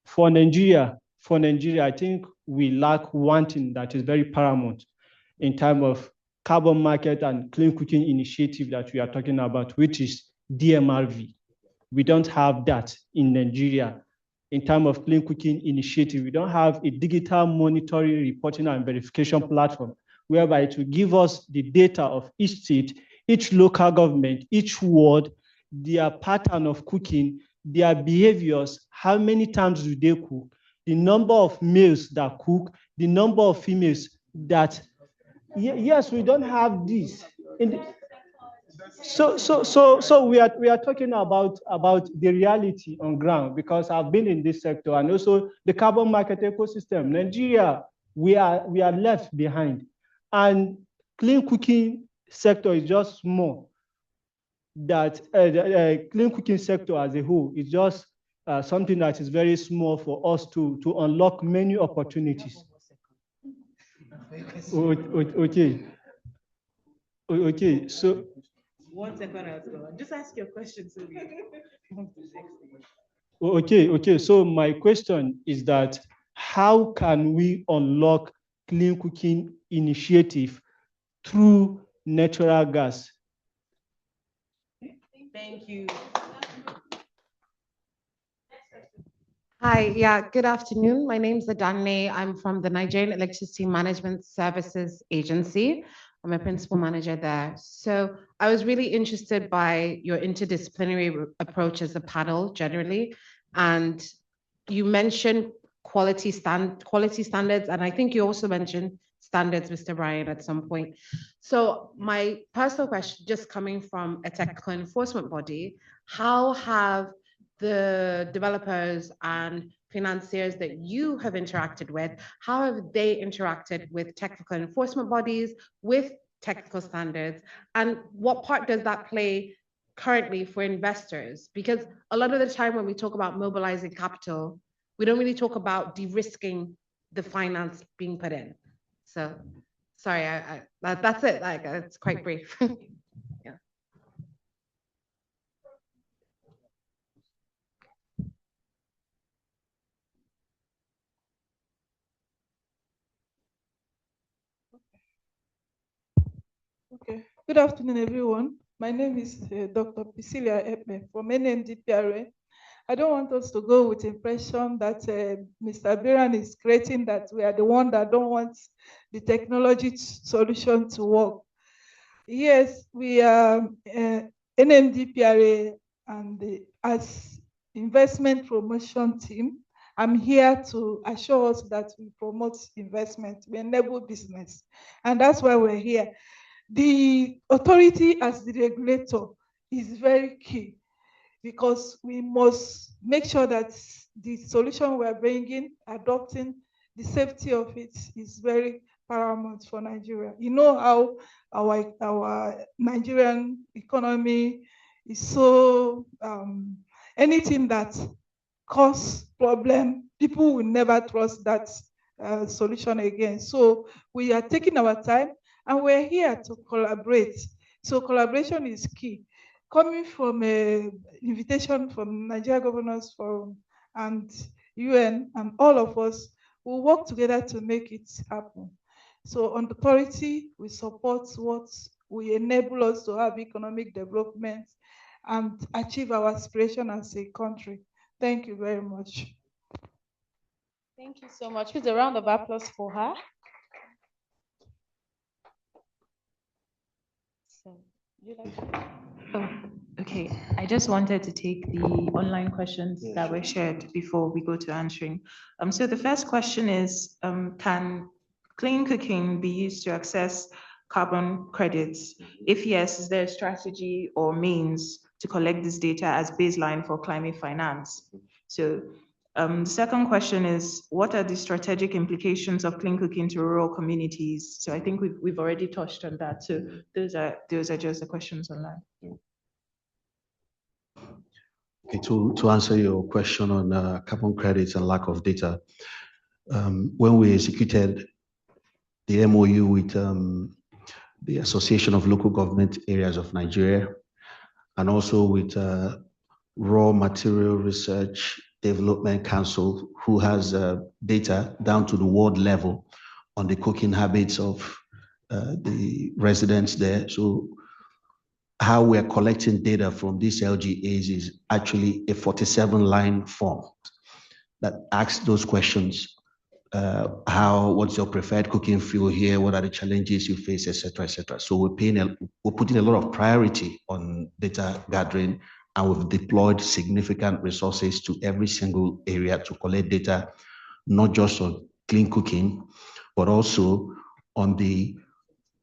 for Nigeria, I think we lack one thing that is very paramount in terms of carbon market and clean cooking initiative that we are talking about, which is DMRV. We don't have that in Nigeria in terms of clean cooking initiative. We don't have a digital monitoring, reporting, and verification platform whereby it will give us the data of each state, each local government, each ward, their pattern of cooking, their behaviors, how many times do they cook, the number of males that cook, the number of females that, yes, we don't have this. So we are talking about the reality on ground, because I've been in this sector, and also the carbon market ecosystem. Nigeria, we are left behind, and clean cooking sector is just small. That clean cooking sector as a whole is just something that is very small for us to unlock many opportunities. Okay, so 1 second has gone. Just ask your question, so okay. So my question is that how can we unlock clean cooking initiative through natural gas? Thank you. Hi, yeah, good afternoon. My name is Adanne. I'm from the Nigerian Electricity Management Services Agency. I'm a principal manager there. So I was really interested by your interdisciplinary approach as a panel generally. And you mentioned quality standards, and I think you also mentioned standards, Mr. Bryan, at some point. So my personal question, just coming from a technical enforcement body, how have the developers and financiers that you have interacted with, how have they interacted with technical enforcement bodies, with technical standards, and what part does that play currently for investors? Because a lot of the time when we talk about mobilizing capital, we don't really talk about de-risking the finance being put in. So, sorry, that's it. Like, it's quite brief. Yeah. Okay. Good afternoon, everyone. My name is Dr. Priscilla Epe from NMDPRA. I don't want us to go with the impression that Mr. Biran is creating that we are the one that don't want the technology solution to work. Yes, we are NMDPRA, and as investment promotion team, I'm here to assure us that we promote investment, we enable business, and that's why we're here. The authority as the regulator is very key, because we must make sure that the solution we're bringing, adopting, the safety of it is very paramount for Nigeria. You know how our Nigerian economy is so, anything that causes problem, people will never trust that solution again. So we are taking our time, and we're here to collaborate. So collaboration is key. Coming from an invitation from Nigeria Governors Forum and UN and all of us, will work together to make it happen. So on the authority, we support what will enable us to have economic development and achieve our aspiration as a country. Thank you very much. Thank you so much. Please, a round of applause for her. So, you like to... Oh, okay. I just wanted to take the online questions that were shared before we go to answering. So the first question is, can clean cooking be used to access carbon credits? If yes, is there a strategy or means to collect this data as baseline for climate finance? So the second question is, what are the strategic implications of clean cooking to rural communities? So I think we've already touched on that. So those are just the questions online. Okay, to answer your question on carbon credits and lack of data, when we executed the MOU with the Association of Local Government Areas of Nigeria, and also with Raw Material Research Development Council, who has data down to the ward level on the cooking habits of the residents there. So how we're collecting data from these LGAs is actually a 47-line form that asks those questions. What's your preferred cooking fuel here? What are the challenges you face, et cetera, et cetera. So we're putting a lot of priority on data gathering, and we've deployed significant resources to every single area to collect data, not just on clean cooking, but also on the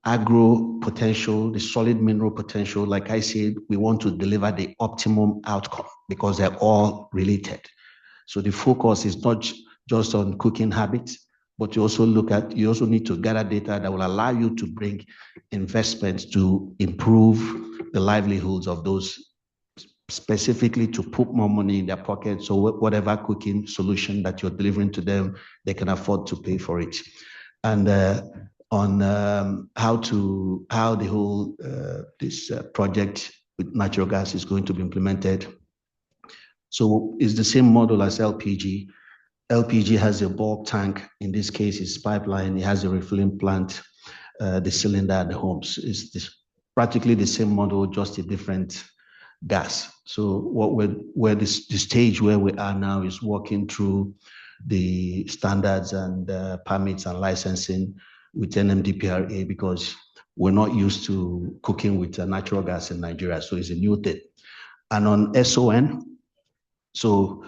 agro potential, the solid mineral potential. Like I said, we want to deliver the optimum outcome because they're all related. So the focus is not just on cooking habits, but you also need to gather data that will allow you to bring investments to improve the livelihoods of those, specifically to put more money in their pocket. So whatever cooking solution that you're delivering to them, they can afford to pay for it. And on how the whole this project with natural gas is going to be implemented. So it's the same model as LPG. LPG has a bulk tank. In this case, it's pipeline. It has a refueling plant, the cylinder at the homes. It's practically the same model, just a different gas. So the stage where we are now is working through the standards and permits and licensing with NMDPRA, because we're not used to cooking with natural gas in Nigeria. So it's a new thing. And on SON, so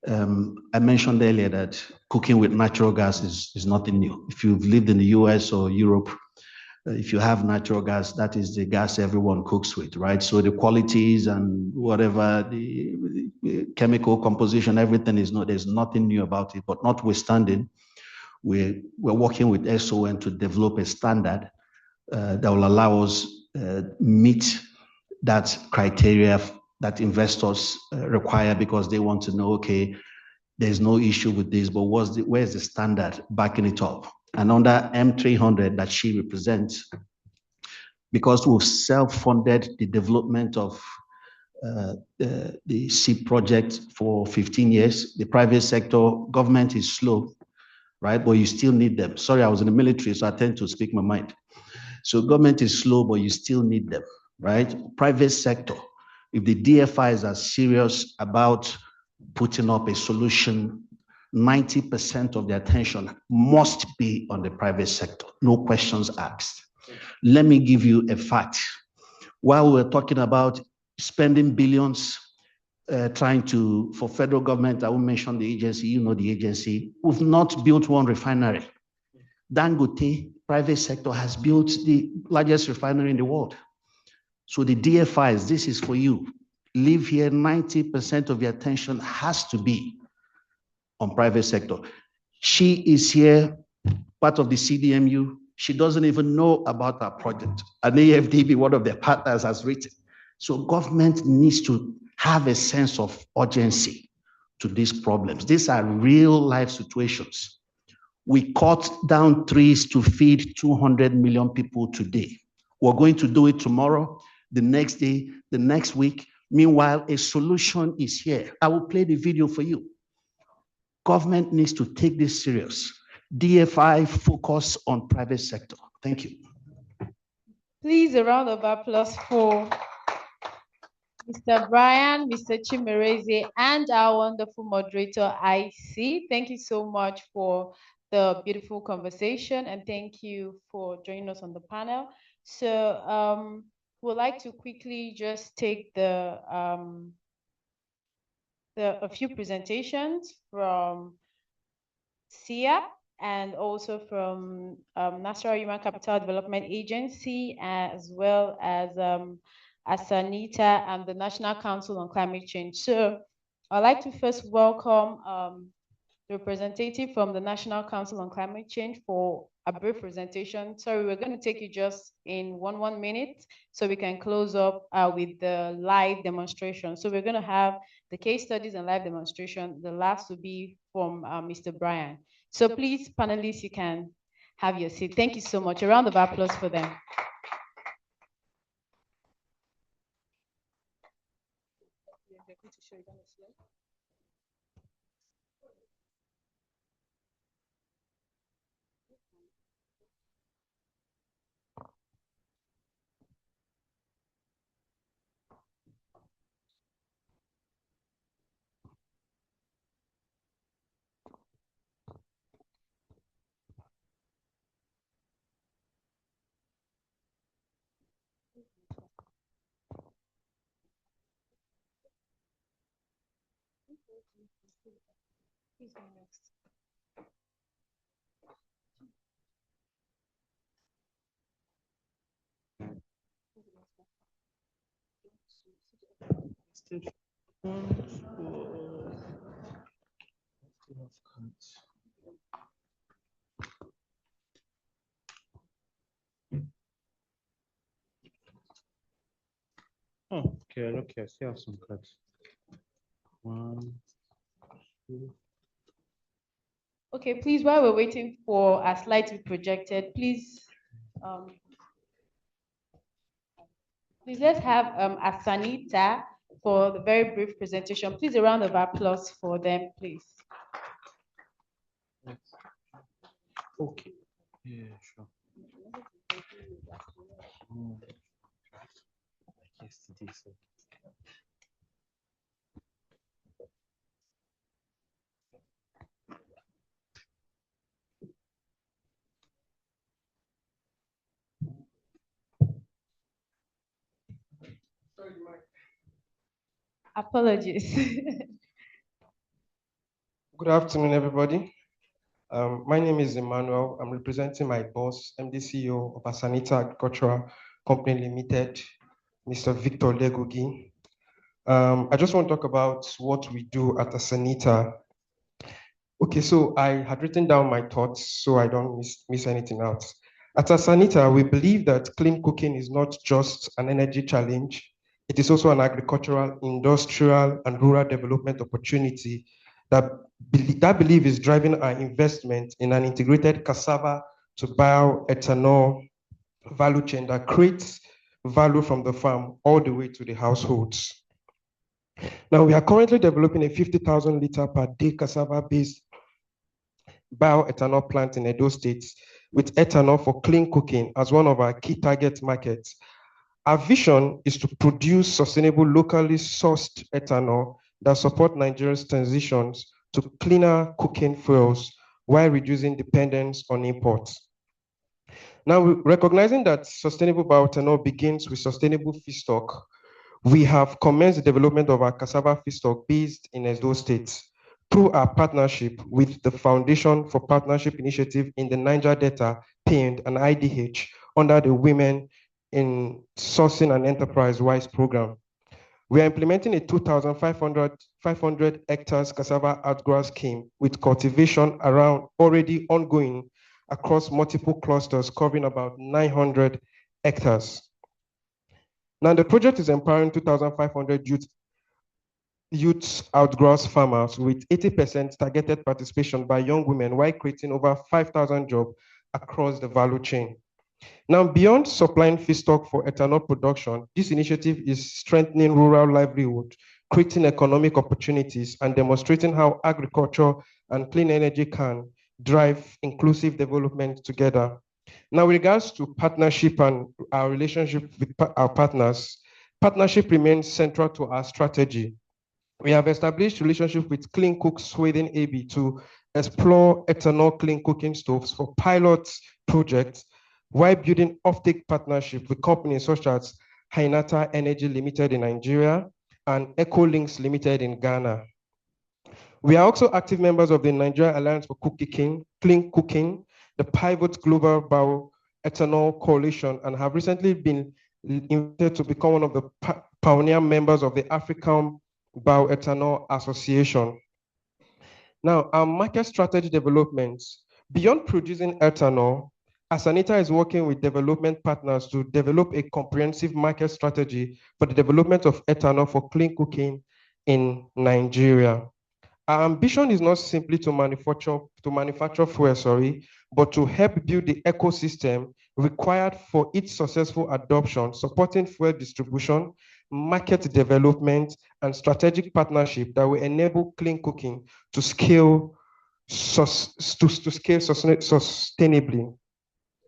I mentioned earlier that cooking with natural gas is nothing new. If you've lived in the US or Europe, if you have natural gas, that is the gas everyone cooks with, right? So the qualities and whatever, the chemical composition, everything there's nothing new about it. But notwithstanding, we're working with SON to develop a standard that will allow us meet that criteria that investors require, because they want to know, okay, there's no issue with this, but where's the standard backing it up? And under M300 that she represents, because we've self-funded the development of the SEEP project for 15 years, the private sector, government is slow, right? But you still need them. Sorry, I was in the military, so I tend to speak my mind. So government is slow, but you still need them, right? Private sector, if the DFIs are serious about putting up a solution, 90% of the attention must be on the private sector, no questions asked. Let me give you a fact. While we're talking about spending billions, for federal government, I won't mention the agency, you know the agency, we've not built one refinery. Dangote, private sector, has built the largest refinery in the world. So the DFIs, this is for you. Live here, 90% of your attention has to be on private sector. She is here, part of the CDMU. She doesn't even know about our project. An AFDB, one of their partners, has written. So government needs to have a sense of urgency to these problems. These are real life situations. We cut down trees to feed 200 million people today. We're going to do it tomorrow, the next day, the next week. Meanwhile, a solution is here. I will play the video for you. Government needs to take this serious. DFI focus on private sector. Thank you. Please, a round of applause for Mr. Brian, Mr. Chimereze, and our wonderful moderator, IC. Thank you so much for the beautiful conversation, and thank you for joining us on the panel. So we'd like to quickly just take a few presentations from SIA and also from National Human Capital Development Agency, as well as Asanita and the National Council on Climate Change. So I'd like to first welcome the representative from the National Council on Climate Change for a brief presentation. Sorry, we're going to take you just in one minute so we can close up with the live demonstration. So we're going to have the case studies and live demonstration. The last will be from Mr. Brian. So please, panelists, you can have your seat. Thank you so much. A round of applause for them. Please go next. Oh, okay, okay, I still have some cards. 1, 2. Okay, please, while we're waiting for our slide to be projected, please, let's have Asanita for the very brief presentation. Please, a round of applause for them, please. Okay. Yeah, sure. Yesterday, so. Apologies. Good afternoon, everybody. My name is Emmanuel. I'm representing my boss, MD CEO of Asanita Agricultural Company Limited, Mr. Victor Legugi. I just want to talk about what we do at Asanita. Okay, so I had written down my thoughts so I don't miss anything out. At Asanita, we believe that clean cooking is not just an energy challenge. It is also an agricultural, industrial, and rural development opportunity that belief is driving our investment in an integrated cassava to bioethanol value chain that creates value from the farm all the way to the households. Now, we are currently developing a 50,000 liter per day cassava-based bioethanol plant in Edo State with ethanol for clean cooking as one of our key target markets. Our vision is to produce sustainable, locally sourced ethanol that support Nigeria's transitions to cleaner cooking fuels while reducing dependence on imports. Now, recognizing that sustainable bioethanol begins with sustainable feedstock, we have commenced the development of our cassava feedstock based in Edo State through our partnership with the Foundation for Partnership Initiative in the Niger Delta, PAINT, and IDH under the Women in Sourcing and Enterprise WISE program. We are implementing a 2,500 hectares cassava outgrow scheme with cultivation around already ongoing across multiple clusters covering about 900 hectares. Now, the project is empowering 2,500 youth outgrows farmers with 80% targeted participation by young women while creating over 5,000 jobs across the value chain. Now, beyond supplying feedstock for ethanol production, this initiative is strengthening rural livelihood, creating economic opportunities, and demonstrating how agriculture and clean energy can drive inclusive development together. Now, with regards to partnership and our relationship with our partners, partnership remains central to our strategy. We have established relationship with Clean Cook Sweden AB to explore ethanol clean cooking stoves for pilot projects while building offtake partnership with companies such as Hainata Energy Limited in Nigeria and Ecolinks Limited in Ghana. We are also active members of the Nigeria Alliance for Clean Cooking, the Pivot Global Bioethanol Coalition, and have recently been invited to become one of the pioneer members of the African Bioethanol Association. Now, our market strategy developments. Beyond producing ethanol, Asanita is working with development partners to develop a comprehensive market strategy for the development of ethanol for clean cooking in Nigeria. Our ambition is not simply to manufacture fuel, but to help build the ecosystem required for its successful adoption, supporting fuel distribution, market development, and strategic partnership that will enable clean cooking to scale sustainably.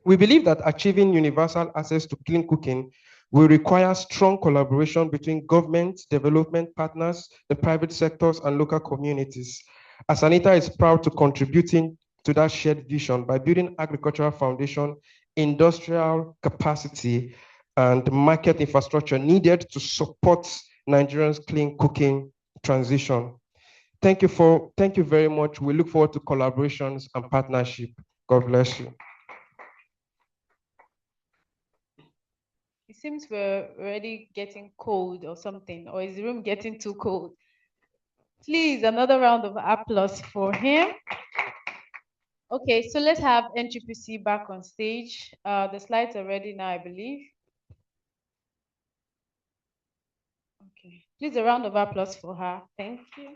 We believe that achieving universal access to clean cooking will require strong collaboration between government, development partners, the private sectors, and local communities. Asanita is proud to contributing to that shared vision by building agricultural foundation, industrial capacity, and market infrastructure needed to support Nigerians' clean cooking transition. Thank you very much. We look forward to collaborations and partnership. God bless you. It seems we're already getting cold or something, or is the room getting too cold? Please, another round of applause for him. Okay, so let's have NCPC back on stage. The slides are ready now, I believe. Okay, please a round of applause for her. Thank you.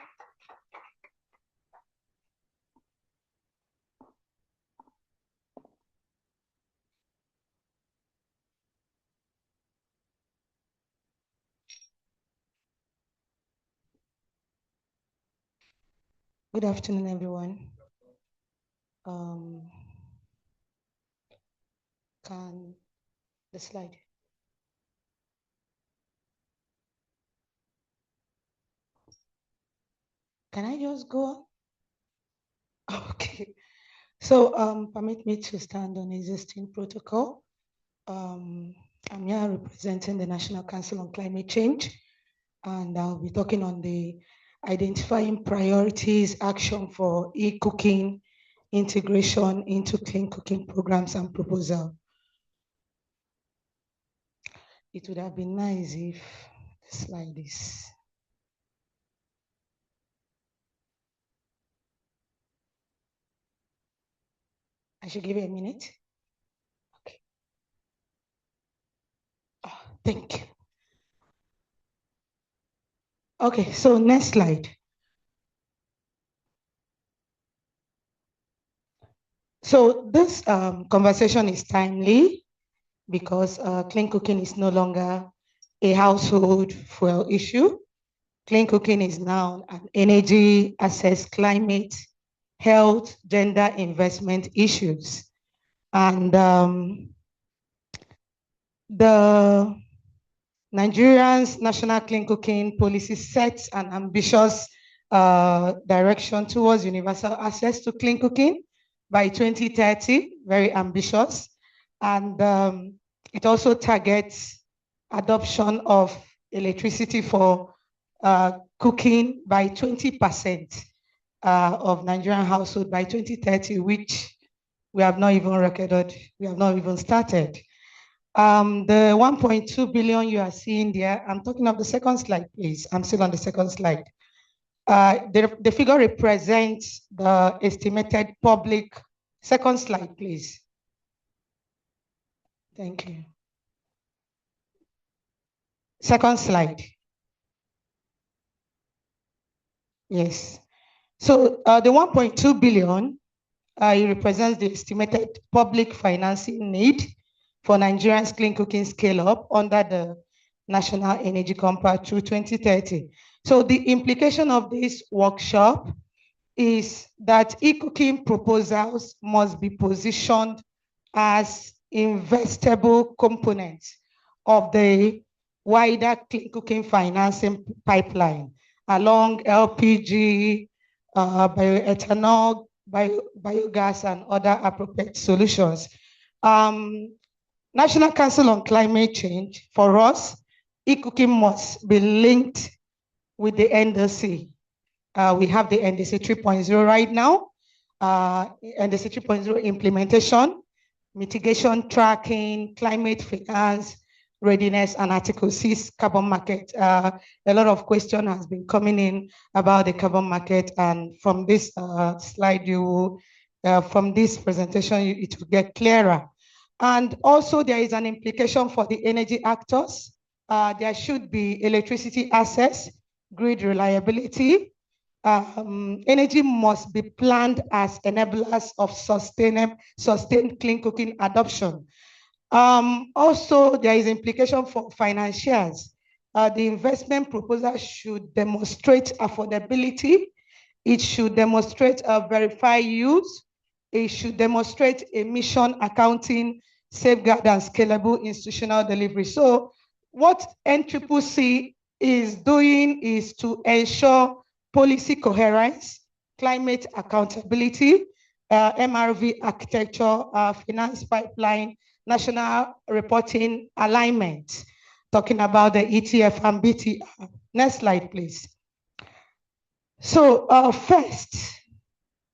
Good afternoon, everyone. Can the slide? Can I just go on? Okay. So permit me to stand on existing protocol. I'm here representing the National Council on Climate Change, and I'll be talking on the identifying priorities, action for e-cooking, integration into clean cooking programs and proposal. It would have been nice if the slide is. I should give you a minute. Okay. Oh, thank you. Okay, so next slide. So this conversation is timely because clean cooking is no longer a household fuel issue. Clean cooking is now an energy, access, climate, health, gender, investment issues. And the Nigeria's National Clean Cooking Policy sets an ambitious direction towards universal access to clean cooking by 2030, very ambitious. And it also targets adoption of electricity for cooking by 20% of Nigerian household by 2030, which we have not even recorded, we have not even started. The 1.2 billion you are seeing there, I'm talking of the second slide, please. I'm still on the second slide. The figure represents the estimated public, second slide, please. Thank you. Second slide. Yes. So the 1.2 billion, it represents the estimated public financing need for Nigeria's clean cooking scale up under the National Energy Compact through 2030. So the implication of this workshop is that e-cooking proposals must be positioned as investable components of the wider clean cooking financing pipeline along LPG, bioethanol, biogas, and other appropriate solutions. National Council on Climate Change, for us, e-cooking must be linked with the NDC We have the NDC 3.0 right now, NDC 3.0 implementation, mitigation tracking, climate finance, readiness, and Article 6 carbon market. A lot of question has been coming in about the carbon market, and from this slide, from this presentation, it will get clearer. And also there is an implication for the energy actors. There should be electricity access, grid reliability. Energy must be planned as enablers of sustained clean cooking adoption. Also, there is implication for financiers. The investment proposal should demonstrate affordability. It should demonstrate verified use. It should demonstrate emission accounting, safeguard, and scalable institutional delivery. So what NCCC is doing is to ensure policy coherence, climate accountability, MRV architecture, finance pipeline, national reporting alignment, talking about the ETF and BTR. Next slide, please. So first,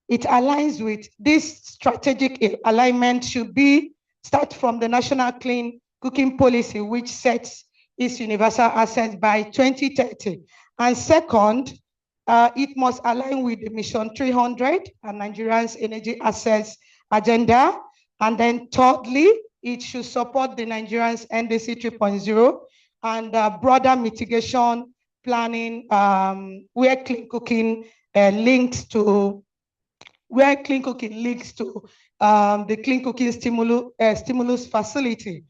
it aligns with this strategic alignment should start from the National Clean Cooking Policy, which sets its universal access by 2030. And second, it must align with the Mission 300 and Nigerians' energy access agenda. And then thirdly, it should support the Nigerians' NDC 3.0 and broader mitigation planning where clean cooking links to the Clean Cooking Stimulus Facility.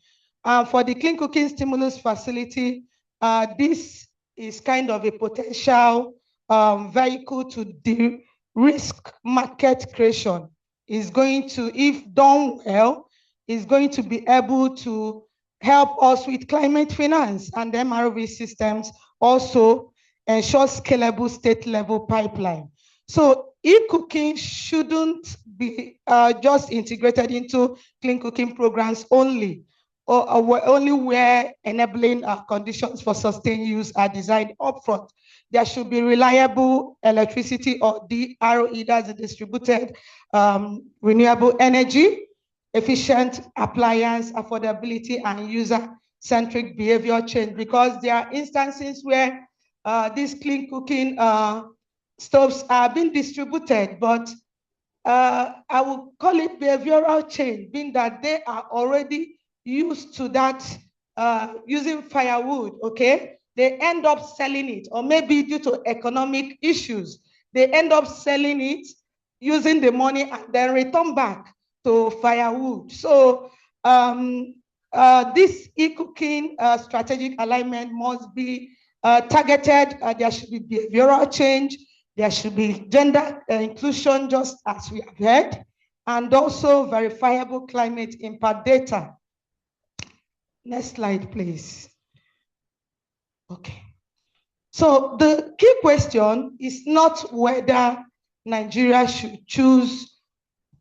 For the Clean Cooking Stimulus Facility, this is kind of a potential vehicle to de-risk market creation. Is going to, if done well, is going to be able to help us with climate finance, and the MRV systems also ensure scalable state-level pipeline. So e-cooking shouldn't be just integrated into clean cooking programs only, or only where enabling conditions for sustained use are designed upfront. There should be reliable electricity, or DRE, that's a distributed renewable energy, efficient appliance, affordability, and user-centric behavior change, because there are instances where these clean cooking stoves are being distributed, but I will call it behavioral change, being that they are already used to that using firewood, okay? They end up selling it, or maybe due to economic issues, they end up selling it, using the money, and then return back to firewood. So this e-cooking strategic alignment must be targeted. There should be behavioral change. There should be gender inclusion, just as we have heard, and also verifiable climate impact data. Next slide, please. Okay. So the key question is not whether Nigeria should choose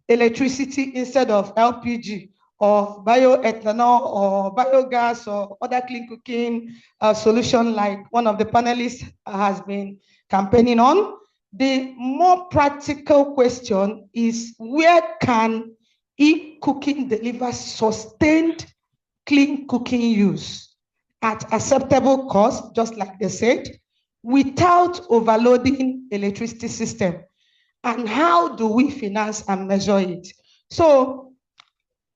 electricity instead of LPG or bioethanol or biogas or other clean cooking solution like one of the panelists has been campaigning on. The more practical question is, where can e-cooking deliver sustained clean cooking use at acceptable cost, just like they said, without overloading electricity system? And how do we finance and measure it? So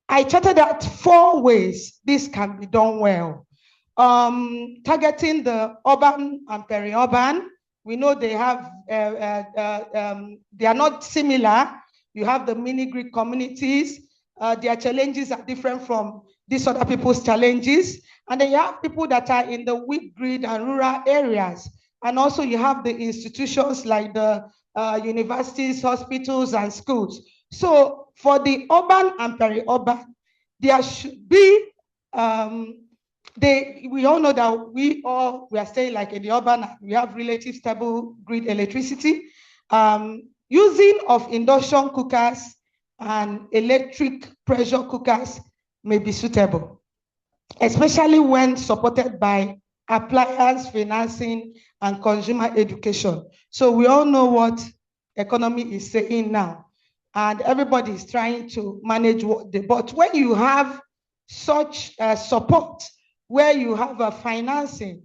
I charted out 4 ways this can be done well. Targeting the urban and peri-urban. We know they have, they are not similar. You have the mini-grid communities. Their challenges are different from these other people's challenges. And then you have people that are in the weak grid and rural areas. And also you have the institutions like the universities, hospitals, and schools. So for the urban and peri-urban, there should be, we all know that we are staying like in the urban, we have relative stable grid electricity. Using of induction cookers and electric pressure cookers may be suitable, especially when supported by appliance financing, and consumer education. So we all know what economy is saying now, and everybody is trying to manage what they, but when you have such support, where you have a financing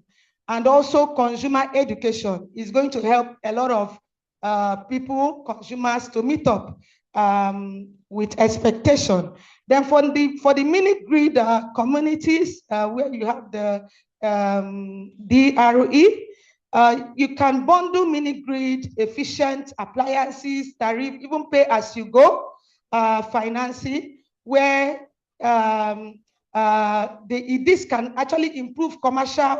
and also consumer education, is going to help a lot of people, consumers, to meet up with expectation. Then for the mini-grid communities, where you have the DRE, you can bundle mini-grid, efficient appliances, tariff, even pay as you go financing, where this can actually improve commercial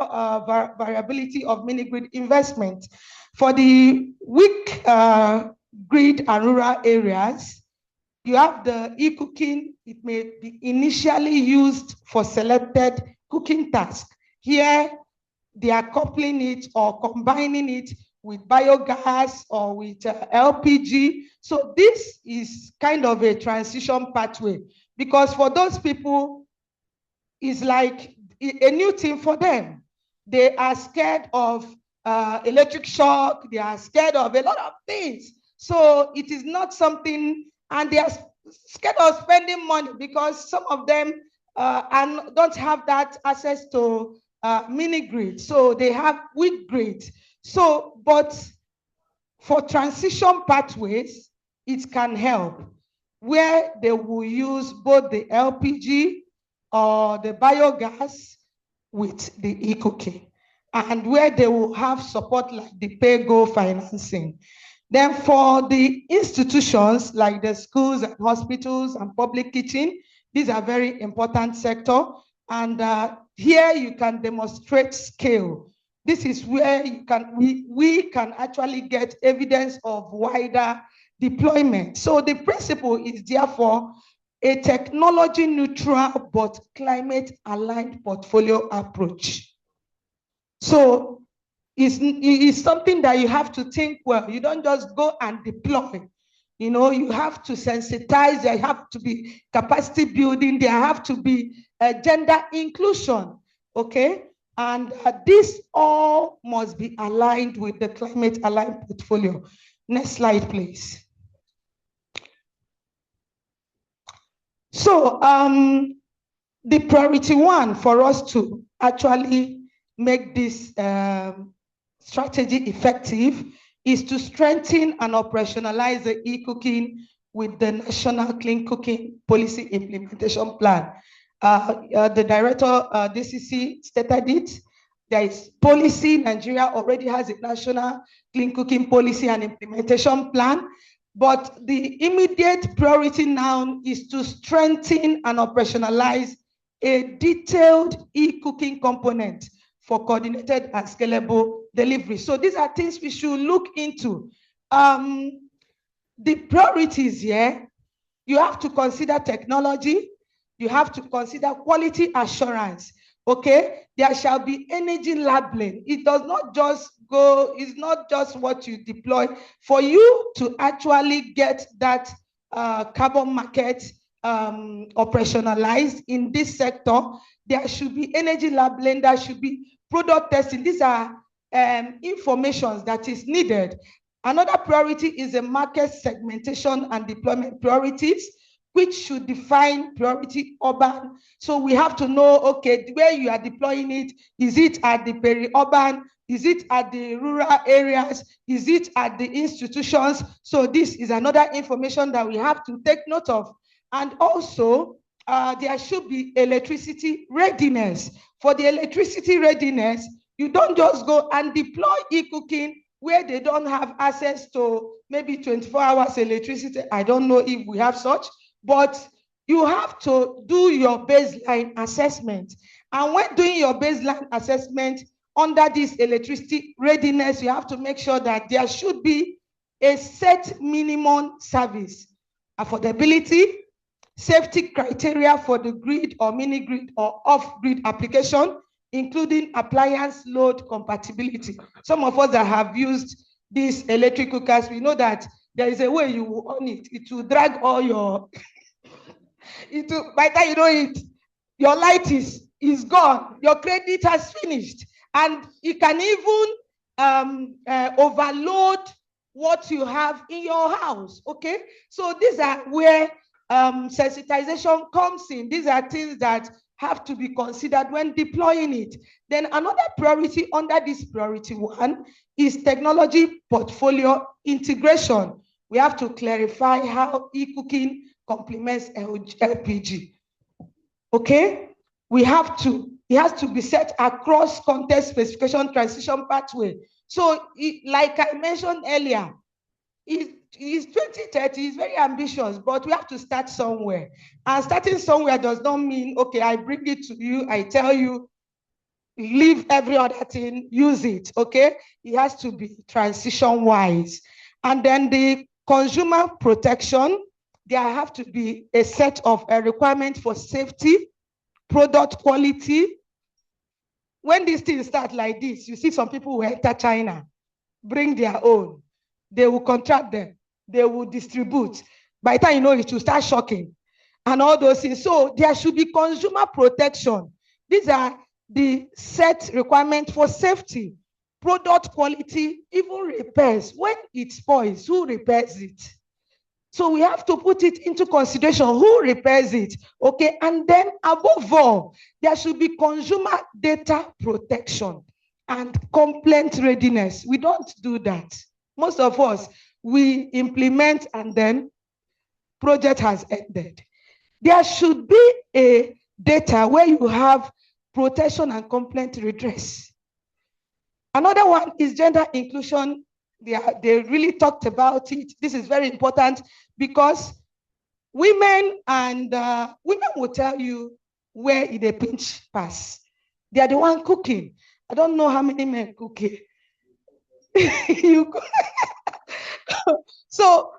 variability of mini-grid investment. For the weak grid and rural areas, you have the e-cooking. It may be initially used for selected cooking tasks. Here, they are coupling it or combining it with biogas or with LPG. So this is kind of a transition pathway, because for those people, it's like a new thing for them. They are scared of electric shock. They are scared of a lot of things. So it is not something, and they are scared of spending money because some of them don't have that access to mini grid. So they have weak grid. So, but for transition pathways, it can help, where they will use both the LPG or the biogas with the e-cooking, and where they will have support like the pay-go financing. Then for the institutions like the schools and hospitals and public kitchen, these are very important sector. And here you can demonstrate scale. This is where you can, we can actually get evidence of wider deployment. So the principle is therefore a technology neutral but climate aligned portfolio approach. So it's something that you have to think well. You don't just go and deploy. You know, you have to sensitize, there have to be capacity building, there have to be gender inclusion, okay? And this all must be aligned with the climate aligned portfolio. Next slide, please. So the priority one for us to actually make this strategy effective is to strengthen and operationalize the e-cooking with the National Clean Cooking Policy Implementation Plan. The director, DCC, stated it. There is policy. Nigeria already has a National Clean Cooking Policy and Implementation Plan. But the immediate priority now is to strengthen and operationalize a detailed e-cooking component for coordinated and scalable delivery. So these are things we should look into. The priorities here, you have to consider technology, you have to consider quality assurance, okay? There shall be energy labeling. It does not just go, it's not just what you deploy. For you to actually get that carbon market operationalized in this sector, there should be energy labeling, there should be product testing. These are information that is needed. Another priority is the market segmentation and deployment priorities, which should define priority urban. So we have to know, okay, where you are deploying it, is it at the peri-urban, is it at the rural areas, is it at the institutions? So this is another information that we have to take note of. And also, there should be electricity readiness. For the electricity readiness, you don't just go and deploy e-cooking where they don't have access to maybe 24 hours electricity. I don't know if we have such, but you have to do your baseline assessment. And when doing your baseline assessment under this electricity readiness, you have to make sure that there should be a set minimum service, affordability, safety criteria for the grid or mini grid or off-grid application, including appliance load compatibility. Some of us that have used these electric cookers, we know that there is a way you will on it. It will drag all your, by the time you know it, your light is gone, your credit has finished. And you can even overload what you have in your house, okay? So these are where sensitization comes in. These are things that have to be considered when deploying it. Then another priority under this priority one is technology portfolio integration. We have to clarify how e-cooking complements LPG. Okay? It has to be set across context specification transition pathway. So like I mentioned earlier, it's 2030, it's very ambitious, but we have to start somewhere. And starting somewhere does not mean, okay, I bring it to you, I tell you, leave every other thing, use it, okay? It has to be transition-wise. And then the consumer protection, there have to be a set of requirements for safety, product quality. When these things start like this, you see some people who enter China, bring their own. They will contract them. They will distribute. By the time you know it will start shocking and all those things. So there should be consumer protection. These are the set requirements for safety, product quality, even repairs. When it spoils, who repairs it? So we have to put it into consideration, who repairs it, okay? And then above all, there should be consumer data protection and complaint readiness. We don't do that. Most of us, we implement and then project has ended. There should be a data where you have protection and complaint redress. Another one is gender inclusion. They really talked about it. This is very important because women will tell you where in a pinch pass. They are the one cooking. I don't know how many men cook here. So,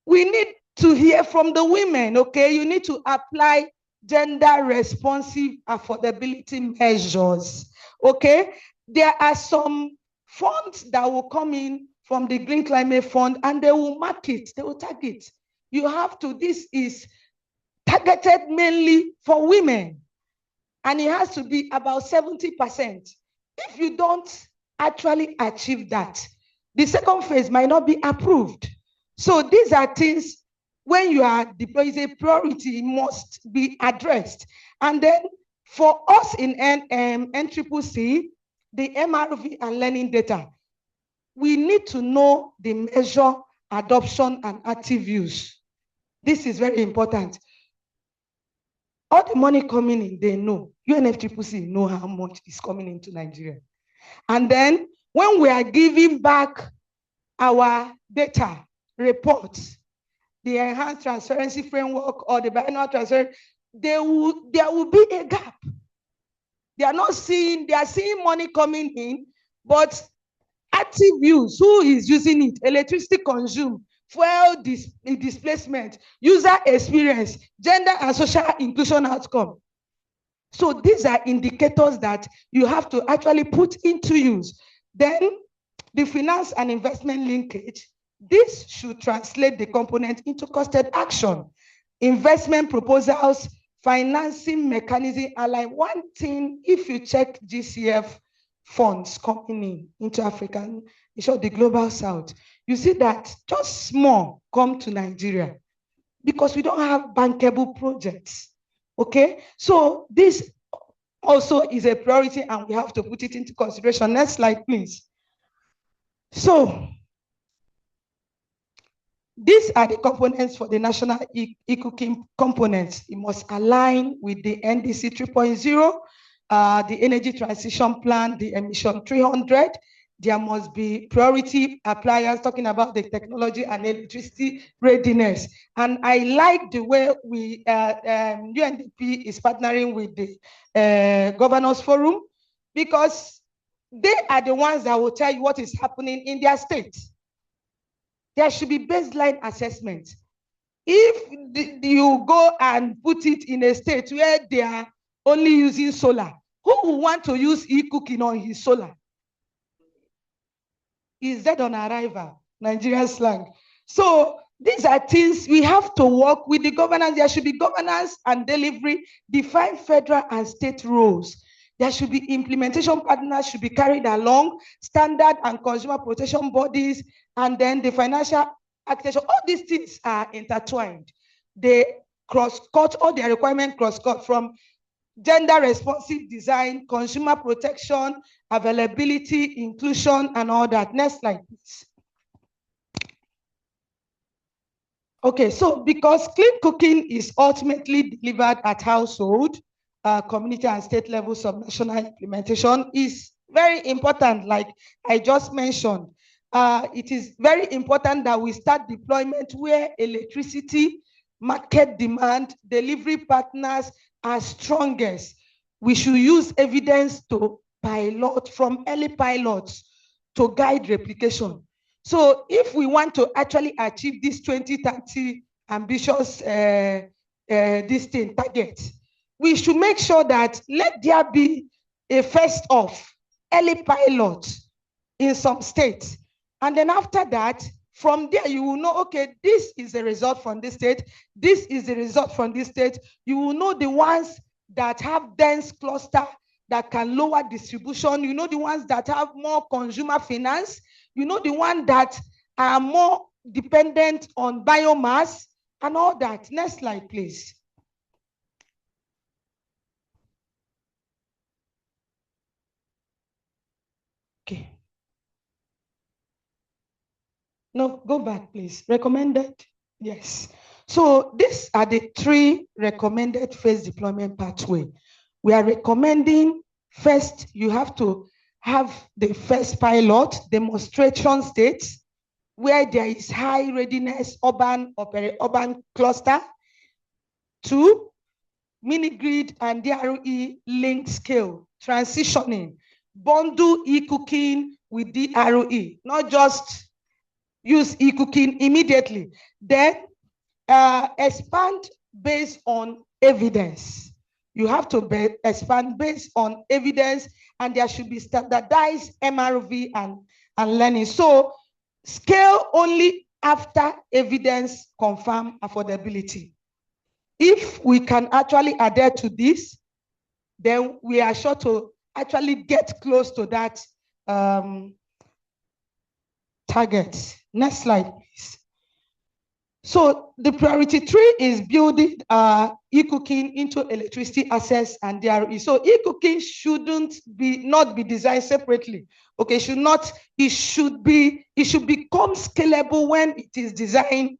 we need to hear from the women, okay? You need to apply gender responsive affordability measures, okay? There are some funds that will come in from the Green Climate Fund and they will mark it, they will tag it. You have to, this is targeted mainly for women and it has to be about 70%. If you don't actually achieve that, the second phase might not be approved. So these are things when you are deploying a priority must be addressed. And then for us in NCCC, the MRV and learning data, we need to know the measure, adoption, and active use. This is very important. All the money coming in, they know. UNFCCC know how much is coming into Nigeria. And then when we are giving back our data reports, the enhanced transparency framework or the biannual transparency, there will be a gap. They are seeing money coming in, but active use, who is using it, electricity consumed, fuel displacement, user experience, gender and social inclusion outcome. So these are indicators that you have to actually put into use. Then the finance and investment linkage, this should translate the component into costed action. Investment proposals, financing mechanism align. One thing, if you check GCF funds coming into Africa, the global south, you see that just small come to Nigeria because we don't have bankable projects. Okay, so this also is a priority and we have to put it into consideration. Next slide, please. So these are the components for the national e-cooking components. It must align with the NDC 3.0, the energy transition plan, the emission 300. There must be priority appliers talking about the technology and electricity readiness. And I like the way we UNDP is partnering with the Governors Forum because they are the ones that will tell you what is happening in their state. There should be baseline assessment. If you go and put it in a state where they are only using solar, who will want to use e-cooking on his solar? Is that on arrival? Nigerian slang. So these are things we have to work with the governance. There should be governance and delivery, define federal and state roles. There should be implementation partners should be carried along, standard and consumer protection bodies, and then the financial architecture. All these things are intertwined. They cross-cut, all their requirements cross-cut from gender responsive design, consumer protection, availability, inclusion, and all that. Next slide, please. Okay, so because clean cooking is ultimately delivered at household, community and state level subnational implementation is very important. Like I just mentioned, it is very important that we start deployment where electricity, market demand, delivery partners are strongest. We should use evidence to pilot, from early pilots to guide replication. So if we want to actually achieve this 2030 ambitious target, we should make sure that let there be a first off, early pilot in some states. And then after that, from there, you will know, okay, this is the result from this state. This is the result from this state. You will know the ones that have dense cluster that can lower distribution. You know the ones that have more consumer finance. You know the ones that are more dependent on biomass and all that. Next slide, please. Okay. No, go back, please. Recommended? Yes. So these are the 3 recommended phase deployment pathway. We are recommending first, you have to have the first pilot demonstration states where there is high readiness urban cluster. 2, mini grid and DRE linked scale, transitioning, bundle e-cooking with DRE, not just use e-cooking immediately. Then expand based on evidence. You have to expand based on evidence, and there should be standardized MRV and learning. So scale only after evidence confirm affordability. If we can actually adhere to this, then we are sure to actually get close to that target. Next slide, please. So the priority 3 is building e-cooking into electricity access and DRE. So e-cooking shouldn't not be designed separately. Okay, it should become scalable when it is designed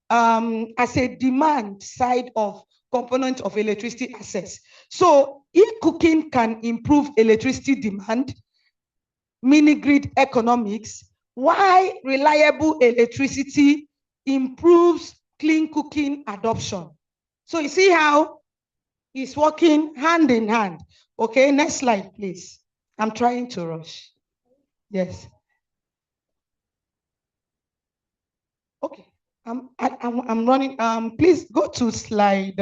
as a demand side of component of electricity access. So e-cooking can improve electricity demand, mini grid economics, while reliable electricity improves clean cooking adoption. So you see how it's working hand in hand. Okay, next slide, please. I'm trying to rush. Yes. Okay, I'm running. Please go to slide.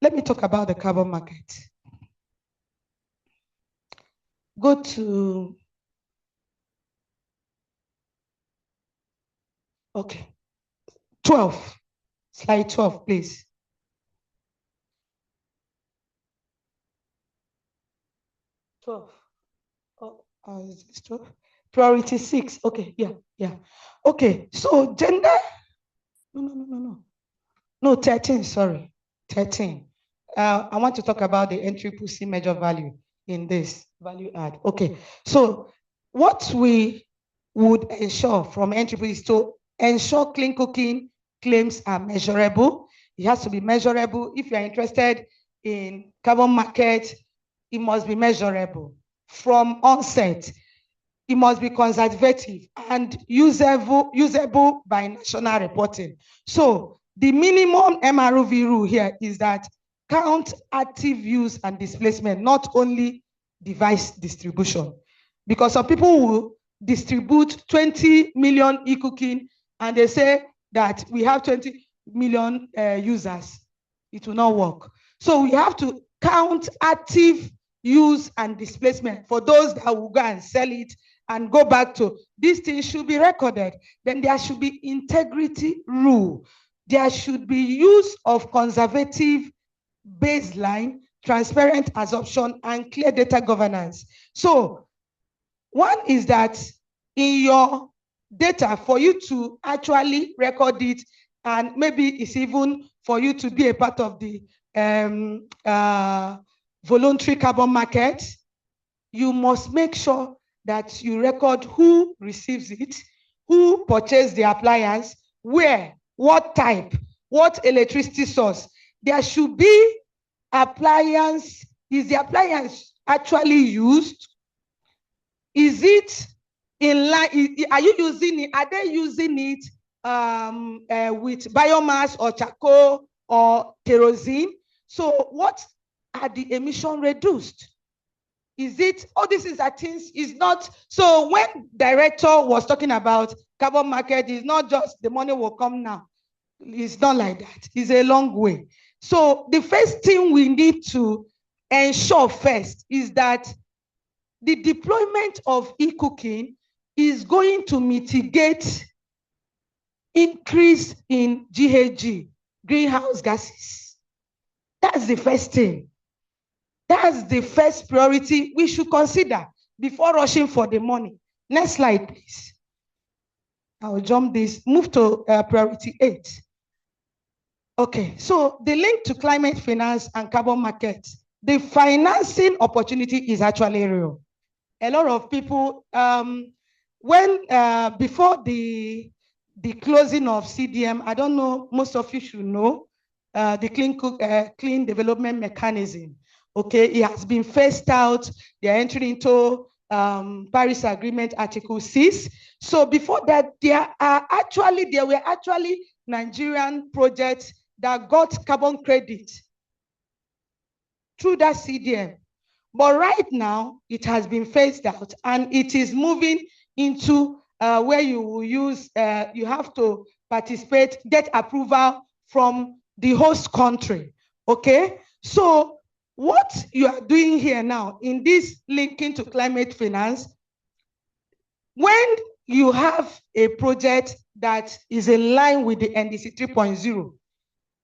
Let me talk about the carbon market. Go to. Okay. 12, slide 12, please. Is this 12? Priority 6. Okay, yeah. Okay, so gender. No, 13, sorry. 13. I want to talk about the NCCC measure value in this value add. Okay, so what we would ensure from NCCC is to ensure clean cooking claims are measurable. It has to be measurable. If you're interested in carbon market, it must be measurable. From onset, it must be conservative and usable by national reporting. So the minimum MRV rule here is that count active use and displacement, not only device distribution. Because some people will distribute 20 million e-cooking and they say that we have 20 million users. It will not work. So we have to count active use and displacement for those that will go and sell it and go back to these things should be recorded. Then there should be integrity rule. There should be use of conservative baseline transparent absorption, and clear data governance. So one is that in your data, for you to actually record it, and maybe it's even for you to be a part of the voluntary carbon market, you must make sure that you record who receives it, who purchased the appliance, where, what type, what electricity source. There should be appliance. Is the appliance actually used? Is it in line? Are you using it? Are they using it with biomass or charcoal or kerosene? So what are the emission reduced? Is it, all this is that things is not, so when director was talking about carbon market, it's not just the money will come now. It's not like that. It's a long way. So the first thing we need to ensure first is that the deployment of e-cooking is going to mitigate increase in GHG, greenhouse gases. That's the first thing. That's the first priority we should consider before rushing for the money. Next slide, please. I will jump this, move to priority 8. Okay, so the link to climate finance and carbon markets, the financing opportunity is actually real. A lot of people, before the closing of CDM, I don't know, most of you should know, the clean development mechanism. Okay, it has been phased out. They are entering into Paris Agreement Article 6. So before that, there were actually Nigerian projects that got carbon credit through that CDM. But right now, it has been phased out, and it is moving into where you will use, you have to participate, get approval from the host country. Okay, so what you are doing here now in this linking to climate finance, when you have a project that is in line with the NDC 3.0,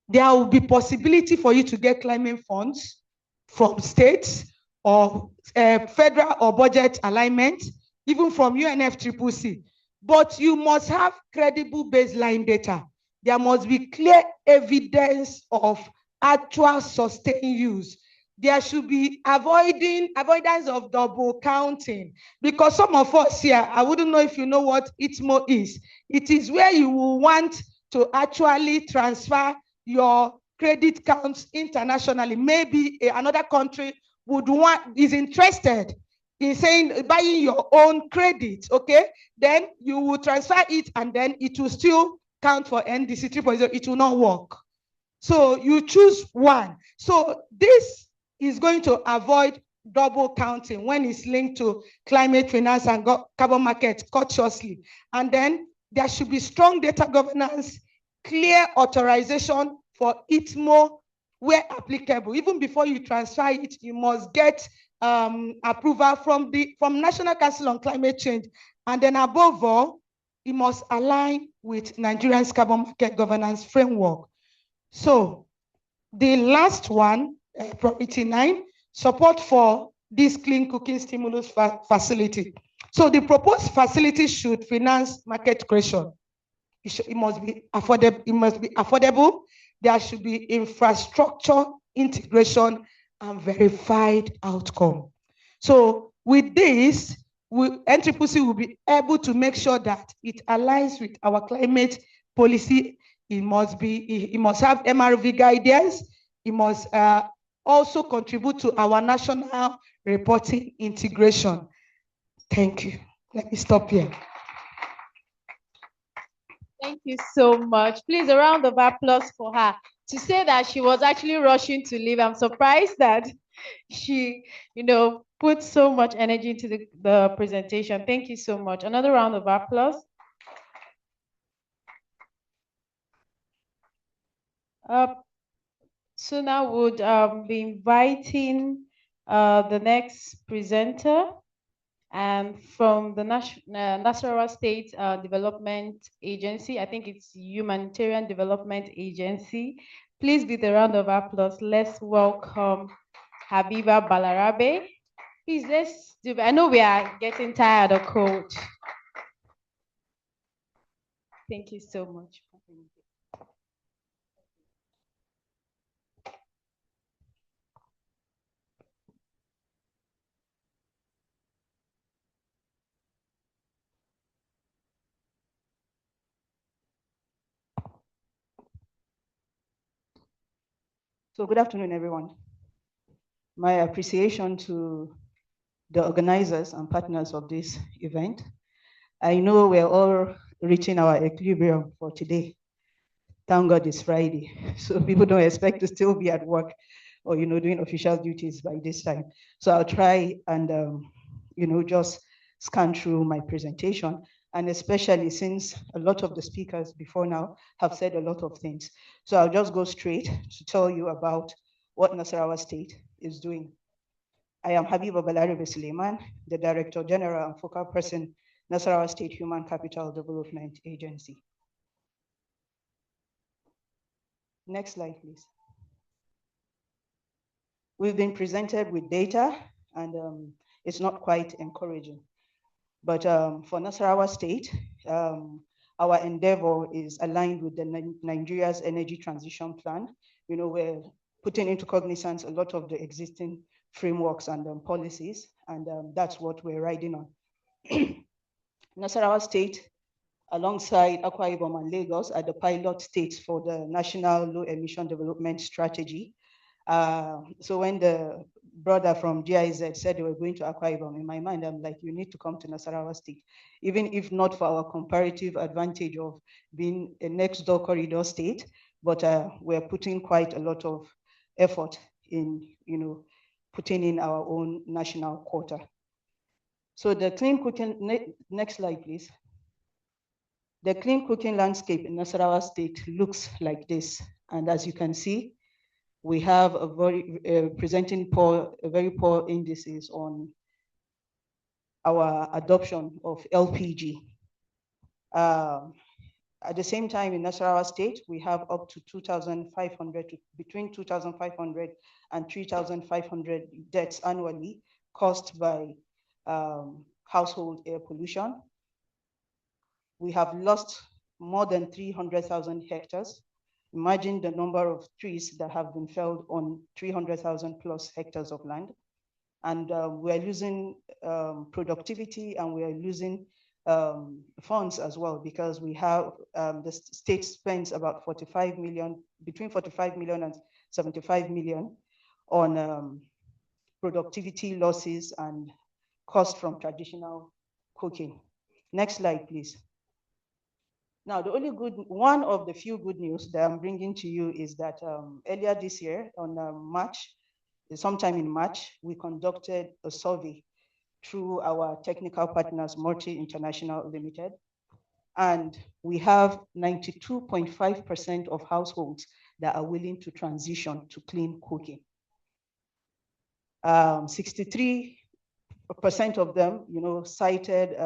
there will be possibility for you to get climate funds from states or federal or budget alignment, even from UNFCCC. But you must have credible baseline data. There must be clear evidence of actual sustained use. There should be avoidance of double counting, because some of us here, I wouldn't know if you know what ITMO is. It is where you will want to actually transfer your credit counts internationally. Maybe another country is interested in saying, buying your own credit, okay? Then you will transfer it and then it will still count for NDC 3.0. It will not work. So you choose one. So this is going to avoid double counting when it's linked to climate finance and carbon market cautiously. And then there should be strong data governance, clear authorization for ITMO where applicable. Even before you transfer it, you must get approval from National Council on Climate Change. And then above all, it must align with Nigeria's carbon market governance framework. So the last one, priority 9, support for this clean cooking stimulus facility. So the proposed facility should finance market creation. It must be affordable. It must be affordable. There should be infrastructure integration and verified outcome. So with this, NCCC will be able to make sure that it aligns with our climate policy. It must have MRV guidance. It must also contribute to our national reporting integration. Thank you. Let me stop here. Thank you so much. Please, a round of applause for her. To say that she was actually rushing to leave, I'm surprised that she, put so much energy into the presentation. Thank you so much. Another round of applause. So now would be inviting the next presenter, and from the Nasarawa State Development Agency, I think it's Humanitarian Development Agency. Please, with a round of applause, let's welcome Habiba Balarabe. Please, let's do. I know we are getting tired of cold. Thank you so much. So good afternoon, everyone. My appreciation to the organizers and partners of this event. I know we're all reaching our equilibrium for today. Thank God it's Friday, so people don't expect to still be at work or doing official duties by this time. So I'll try and just scan through my presentation, and especially since a lot of the speakers before now have said a lot of things. So I'll just go straight to tell you about what Nasarawa State is doing. I am Habiba Balarabe Suleiman, the Director General and Focal Person, Nasarawa State Human Capital Development Agency. Next slide, please. We've been presented with data, and it's not quite encouraging. But for Nasarawa State, our endeavor is aligned with the Nigeria's energy transition plan. We're putting into cognizance a lot of the existing frameworks and policies, and that's what we're riding on. Nasarawa State, alongside Akwa Ibom and Lagos, are the pilot states for the National Low Emission Development Strategy. So when the brother from GIZ said they were going to Akwa Ibom, in my mind, I'm like, you need to come to Nasarawa State, even if not for our comparative advantage of being a next door corridor state, but we're putting quite a lot of effort in, putting in our own national quota. So the clean cooking, next slide, please. The clean cooking landscape in Nasarawa State looks like this. And as you can see, we have a very presenting very poor indices on our adoption of LPG. At the same time, in Nasarawa State, we have up to 2,500, between 2,500 and 3,500 deaths annually caused by household air pollution. We have lost more than 300,000 hectares. Imagine the number of trees that have been felled on 300,000 plus hectares of land. And we're losing productivity, and we're losing funds as well, because we have, the state spends about 45 million, between 45 million and 75 million on productivity losses and cost from traditional cooking. Next slide, please. Now, the only one of the few good news that I'm bringing to you is that earlier this year, on sometime in March, we conducted a survey through our technical partners, Multi International Limited, and we have 92.5% of households that are willing to transition to clean cooking. 63% of them, cited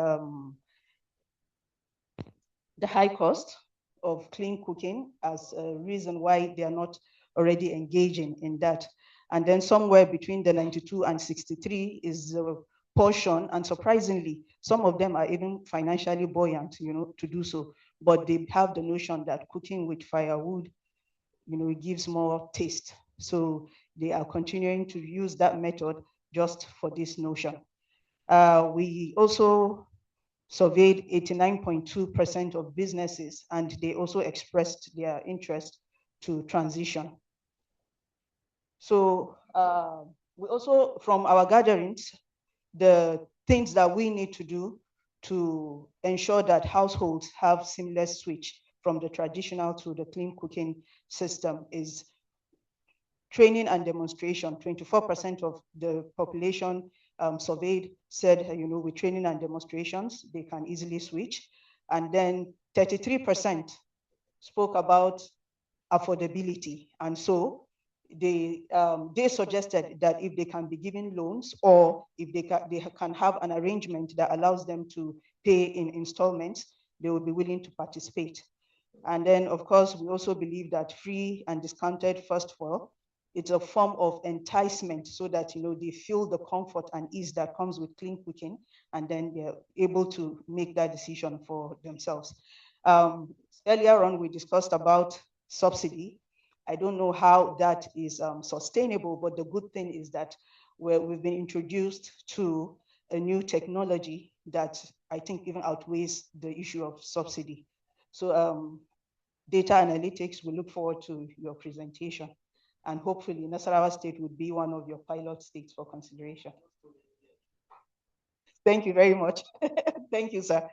the high cost of clean cooking as a reason why they are not already engaging in that. And then somewhere between the 92 and 63 is the portion, and surprisingly, some of them are even financially buoyant, to do so, but they have the notion that cooking with firewood, it gives more taste. So they are continuing to use that method just for this notion. We also surveyed 89.2% of businesses, and they also expressed their interest to transition. So we also, from our gatherings, the things that we need to do to ensure that households have seamless switch from the traditional to the clean cooking system is training and demonstration. 24% of the population surveyed said, with training and demonstrations, they can easily switch. And then 33% spoke about affordability. And so they suggested that if they can be given loans, or if they can have an arrangement that allows them to pay in installments, they will be willing to participate. And then, of course, we also believe that free and discounted first fuel it's a form of enticement so that, they feel the comfort and ease that comes with clean cooking, and then they're able to make that decision for themselves. Earlier on, we discussed about subsidy. I don't know how that is sustainable, but the good thing is that we've been introduced to a new technology that I think even outweighs the issue of subsidy. So data analytics, we look forward to your presentation. And hopefully Nasarawa State would be one of your pilot states for consideration. Thank you very much. Thank you, sir.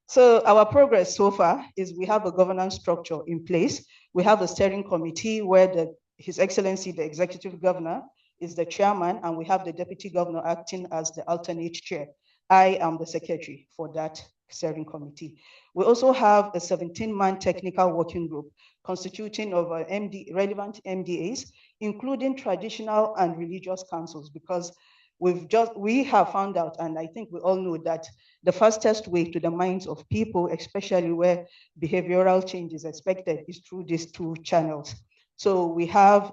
So our progress so far is we have a governance structure in place. We have a steering committee where His Excellency, the Executive Governor, is the chairman, and we have the Deputy Governor acting as the alternate chair. I am the secretary for that steering committee. We also have a 17-man technical working group constituting of relevant MDAs, including traditional and religious councils, because we have found out, and I think we all know, that the fastest way to the minds of people, especially where behavioral change is expected, is through these two channels. So we have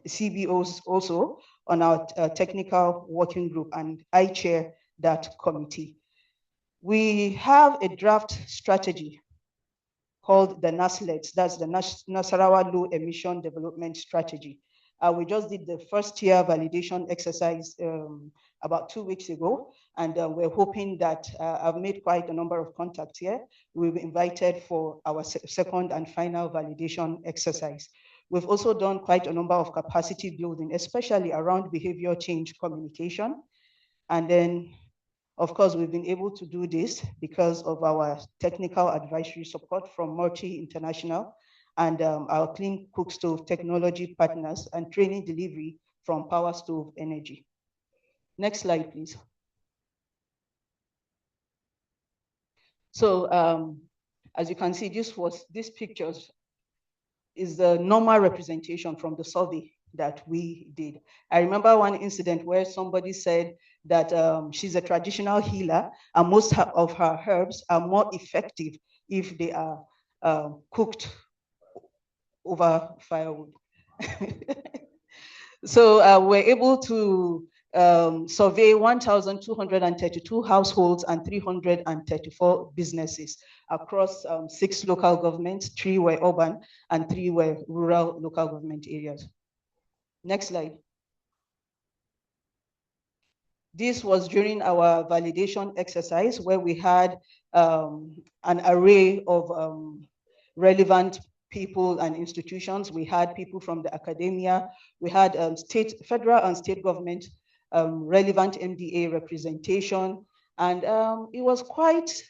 CBOs also on our technical working group, and I chair that committee. We have a draft strategy called the NASLET, that's the Nasarawa Low Emission Development Strategy. We just did the first year validation exercise about 2 weeks ago, and we're hoping that I've made quite a number of contacts here. We'll be invited for our second and final validation exercise. We've also done quite a number of capacity building, especially around behavior change communication. And then, of course, we've been able to do this because of our technical advisory support from Multi International and our Clean Cook Stove technology partners and training delivery from Power Stove Energy. Next slide, please. So as you can see, these pictures is the normal representation from the survey that we did. I remember one incident where somebody said that she's a traditional healer and most of her herbs are more effective if they are cooked over firewood. So we're able to survey 1,232 households and 334 businesses across 6 local governments, 3 were urban and 3 were rural local government areas. Next slide. This was during our validation exercise where we had an array of relevant people and institutions. We had people from the academia. We had federal and state government relevant MDA representation. And it was quite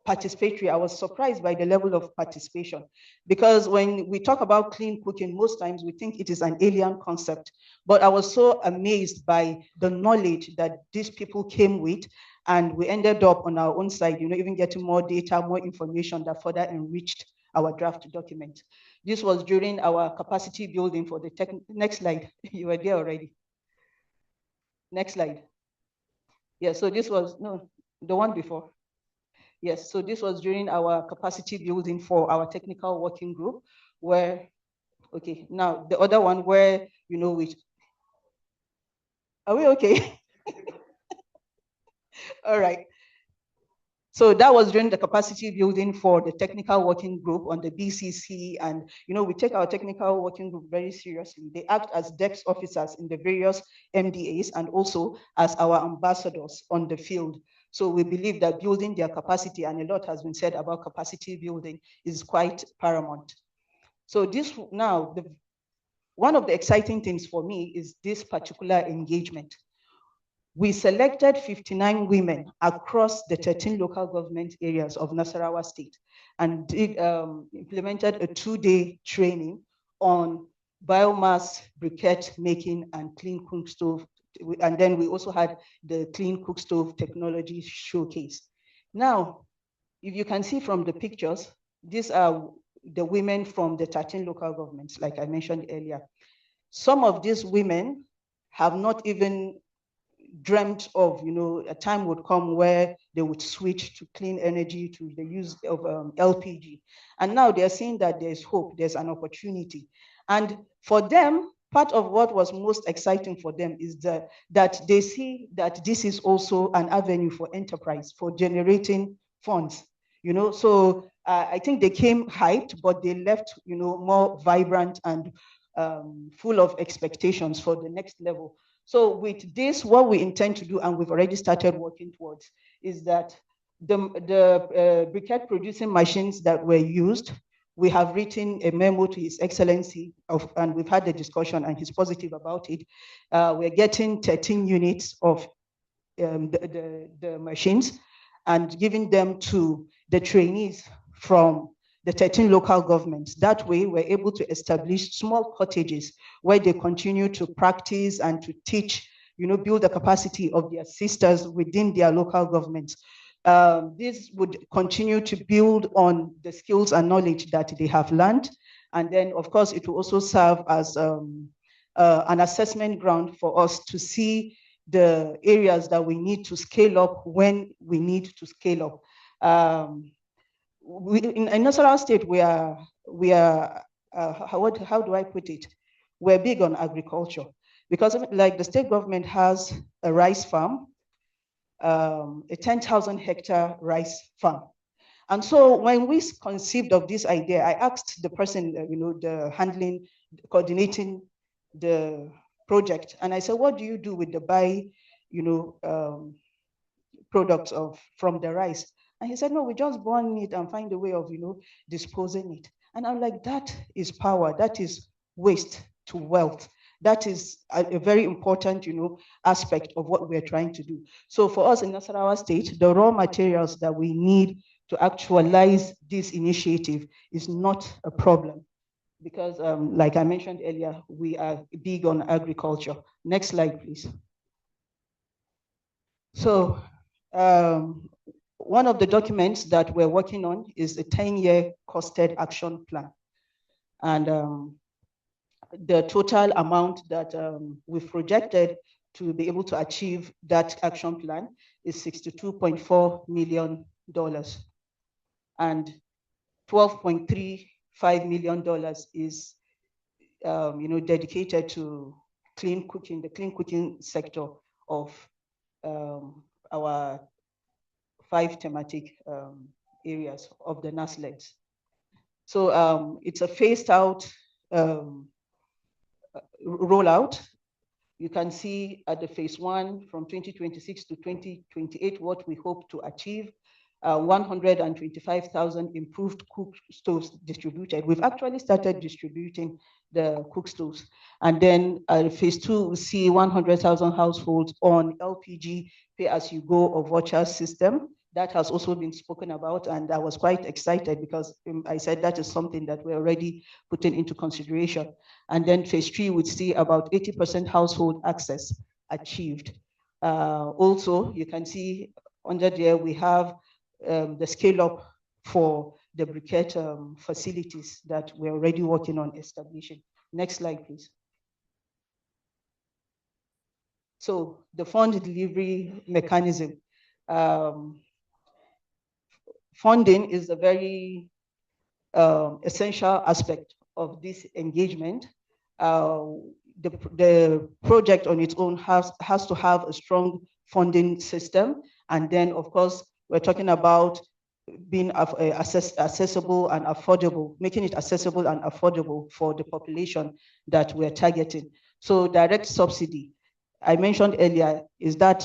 participatory. I was surprised by the level of participation because when we talk about clean cooking, most times we think it is an alien concept. But I was so amazed by the knowledge that these people came with, and we ended up on our own side, even getting more data, more information that further enriched our draft document. This was during our capacity building for the next slide. You were there already. Next slide. Yeah, so this was, no, the one before. Yes, so this was during our capacity building for our technical working group where, okay, now the other one where, are we okay? All right. So that was during the capacity building for the technical working group on the BCC. And, we take our technical working group very seriously. They act as DEX officers in the various MDAs and also as our ambassadors on the field. So we believe that building their capacity, and a lot has been said about capacity building, is quite paramount. So this now, one of the exciting things for me is this particular engagement. We selected 59 women across the 13 local government areas of Nasarawa State and implemented a 2-day training on biomass briquette making and clean cook stove. And then we also had the clean cook stove technology showcase. Now, if you can see from the pictures, these are the women from the 13 local governments, like I mentioned earlier. Some of these women have not even dreamt of, a time would come where they would switch to clean energy, to the use of LPG. And now they're seeing that there's hope, there's an opportunity. And for them, part of what was most exciting for them is that they see that this is also an avenue for enterprise, for generating funds, So I think they came hyped, but they left, more vibrant and full of expectations for the next level. So with this, what we intend to do, and we've already started working towards, is that the briquette producing machines that were used, we have written a memo to His Excellency, and we've had a discussion, and he's positive about it. We're getting 13 units of the machines and giving them to the trainees from the 13 local governments. That way, we're able to establish small cottages where they continue to practice and to teach, build the capacity of their sisters within their local governments. This would continue to build on the skills and knowledge that they have learned. And then, of course, it will also serve as an assessment ground for us to see the areas that we need to scale up when we need to scale up. In Nasarawa State, we are how do I put it? We're big on agriculture, because like the state government has a rice farm, a 10,000 hectare rice farm. And so when we conceived of this idea, I asked the person, coordinating the project, and I said, what do you do with the products from the rice? And he said, no, we just burn it and find a way of, disposing it. And I'm like, that is power. That is waste to wealth. That is a very important, aspect of what we're trying to do. So for us in Nasarawa State, the raw materials that we need to actualize this initiative is not a problem, because like I mentioned earlier, we are big on agriculture. Next slide, please. So one of the documents that we're working on is a 10-year costed action plan. And the total amount that we've projected to be able to achieve that action plan is $62.4 million. And $12.35 million is dedicated to clean cooking, the clean cooking sector of our 5 thematic areas of the NASLEDs. So it's a phased out rollout. You can see at the phase 1 from 2026 to 2028 what we hope to achieve. 125,000 improved cook stoves distributed. We've actually started distributing the cook stoves. And then phase 2, we see 100,000 households on LPG pay-as-you-go or voucher system. That has also been spoken about, and I was quite excited because I said that is something that we're already putting into consideration. And then phase 3 would see about 80% household access achieved. Also, you can see under there we have the scale up for the briquette facilities that we're already working on establishing. Next slide, please. So the fund delivery mechanism. Funding is a very essential aspect of this engagement. The project on its own has to have a strong funding system. And then, of course, we're talking about being accessible and affordable, making it accessible and affordable for the population that we're targeting. So direct subsidy, I mentioned earlier, is that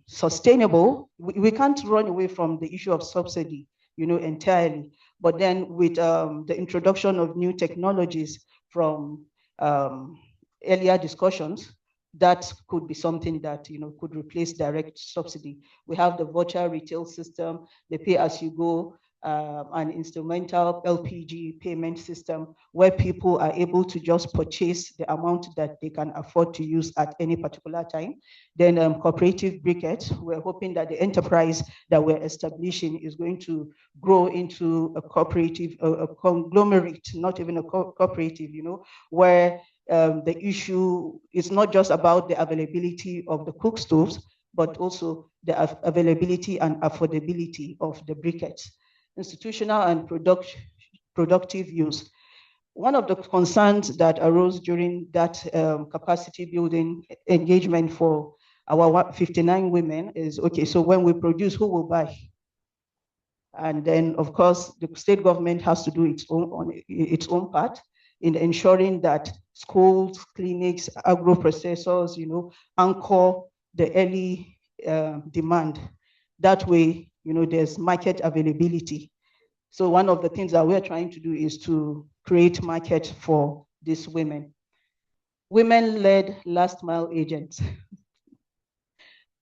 sustainable? We can't run away from the issue of subsidy, entirely. But then with the introduction of new technologies from earlier discussions, that could be something that could replace direct subsidy. We have the voucher retail system, the pay-as-you-go, an instrumental LPG payment system where people are able to just purchase the amount that they can afford to use at any particular time. Then cooperative briquettes, we're hoping that the enterprise that we're establishing is going to grow into a cooperative, a conglomerate, not even a cooperative, where the issue is not just about the availability of the cook stoves, but also the availability and affordability of the briquettes. Institutional and productive use. one of the concerns that arose during that capacity building engagement for our 59 women is, okay, so when we produce, who will buy? And then, of course, the state government has to do its own part in ensuring that schools, clinics, agro-processors, anchor the early demand. That way, there's market availability. So one of the things that we're trying to do is to create market for these women. Women-led last mile agents,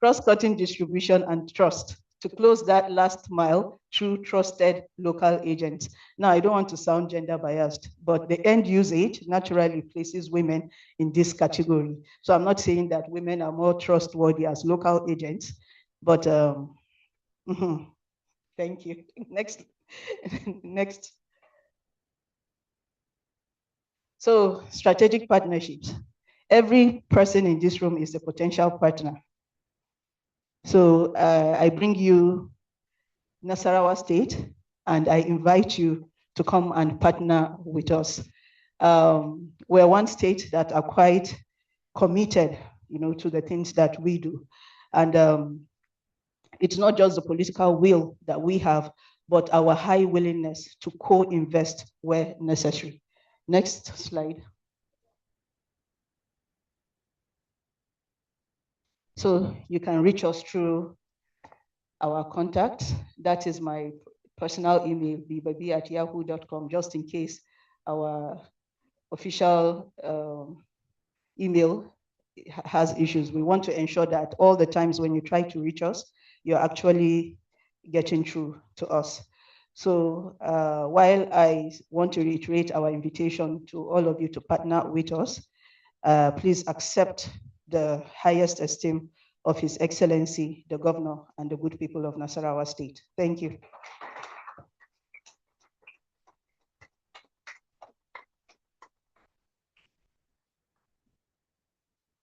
cross-cutting distribution and trust to close that last mile through trusted local agents. Now, I don't want to sound gender biased, but the end usage naturally places women in this category. So I'm not saying that women are more trustworthy as local agents, but thank you. Next. Next. So strategic partnerships. Every person in this room is a potential partner. So I bring you Nasarawa State, and I invite you to come and partner with us. We're one state that are quite committed, to the things that we do. And it's not just the political will that we have, but our high willingness to co-invest where necessary. Next slide. So you can reach us through our contacts. That is my personal email, bbabi@yahoo.com, just in case our official email has issues. We want to ensure that all the times when you try to reach us, you're actually getting through to us. So while I want to reiterate our invitation to all of you to partner with us, please accept the highest esteem of His Excellency, the Governor, and the good people of Nasarawa State. Thank you.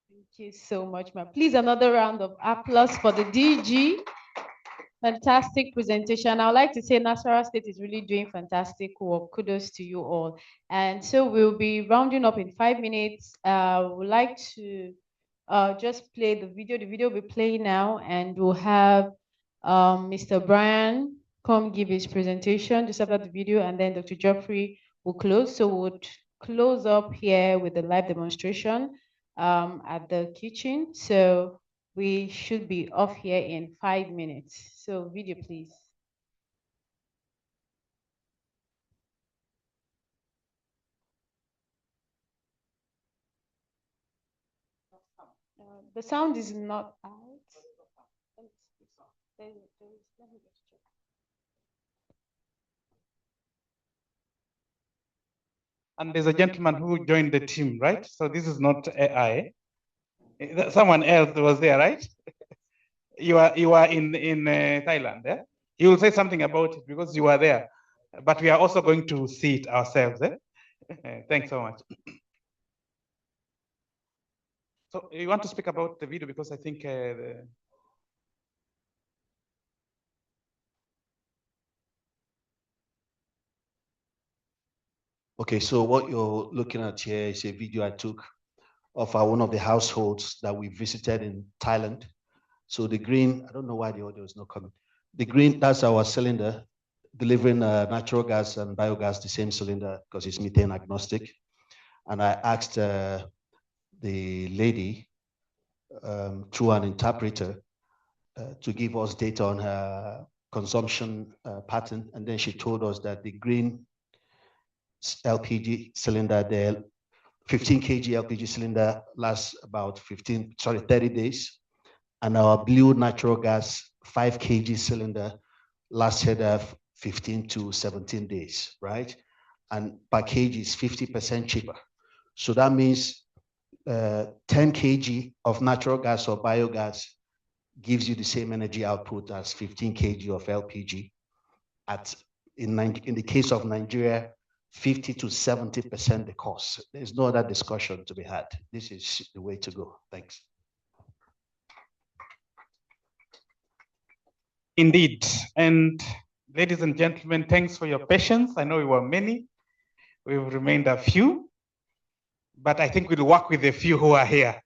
Thank you so much, ma'am. Please, another round of applause for the DG. Fantastic presentation. I would like to say Nasarawa State is really doing fantastic work. Kudos to you all. And so we'll be rounding up in 5 minutes. We'd like to just play the video. The video will be playing now, and we'll have Mr. Brian come give his presentation just after the video, and then Dr. Geoffrey will close. So we'll close up here with the live demonstration at the kitchen. So we should be off here in 5 minutes. So video, please. The sound is not out. Let me just check. And there's a gentleman who joined the team, right? So this is not AI. Someone else was there, right? You are in Thailand, yeah? You will say something about it because you are there. But we are also going to see it ourselves, eh? Thanks so much. So you want to speak about the video because I think Okay, so what you're looking at here is a video I took of one of the households that we visited in Thailand. So the green, I don't know why the audio is not coming. The green, that's our cylinder delivering natural gas and biogas, the same cylinder because it's methane agnostic. And I asked the lady through an interpreter to give us data on her consumption pattern. And then she told us that the green LPG cylinder, the 15 kg LPG cylinder lasts about 30 days. And our blue natural gas 5 kg cylinder lasted 15 to 17 days, right? And per kg is 50% cheaper. So that means 10 kg of natural gas or biogas gives you the same energy output as 15 kg of LPG. In the case of Nigeria, 50 to 70% the cost. There's no other discussion to be had. This is the way to go. Thanks. Indeed. And ladies and gentlemen, thanks for your patience. I know we were many, We've remained a few, but I think we'll work with the few who are here.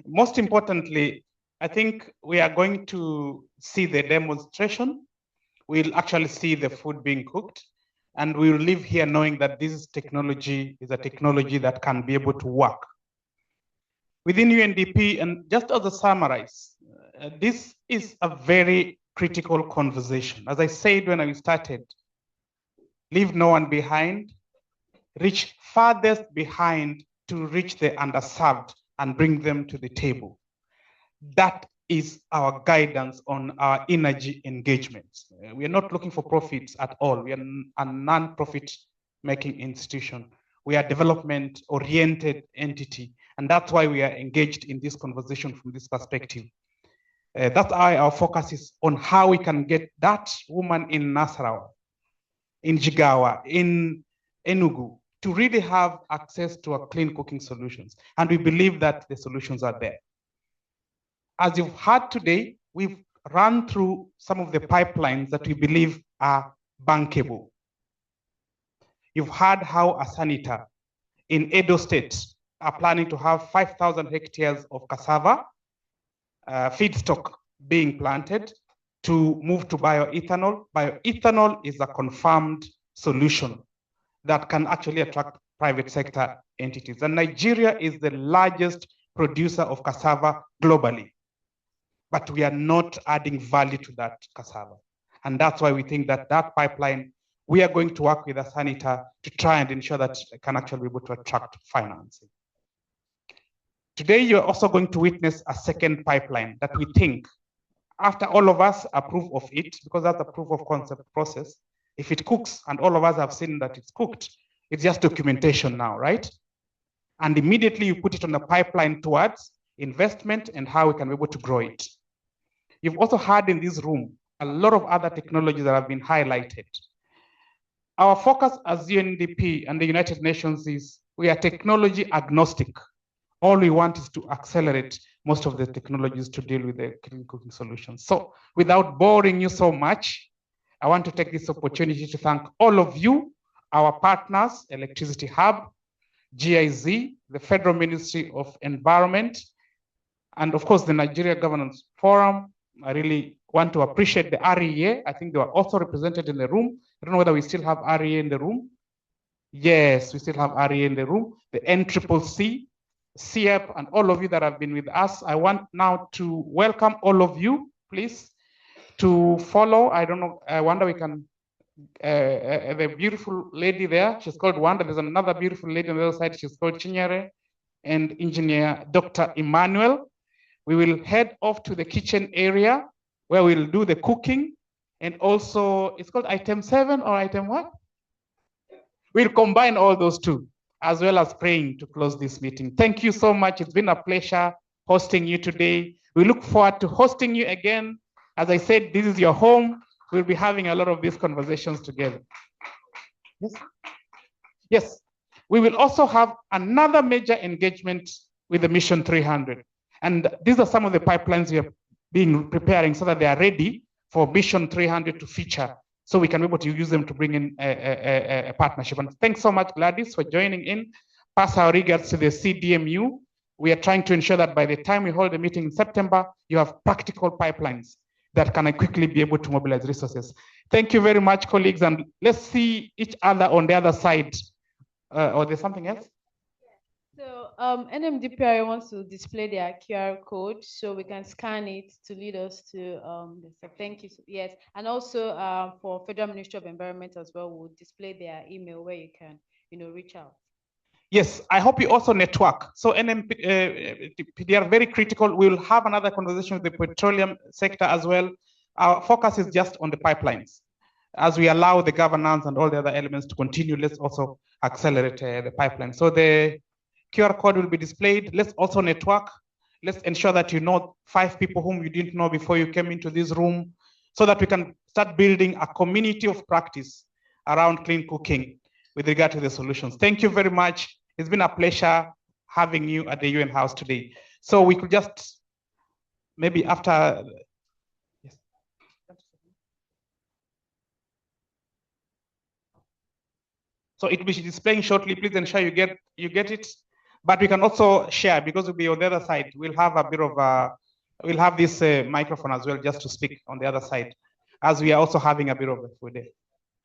Most importantly, I think we are going to see the demonstration. We'll actually see the food being cooked, and we will leave here knowing that this technology is a technology that can be able to work. Within UNDP, and just as a summarize, this is a very critical conversation. As I said when I started, leave no one behind, reach farthest behind to reach the underserved and bring them to the table. That is our guidance on our energy engagements. We are not looking for profits at all. We are a non-profit making institution. We are a development-oriented entity, and that's why we are engaged in this conversation from this perspective. That's why our focus is on how we can get that woman in Nasarawa, in Jigawa, in Enugu, to really have access to our clean cooking solutions. And we believe that the solutions are there. As you've heard today, we've run through some of the pipelines that we believe are bankable. You've heard how Asanita in Edo State are planning to have 5,000 hectares of cassava feedstock being planted to move to bioethanol. Bioethanol is a confirmed solution that can actually attract private sector entities. And Nigeria is the largest producer of cassava globally, but we are not adding value to that cassava. And that's why we think that that pipeline, we are going to work with Asanita to try and ensure that it can actually be able to attract financing. Today, you're also going to witness a second pipeline that we think, after all of us approve of it, because that's a proof of concept process, if it cooks and all of us have seen that it's cooked, it's just documentation now, right? And immediately you put it on the pipeline towards investment and how we can be able to grow it. You've also heard in this room a lot of other technologies that have been highlighted. Our focus as UNDP and the United Nations is we are technology agnostic. All we want is to accelerate most of the technologies to deal with the clean cooking solutions. So without boring you so much, I want to take this opportunity to thank all of you, our partners, Electricity Hub, GIZ, the Federal Ministry of Environment, and of course the Nigeria Governance Forum. I really want to appreciate the REA. I think they were also represented in the room. I don't know whether we still have REA in the room. Yes, we still have REA in the room. The NCCC, CEP, and all of you that have been with us. I want now to welcome all of you, please, to follow. I don't know, I wonder we can, the beautiful lady there, she's called Wanda. There's another beautiful lady on the other side, she's called Chinyere, and Engineer Dr. Emmanuel. We will head off to the kitchen area where we'll do the cooking, and also, it's called item 7 or item what? We'll combine all those two, as well as praying to close this meeting. Thank you so much. It's been a pleasure hosting you today. We look forward to hosting you again. As I said, this is your home. We'll be having a lot of these conversations together. Yes. Yes. We will also have another major engagement with the Mission 300. And these are some of the pipelines we have been preparing so that they are ready for Mission 300 to feature, so we can be able to use them to bring in a partnership. And thanks so much, Gladys, for joining in. Pass our regards to the CDMU. We are trying to ensure that by the time we hold the meeting in September, you have practical pipelines that can quickly be able to mobilize resources. Thank you very much, colleagues, and let's see each other on the other side. Or there's something else? So NMDPRA wants to display their QR code so we can scan it to lead us to thank you. Yes, and also for Federal Ministry of Environment as well, we'll display their email where you can, reach out. Yes, I hope you also network. So they are very critical. We will have another conversation with the petroleum sector as well. Our focus is just on the pipelines. As we allow the governance and all the other elements to continue, let's also accelerate the pipeline. So the QR code will be displayed. Let's also network. Let's ensure that you know 5 people whom you didn't know before you came into this room, so that we can start building a community of practice around clean cooking with regard to the solutions. Thank you very much. It's been a pleasure having you at the UN House today. So we could just, maybe after, yes. So it will be displaying shortly. Please ensure you get it. But we can also share because we'll be on the other side. We'll have a bit of we'll have this microphone as well just to speak on the other side, as we are also having a bit of a food day.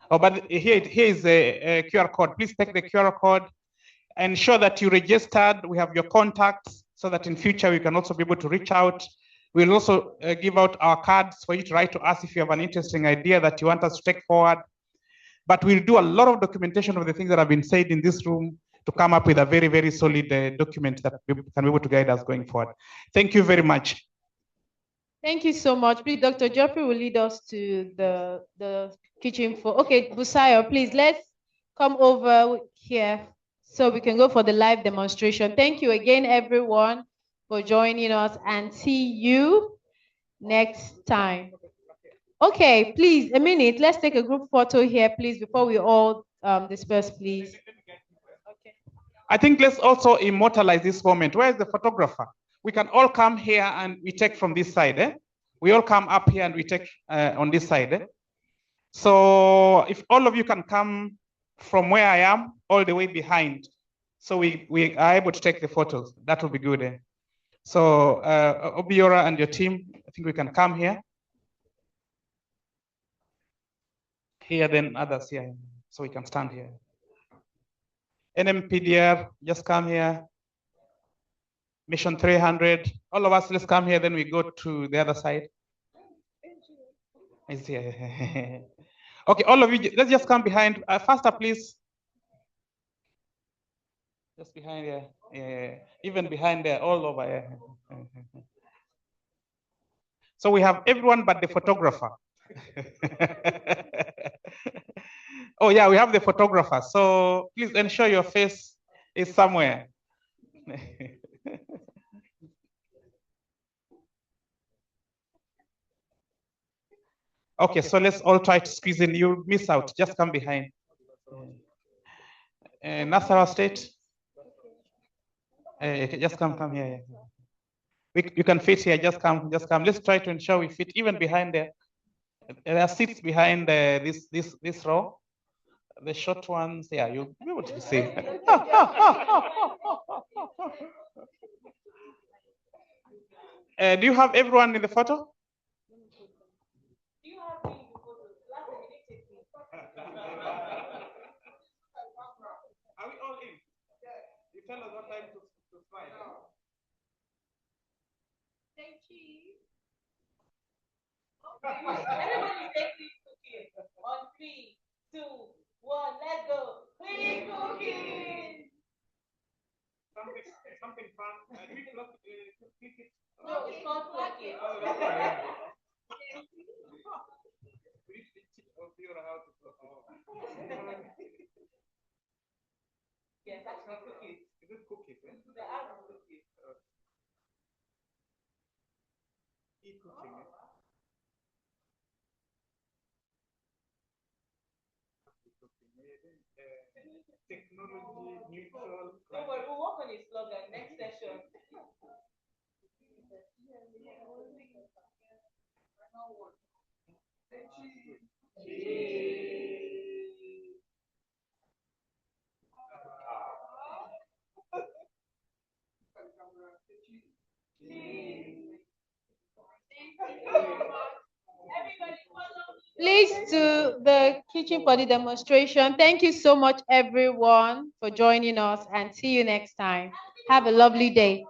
Oh, but here is a QR code. Please take the QR code. Ensure that you registered. We have your contacts so that in future we can also be able to reach out. We'll also give out our cards for you to write to us if you have an interesting idea that you want us to take forward. But we'll do a lot of documentation of the things that have been said in this room to come up with a very, very solid document that we can be able to guide us going forward. Thank you very much. Thank you so much. Please, Dr. Geoffrey will lead us to the kitchen for. Okay, Busayo, please, let's come over here so we can go for the live demonstration. Thank you again, everyone, for joining us, and see you next time. Okay, please, a minute. Let's take a group photo here, please, before we all disperse, please. I think let's also immortalize this moment. Where is the photographer? We can all come here and we take from this side. Eh? We all come up here and we take on this side. Eh? So if all of you can come from where I am all the way behind, so we are able to take the photos, that will be good. Eh? So Obiora and your team, I think we can come here. Here, then others here, so we can stand here. NMPDR, just come here. Mission 300, all of us, let's come here, then we go to the other side. Okay, all of you, let's just come behind. Faster, please. Just behind here. Yeah. Even behind there, all over here. So we have everyone but the photographer. Oh yeah, we have the photographer. So please ensure your face is somewhere. Okay, so let's all try to squeeze in. You'll miss out. Just come behind. Nasarawa State. Just come here. You can fit here. Just come. Let's try to ensure we fit even behind there. There are seats behind this row. The short ones, yeah, you'll be able to see. Do you have everyone in the photo? Are we all in? You tell us what time to slide. Thank you. Everybody say clean cooking. On 3, 2, 1, let's go. Clean cooking. Something fun. No, it's called cooking. Oh, that's right. We need to teach Obiora how to cook. Yes, that's not cookies. Is it cookies? Eh? The are cookies. E-cooking. Eh? Technology neutral. Don't worry, we'll work on his slogan next session. Please to the kitchen for the demonstration. Thank you so much, everyone, for joining us, and see you next time. Have a lovely day.